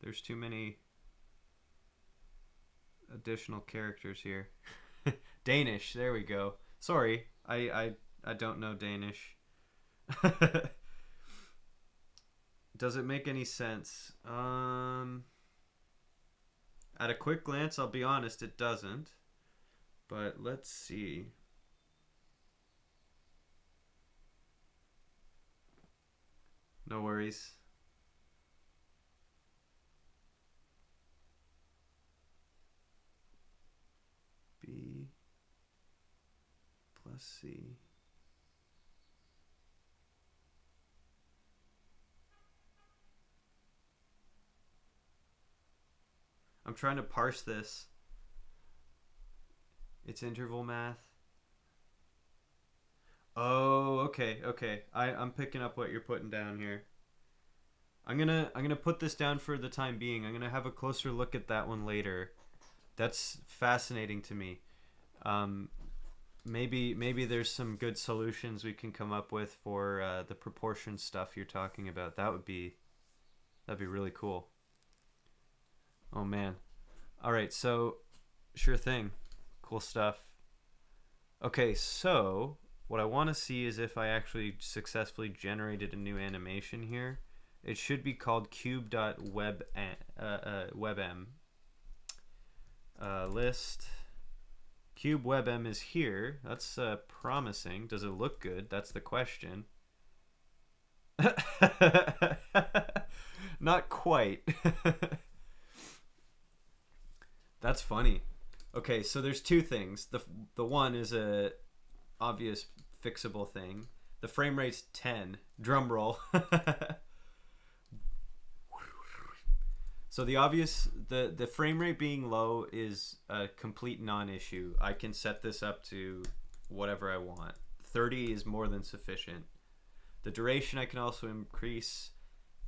There's too many additional characters here. Danish. There we go. Sorry, I don't know Danish. Does it make any sense? At a quick glance, I'll be honest, it doesn't. But let's see. No worries. B plus C. I'm trying to parse this. It's interval math. Oh, okay. I'm picking up what you're putting down here. I'm gonna put this down for the time being. I'm gonna have a closer look at that one later. That's fascinating to me. Maybe there's some good solutions we can come up with for the proportion stuff you're talking about. That'd be really cool. Oh man. All right, so sure thing. Cool stuff. Okay, so what I want to see is if I actually successfully generated a new animation here. It should be called cube.webm list. Cube WebM is here. That's promising. Does it look good? That's the question. Not quite. That's funny. Okay, so there's two things. The one is a obvious fixable thing. The frame rate's 10. Drum roll. So the frame rate being low is a complete non-issue. I can set this up to whatever I want. 30 is more than sufficient. The duration I can also increase,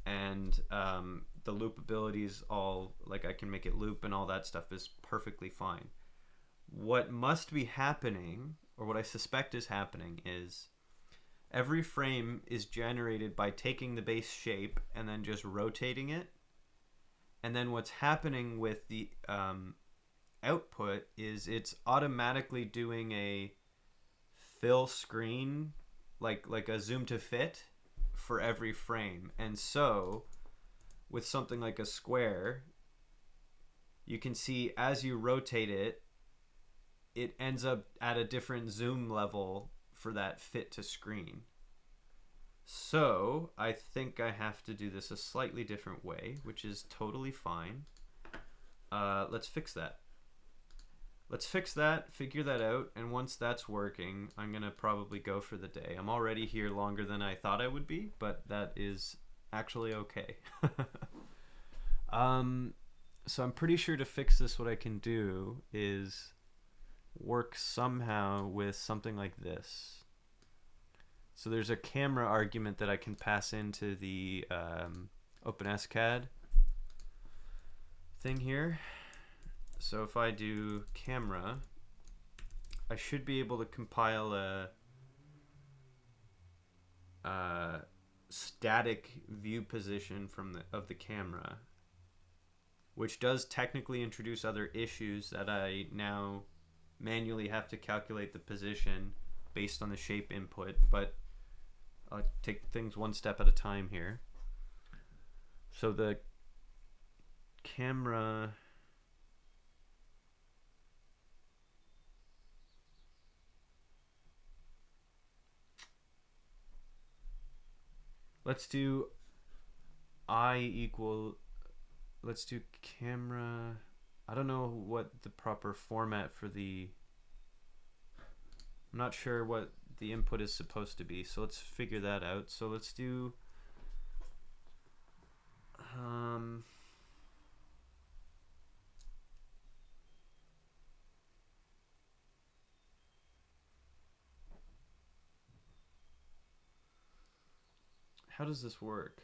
and the loopability is all, like, I can make it loop and all that stuff is perfectly fine. What must be happening, or what I suspect is happening, is every frame is generated by taking the base shape and then just rotating it. And then what's happening with the output is it's automatically doing a fill screen, like a zoom to fit for every frame. And so with something like a square, you can see as you rotate it, it ends up at a different zoom level for that fit to screen. So I think I have to do this a slightly different way, which is totally fine. Let's fix that. Let's fix that, figure that out, and once that's working, I'm going to probably go for the day. I'm already here longer than I thought I would be, but that is actually okay. So I'm pretty sure to fix this, what I can do is work somehow with something like this. So there's a camera argument that I can pass into the OpenSCAD thing here. So if I do camera, I should be able to compile a static view position of the camera, which does technically introduce other issues that I now manually have to calculate the position based on the shape input, but I'll take things one step at a time here. So the camera, let's do let's do camera. I don't know what the proper format for I'm not sure what the input is supposed to be, so let's figure that out. So let's do how does this work?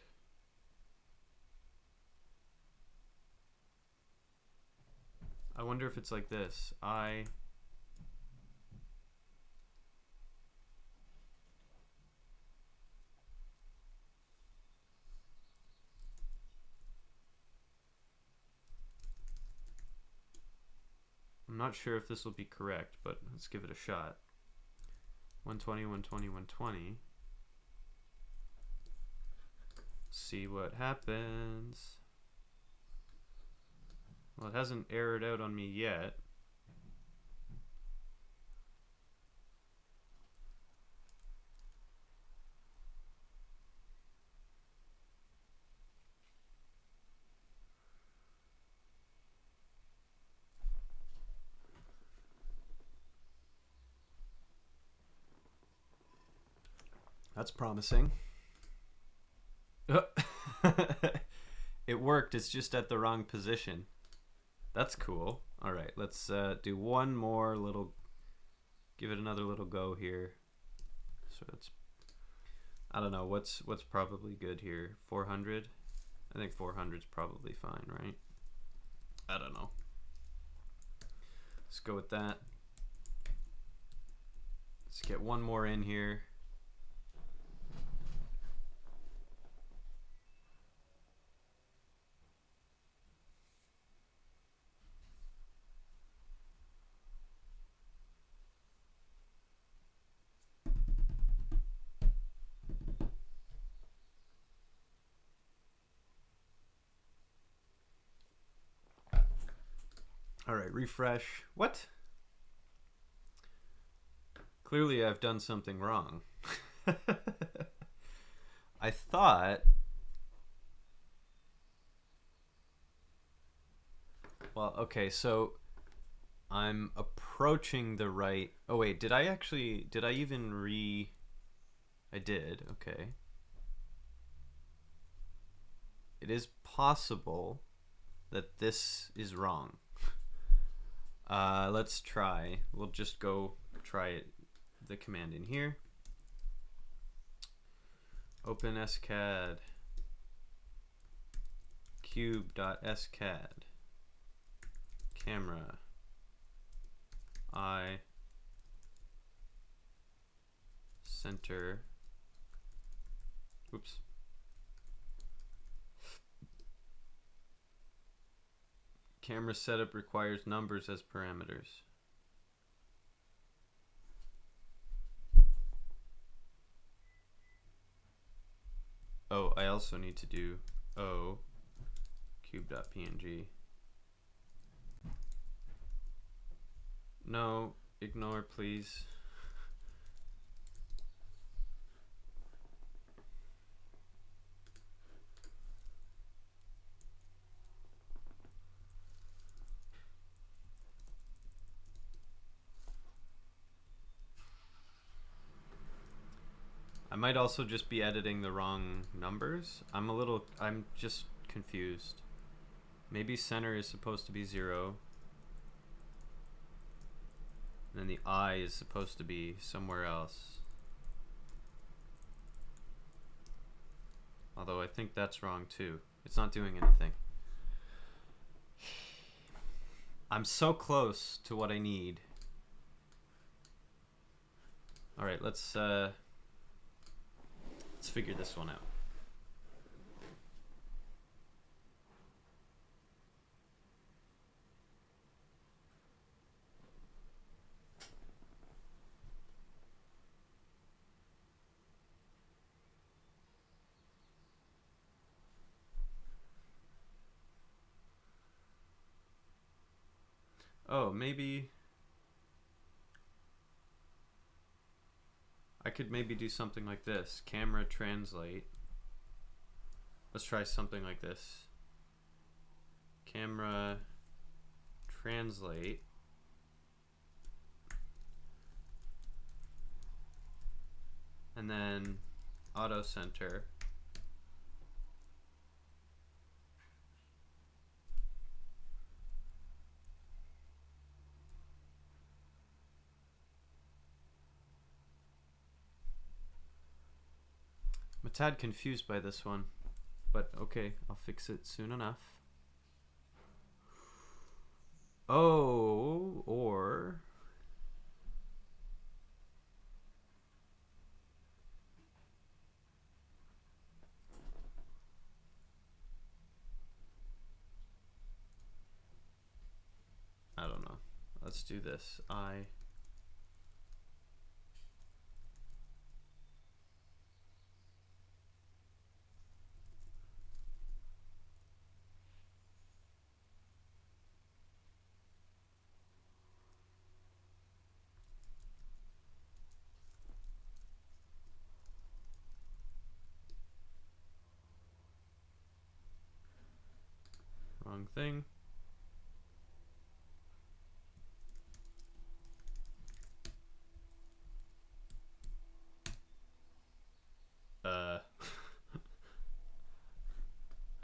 I wonder if it's like this. I'm not sure if this will be correct, but let's give it a shot. 120, 120, 120. See what happens. Well, it hasn't errored out on me yet. That's promising. It worked, it's just at the wrong position. That's cool. All right, let's do one more little, give it another little go here. So it's, I don't know, what's probably good here? 400? I think 400 is probably fine, right? I don't know. Let's go with that. Let's get one more in here. All right, refresh. What? Clearly I've done something wrong. I thought, well, okay, so I'm approaching the right. Oh wait, did I even I did, okay. It is possible that this is wrong. Let's try. We'll just go try it. The command in here. Open scad. Cube.scad. Camera. I. Center. Oops. Camera setup requires numbers as parameters. Oh, I also need to do O cube.png. No, ignore please. I might also just be editing the wrong numbers. I'm just confused. Maybe center is supposed to be 0. And then the I is supposed to be somewhere else. Although I think that's wrong too. It's not doing anything. I'm so close to what I need. All right, let's figure this one out. Oh, maybe I could maybe do something like this. Camera translate. Let's try something like this. Camera translate. And then auto center. I'm a tad confused by this one, but okay, I'll fix it soon enough. Oh, or I don't know. Let's do this. Wrong thing.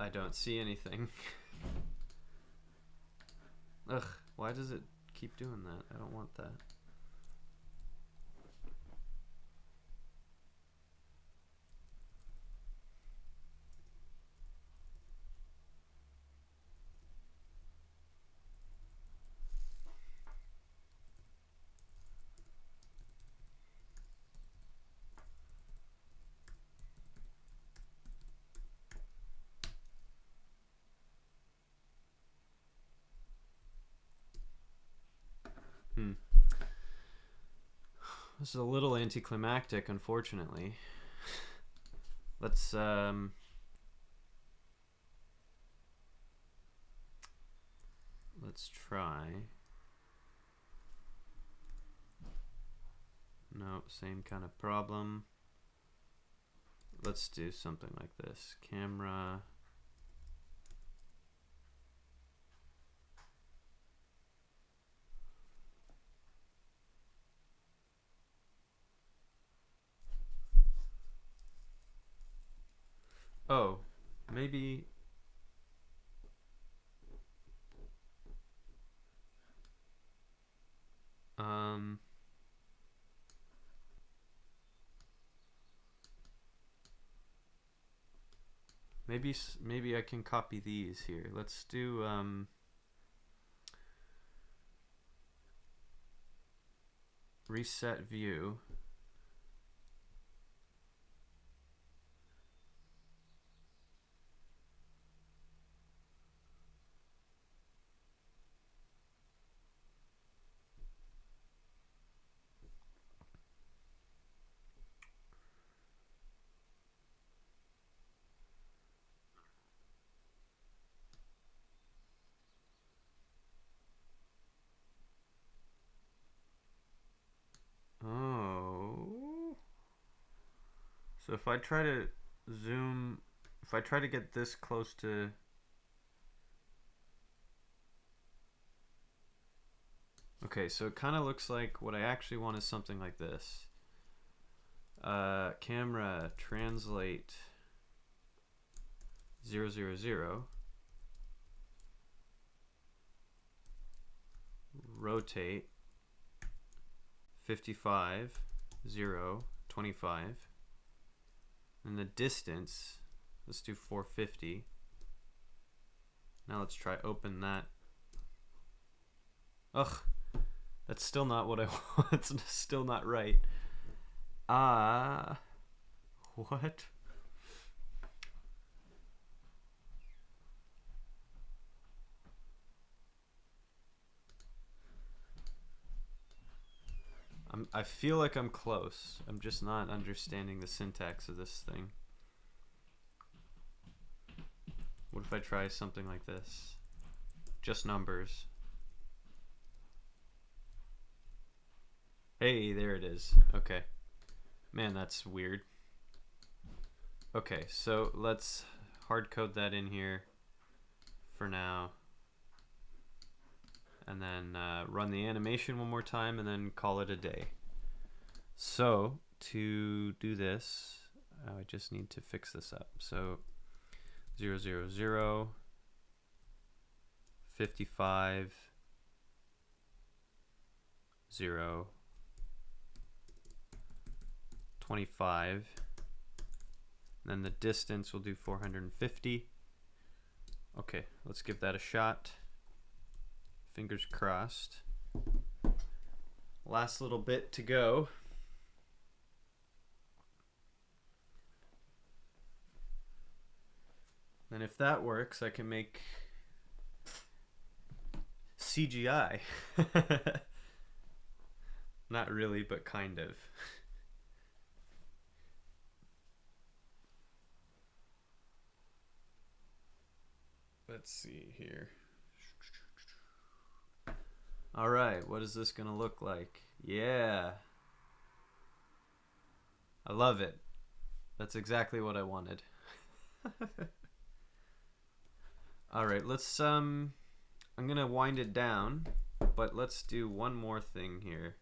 I don't see anything. Ugh, why does it keep doing that? I don't want that. This is a little anticlimactic, unfortunately. Let's try. No, same kind of problem. Let's do something like this. Camera. Oh, maybe. Maybe I can copy these here. Let's do reset view. Oh. So if I try to zoom, if I try to get this close to. Okay, so it kind of looks like what I actually want is something like this. Camera translate 000. Rotate 55 0 25. And the distance, let's do 450. Now let's try open that. Ugh, that's still not what I want. It's still not right. What? I feel like I'm close. I'm just not understanding the syntax of this thing. What if I try something like this? Just numbers. Hey, there it is. Okay. Man, that's weird. Okay, so let's hard code that in here for now. And then run the animation one more time and then call it a day. So to do this, I just need to fix this up. So 0, 0, 0, 55, 0, 25. And then the distance we'll do 450. Okay, let's give that a shot. Fingers crossed. Last little bit to go. And if that works, I can make CGI. Not really, but kind of. Let's see here. All right, what is this gonna look like? Yeah. I love it. That's exactly what I wanted. All right, let's I'm gonna wind it down, but let's do one more thing here.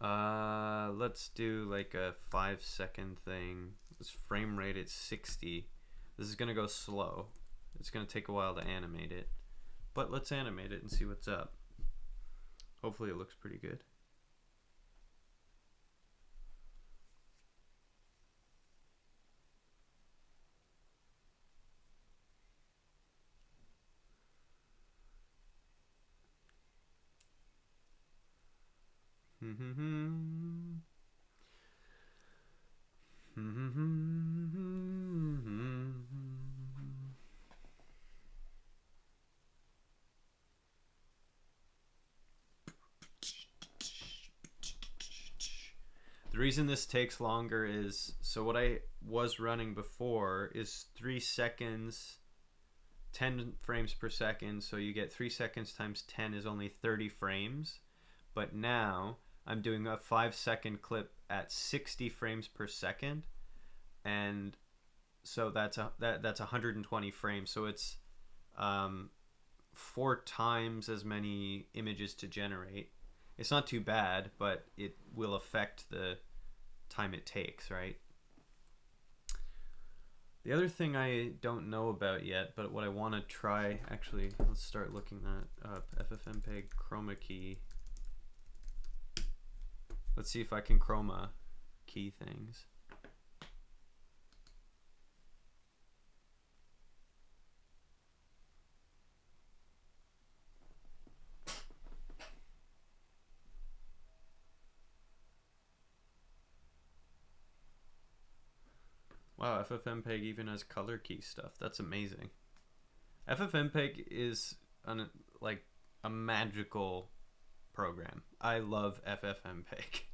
Let's do like a 5-second thing. Let's frame rate at 60. This is gonna go slow. It's gonna take a while to animate it, but let's animate it and see what's up. Hopefully it looks pretty good. The reason this takes longer is, so what I was running before is 3 seconds, 10 frames per second, so you get 3 seconds times 10 is only 30 frames. But now I'm doing a 5-second clip at 60 frames per second, and so that's 120 frames. So it's 4 times as many images to generate. It's not too bad, but it will affect the time it takes, right? The other thing I don't know about yet, but what I want to try, actually, let's start looking that up. Ffmpeg Chroma Key. Let's see if I can chroma key things. Wow, Ffmpeg even has color key stuff. That's amazing. Ffmpeg is like a magical program. I love Ffmpeg.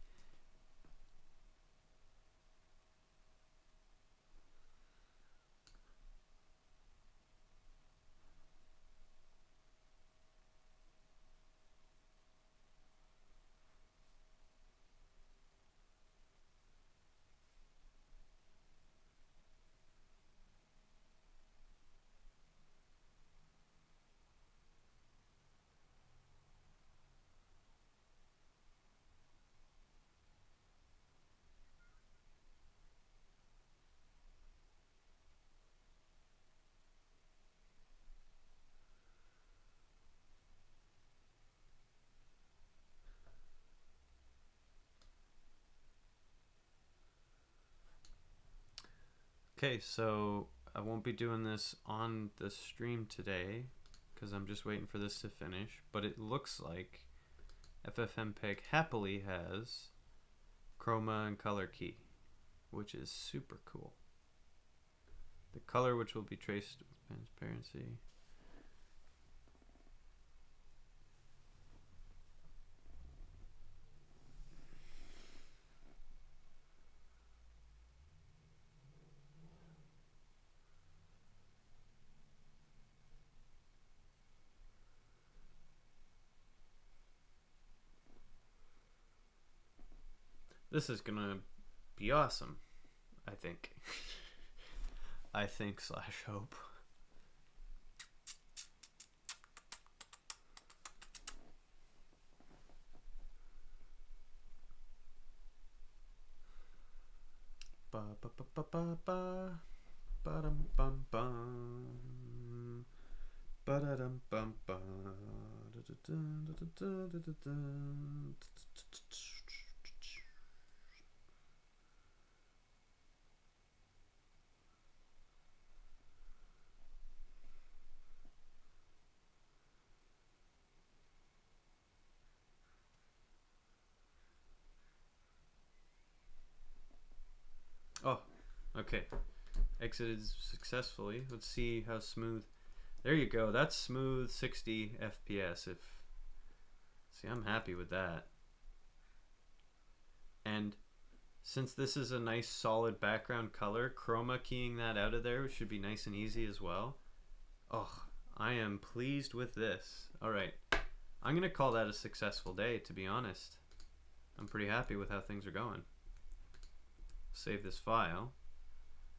Okay, so I won't be doing this on the stream today because I'm just waiting for this to finish, but it looks like Ffmpeg happily has chroma and color key, which is super cool. The color which will be traced with transparency. This is gonna be awesome, I think. I think / hope. Ba ba ba ba ba ba ba dum bum bum ba da dum bum bum da da da da da da da. Oh, okay. Exited successfully. Let's see how smooth. There you go. That's smooth 60 FPS. See, I'm happy with that. And since this is a nice solid background color, chroma keying that out of there should be nice and easy as well. Oh, I am pleased with this. All right. I'm going to call that a successful day, to be honest. I'm pretty happy with how things are going. Save this file.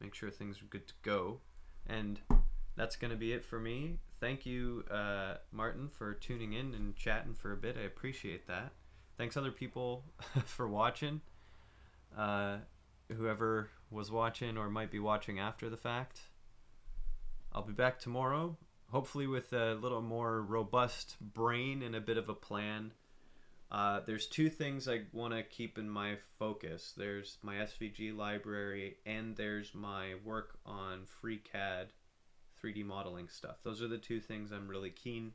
Make sure things are good to go. And that's going to be it for me. Thank you, Martin, for tuning in and chatting for a bit. I appreciate that. Thanks other people for watching. Whoever was watching or might be watching after the fact. I'll be back tomorrow, hopefully with a little more robust brain and a bit of a plan. There's two things I want to keep in my focus. There's my SVG library and there's my work on FreeCAD 3D modeling stuff. Those are the two things I'm really keen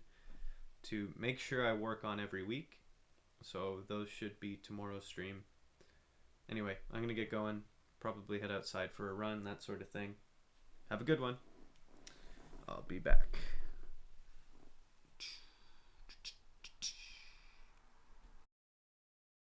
to make sure I work on every week. So those should be tomorrow's stream. Anyway, I'm going to get going. Probably head outside for a run, that sort of thing. Have a good one. I'll be back.